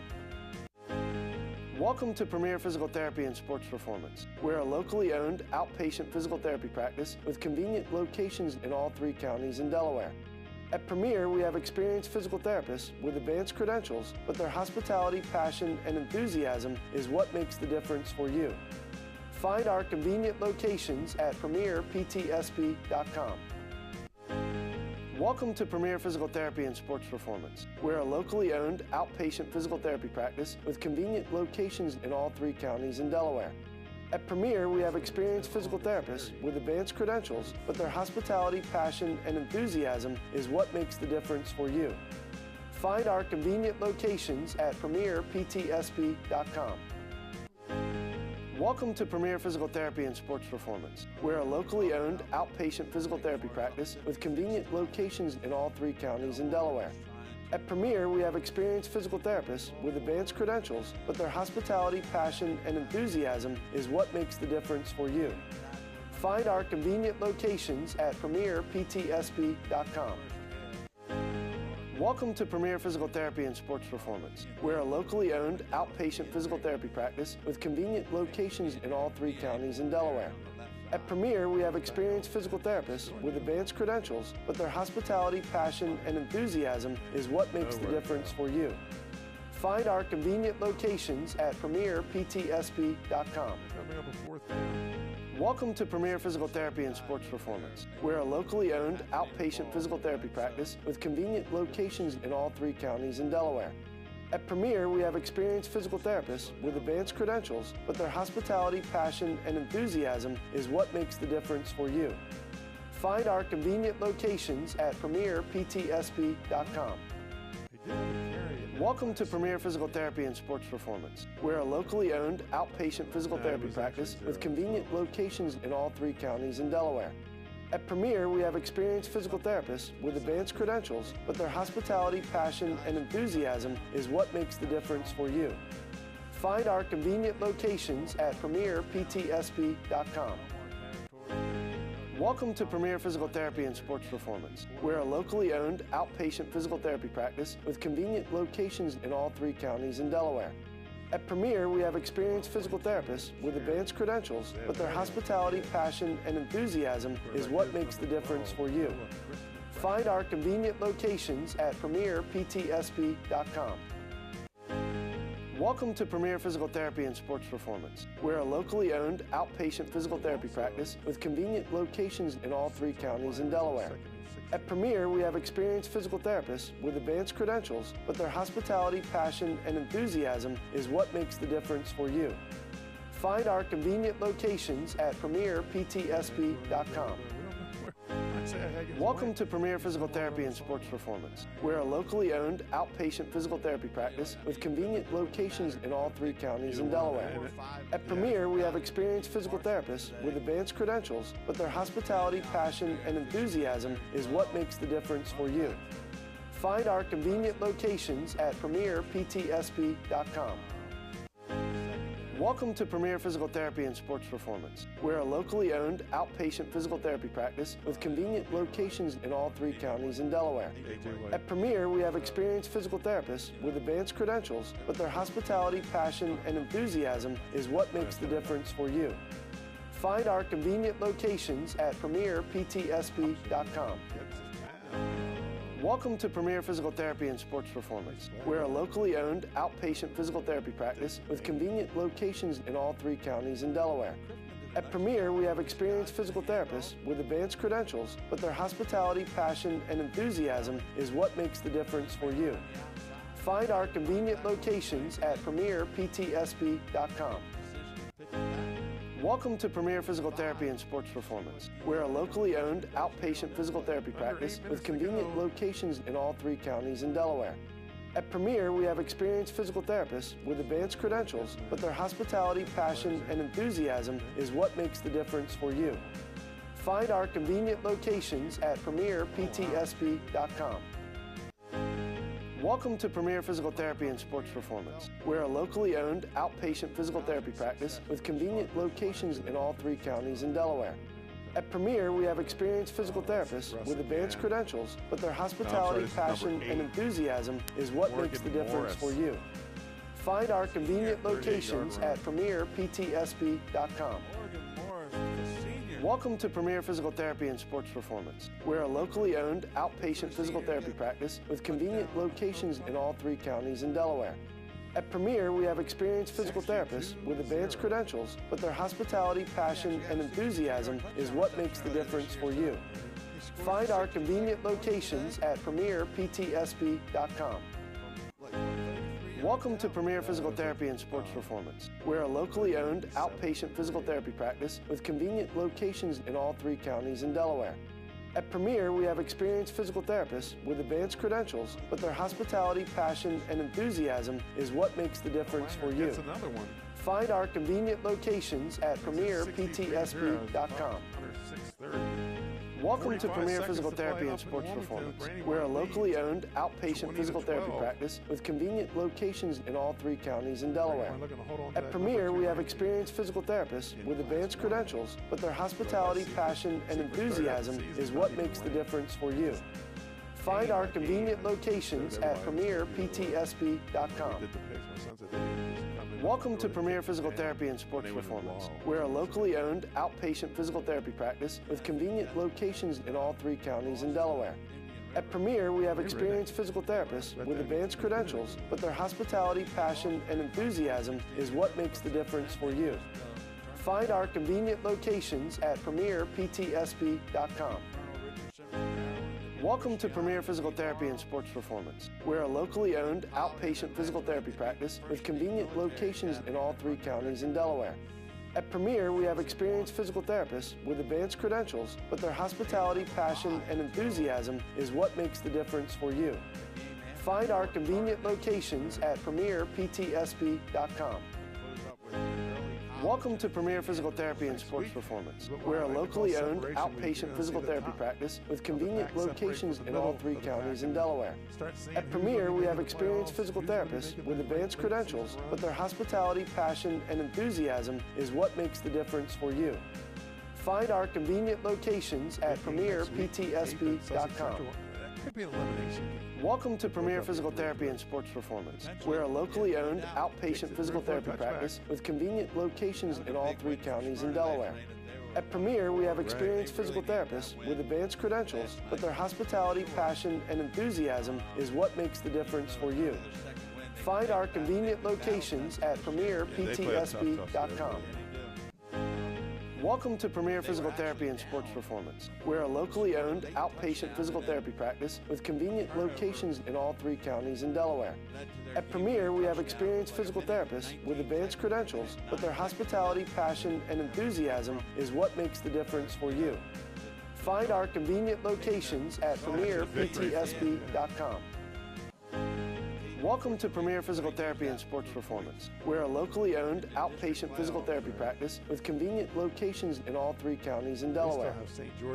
Welcome to Premier Physical Therapy and Sports Performance. We're a locally owned outpatient physical therapy practice with convenient locations in all 3 counties in Delaware. At Premier, we have experienced physical therapists with advanced credentials, but their hospitality, passion, and enthusiasm is what makes the difference for you. Find our convenient locations at premierptsp.com. Welcome to Premier Physical Therapy and Sports Performance. We're a locally owned outpatient physical therapy practice with convenient locations in all 3 counties in Delaware. At Premier, we have experienced physical therapists with advanced credentials, but their hospitality, passion, and enthusiasm is what makes the difference for you. Find our convenient locations at premierptsp.com. Welcome to Premier Physical Therapy and Sports Performance. We're a locally owned outpatient physical therapy practice with convenient locations in all 3 counties in Delaware. At Premier, we have experienced physical therapists with advanced credentials, but their hospitality, passion, and enthusiasm is what makes the difference for you. Find our convenient locations at premierptsp.com. Welcome to Premier Physical Therapy and Sports Performance. We're a locally owned outpatient physical therapy practice with convenient locations in all 3 counties in Delaware. At Premier, we have experienced physical therapists with advanced credentials, but their hospitality, passion, and enthusiasm is what makes the difference for you. Find our convenient locations at premierptsp.com. Welcome to Premier Physical Therapy and Sports Performance. We're a locally owned outpatient physical therapy practice with convenient locations in all 3 counties in Delaware. At Premier, we have experienced physical therapists with advanced credentials, but their hospitality, passion, and enthusiasm is what makes the difference for you. Find our convenient locations at premierptsp.com. Welcome to Premier Physical Therapy and Sports Performance. We're a locally owned outpatient physical therapy practice with convenient locations in all 3 counties in Delaware. At Premier, we have experienced physical therapists with advanced credentials, but their hospitality, passion, and enthusiasm is what makes the difference for you. Find our convenient locations at premierptsp.com. Welcome to Premier Physical Therapy and Sports Performance. We're a locally owned outpatient physical therapy practice with convenient locations in all 3 counties in Delaware. At Premier, we have experienced physical therapists with advanced credentials, but their hospitality, passion, and enthusiasm is what makes the difference for you. Find our convenient locations at premierptsp.com. Welcome to Premier Physical Therapy and Sports Performance. We're a locally owned outpatient physical therapy practice with convenient locations in all 3 counties in Delaware. At Premier, we have experienced physical therapists with advanced credentials, but their hospitality, passion, and enthusiasm is what makes the difference for you. Find our convenient locations at premierptsp.com. Welcome to Premier Physical Therapy and Sports Performance. We're a locally owned outpatient physical therapy practice with convenient locations in all 3 counties in Delaware. At Premier, we have experienced physical therapists with advanced credentials, but their hospitality, passion, and enthusiasm is what makes the difference for you. Find our convenient locations at premierptsp.com. Welcome to Premier Physical Therapy and Sports Performance. We're a locally owned outpatient physical therapy practice with convenient locations in all 3 counties in Delaware. At Premier, we have experienced physical therapists with advanced credentials, but their hospitality, passion, and enthusiasm is what makes the difference for you. Find our convenient locations at premierptsp.com. Welcome to Premier Physical Therapy and Sports Performance. We're a locally owned outpatient physical therapy practice with convenient locations in all 3 counties in Delaware. At Premier, we have experienced physical therapists with advanced credentials, but their hospitality, passion, and enthusiasm is what makes the difference for you. Find our convenient locations at premierptsp.com. Welcome to Premier Physical Therapy and Sports Performance. We're a locally owned outpatient physical therapy practice with convenient locations in all 3 counties in Delaware. At Premier, we have experienced physical therapists with advanced credentials, but their hospitality, passion, and enthusiasm is what makes the difference for you. Find our convenient locations at premierptsp.com. Welcome to Premier Physical Therapy and Sports Performance. We're a locally owned outpatient physical therapy practice with convenient locations in all 3 counties in Delaware. At Premier, we have experienced physical therapists with advanced credentials, but their hospitality, passion, and enthusiasm is what makes the difference for you. Find our convenient locations at premierptsp.com. Welcome to Premier Physical Therapy and Sports Performance. We're a locally owned outpatient physical therapy practice with convenient locations in all 3 counties in Delaware. At Premier, we have experienced physical therapists with advanced credentials, but their hospitality, passion, and enthusiasm is what makes the difference for you. Find our convenient locations at premierptsp.com. Welcome to Premier Physical Therapy and Sports Performance. We're a locally owned outpatient physical therapy practice with convenient locations in all 3 counties in Delaware. At Premier, we have experienced physical therapists with advanced credentials, but their hospitality, passion, and enthusiasm is what makes the difference for you. Find our convenient locations at premierptsp.com. Welcome to Premier Physical Therapy and Sports Performance. We're a locally owned outpatient physical therapy practice with convenient locations in all 3 counties in Delaware. At Premier, we have experienced physical therapists with advanced credentials, but their hospitality, passion, and enthusiasm is what makes the difference for you. Find our convenient locations at premierptsp.com. Welcome to Premier Physical Therapy and Sports Performance. We're a locally owned outpatient physical therapy practice with convenient locations in all 3 counties in Delaware. At Premier, we have experienced physical therapists with advanced credentials, but their hospitality, passion, and enthusiasm is what makes the difference for you. Find our convenient locations at premierptsp.com. Welcome to Premier Physical Therapy and Sports Performance. We're a locally owned outpatient physical therapy practice with convenient locations in all 3 counties in Delaware. At Premier, we have experienced physical therapists with advanced credentials, but their hospitality, passion, and enthusiasm is what makes the difference for you. Find our convenient locations at premierptsp.com. Welcome to Premier Physical Therapy and Sports Performance. We're a locally owned outpatient physical therapy practice with convenient locations in all 3 counties in Delaware. At Premier, we have experienced physical therapists with advanced credentials, but their hospitality, passion, and enthusiasm is what makes the difference for you. Find our convenient locations at premierptsp.com. Welcome to Premier Physical Therapy and Sports Performance. We're a locally owned outpatient physical therapy practice with convenient locations in all 3 counties in Delaware. At Premier, we have experienced physical therapists with advanced credentials, but their hospitality, passion, and enthusiasm is what makes the difference for you. Find our convenient locations at premierptsp.com. Welcome to Premier Physical Therapy and Sports Performance. We're a locally owned outpatient physical therapy practice with convenient locations in all 3 counties in Delaware. At Premier, we have experienced physical therapists with advanced credentials, but their hospitality, passion, and enthusiasm is what makes the difference for you. Find our convenient locations at premierptsp.com. Welcome to Premier Physical Therapy and Sports Performance. We're a locally owned outpatient physical therapy practice with convenient locations in all 3 counties in Delaware.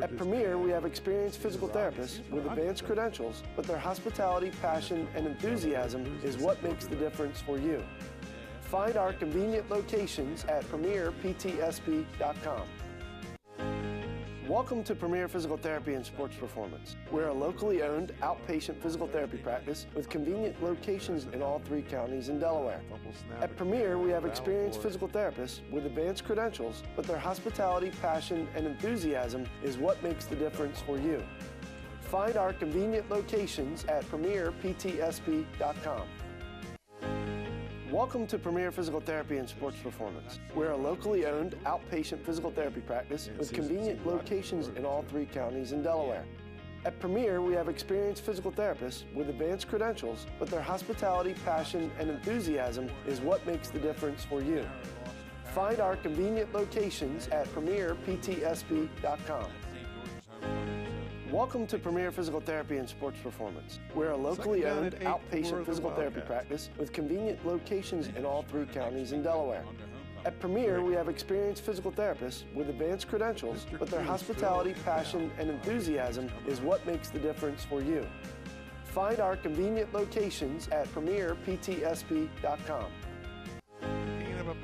At Premier, we have experienced physical therapists with advanced credentials, but their hospitality, passion, and enthusiasm is what makes the difference for you. Find our convenient locations at premierptsp.com. Welcome to Premier Physical Therapy and Sports Performance. We're a locally owned outpatient physical therapy practice with convenient locations in all 3 counties in Delaware. At Premier, we have experienced physical therapists with advanced credentials, but their hospitality, passion, and enthusiasm is what makes the difference for you. Find our convenient locations at premierptsp.com. Welcome to Premier Physical Therapy and Sports Performance. We're a locally owned outpatient physical therapy practice with convenient locations in all 3 counties in Delaware. At Premier, we have experienced physical therapists with advanced credentials, but their hospitality, passion, and enthusiasm is what makes the difference for you. Find our convenient locations at premierptsp.com. Welcome to Premier Physical Therapy and Sports Performance. We're a locally owned outpatient physical therapy practice with convenient locations in all 3 counties in Delaware. At Premier, we have experienced physical therapists with advanced credentials, but their hospitality, passion, and enthusiasm is what makes the difference for you. Find our convenient locations at premierptsp.com.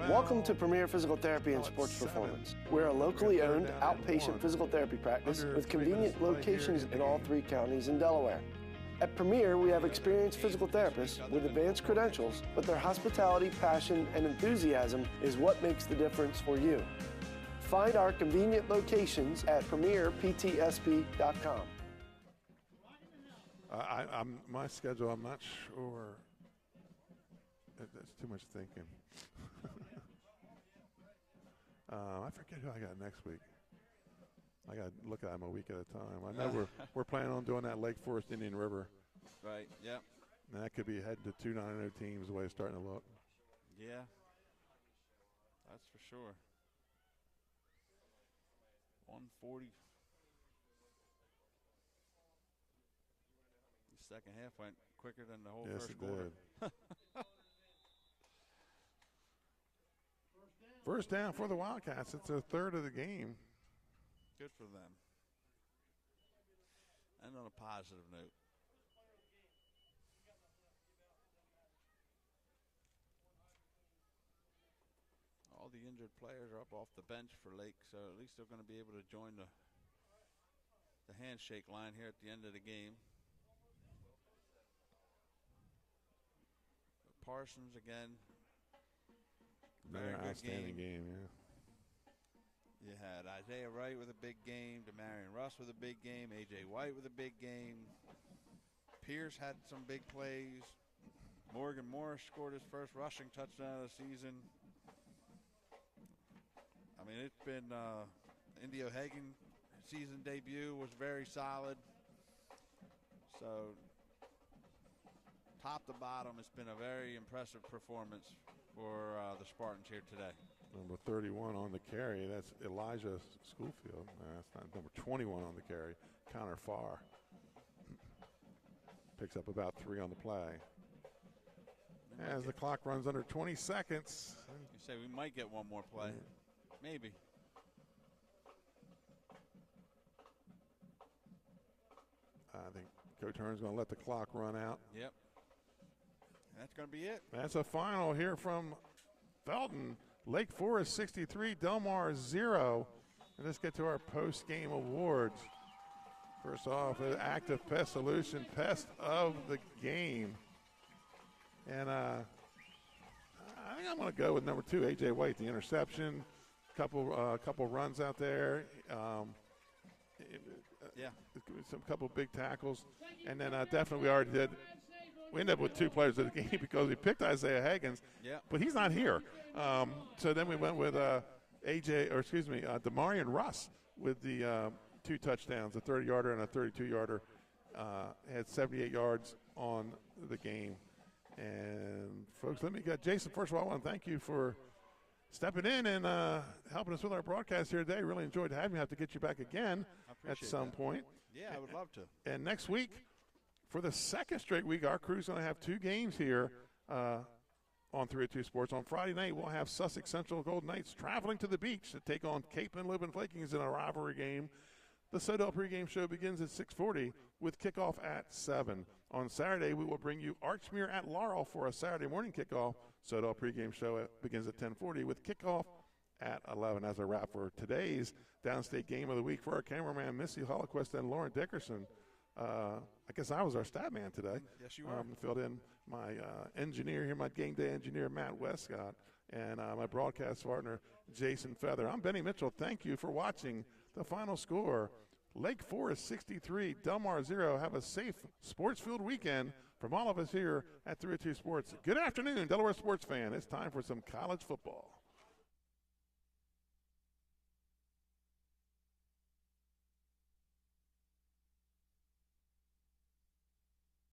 Welcome to Premier Physical Therapy and Sports Performance. We're a locally owned outpatient physical therapy practice with convenient locations in all 3 counties in Delaware. At Premier, we have experienced physical therapists with advanced credentials, but their hospitality, passion, and enthusiasm is what makes the difference for you. Find our convenient locations at premierptsp.com. My schedule, I'm not sure. That's too much thinking. I forget who I got next week. I got to look at them a week at a time. I know we're planning on doing that Lake Forest Indian River. Right, yep. And that could be heading to 2 9-0 teams the way it's starting to look. Yeah, that's for sure. 140. The second half went quicker than the whole first quarter. Yes, it did. First down for the Wildcats. It's a third of the game. Good for them. end on a positive note. All the injured players are up off the bench for Lake, so at least they're going to be able to join the handshake line here at the end of the game. Parsons again. Very outstanding game, yeah. You had Isaiah Wright with a big game, Demarion Russ with a big game, A.J. White with a big game. Pierce had some big plays. Morgan Morris scored his first rushing touchdown of the season. I mean, it's been Indio Hagen season debut was very solid. So top to bottom, it's been a very impressive performance for the Spartans here today. Number 31 on the carry, that's Elijah Schoolfield. That's not number 21 on the carry, Connor Farr. Picks up about 3 on the play. As the clock runs under 20 seconds. You say we might get one more play. Maybe. I think Coach Hearn's going to let the clock run out. Yep. That's going to be it. That's a final here from Felton. Lake Forest 63, Delmar 0. And let's get to our post-game awards. First off, Active Pest Solution, Pest of the Game. And I think I'm going to go with number 2, A.J. White, the interception. Couple runs out there. Couple big tackles. And then definitely we already did. We ended up with 2 players of the game because we picked Isaiah Higgins, but he's not here. So then we went with Demarion Russ with the 2 touchdowns, a 30-yarder and a 32-yarder. Had 78 yards on the game. And, folks, let me get Jason. First of all, I want to thank you for stepping in and helping us with our broadcast here today. Really enjoyed having you. Have to get you back again at some point. Yeah, I would love to. And next week, for the second straight week, our crew's going to have 2 games here on 302 Sports. On Friday night, we'll have Sussex Central Golden Knights traveling to the beach to take on Cape and Logan Vikings in a rivalry game. The Sodell pregame show begins at 6:40 with kickoff at 7. On Saturday, we will bring you Archmere at Laurel for a Saturday morning kickoff. Sodell pregame show begins at 10:40 with kickoff at 11. As a wrap for today's Downstate Game of the Week for our cameraman, Missy Holoquist and Lauren Dickerson. I guess I was our stat man today. Yes, you are. Filled in my engineer here, my game day engineer, Matt Westcott, and my broadcast partner, Jason Feather. I'm Benny Mitchell. Thank you for watching the final score. Lake Forest 63, Delmar 0. Have a safe sports-filled weekend from all of us here at 302 Sports. Good afternoon, Delaware sports fan. It's time for some college football.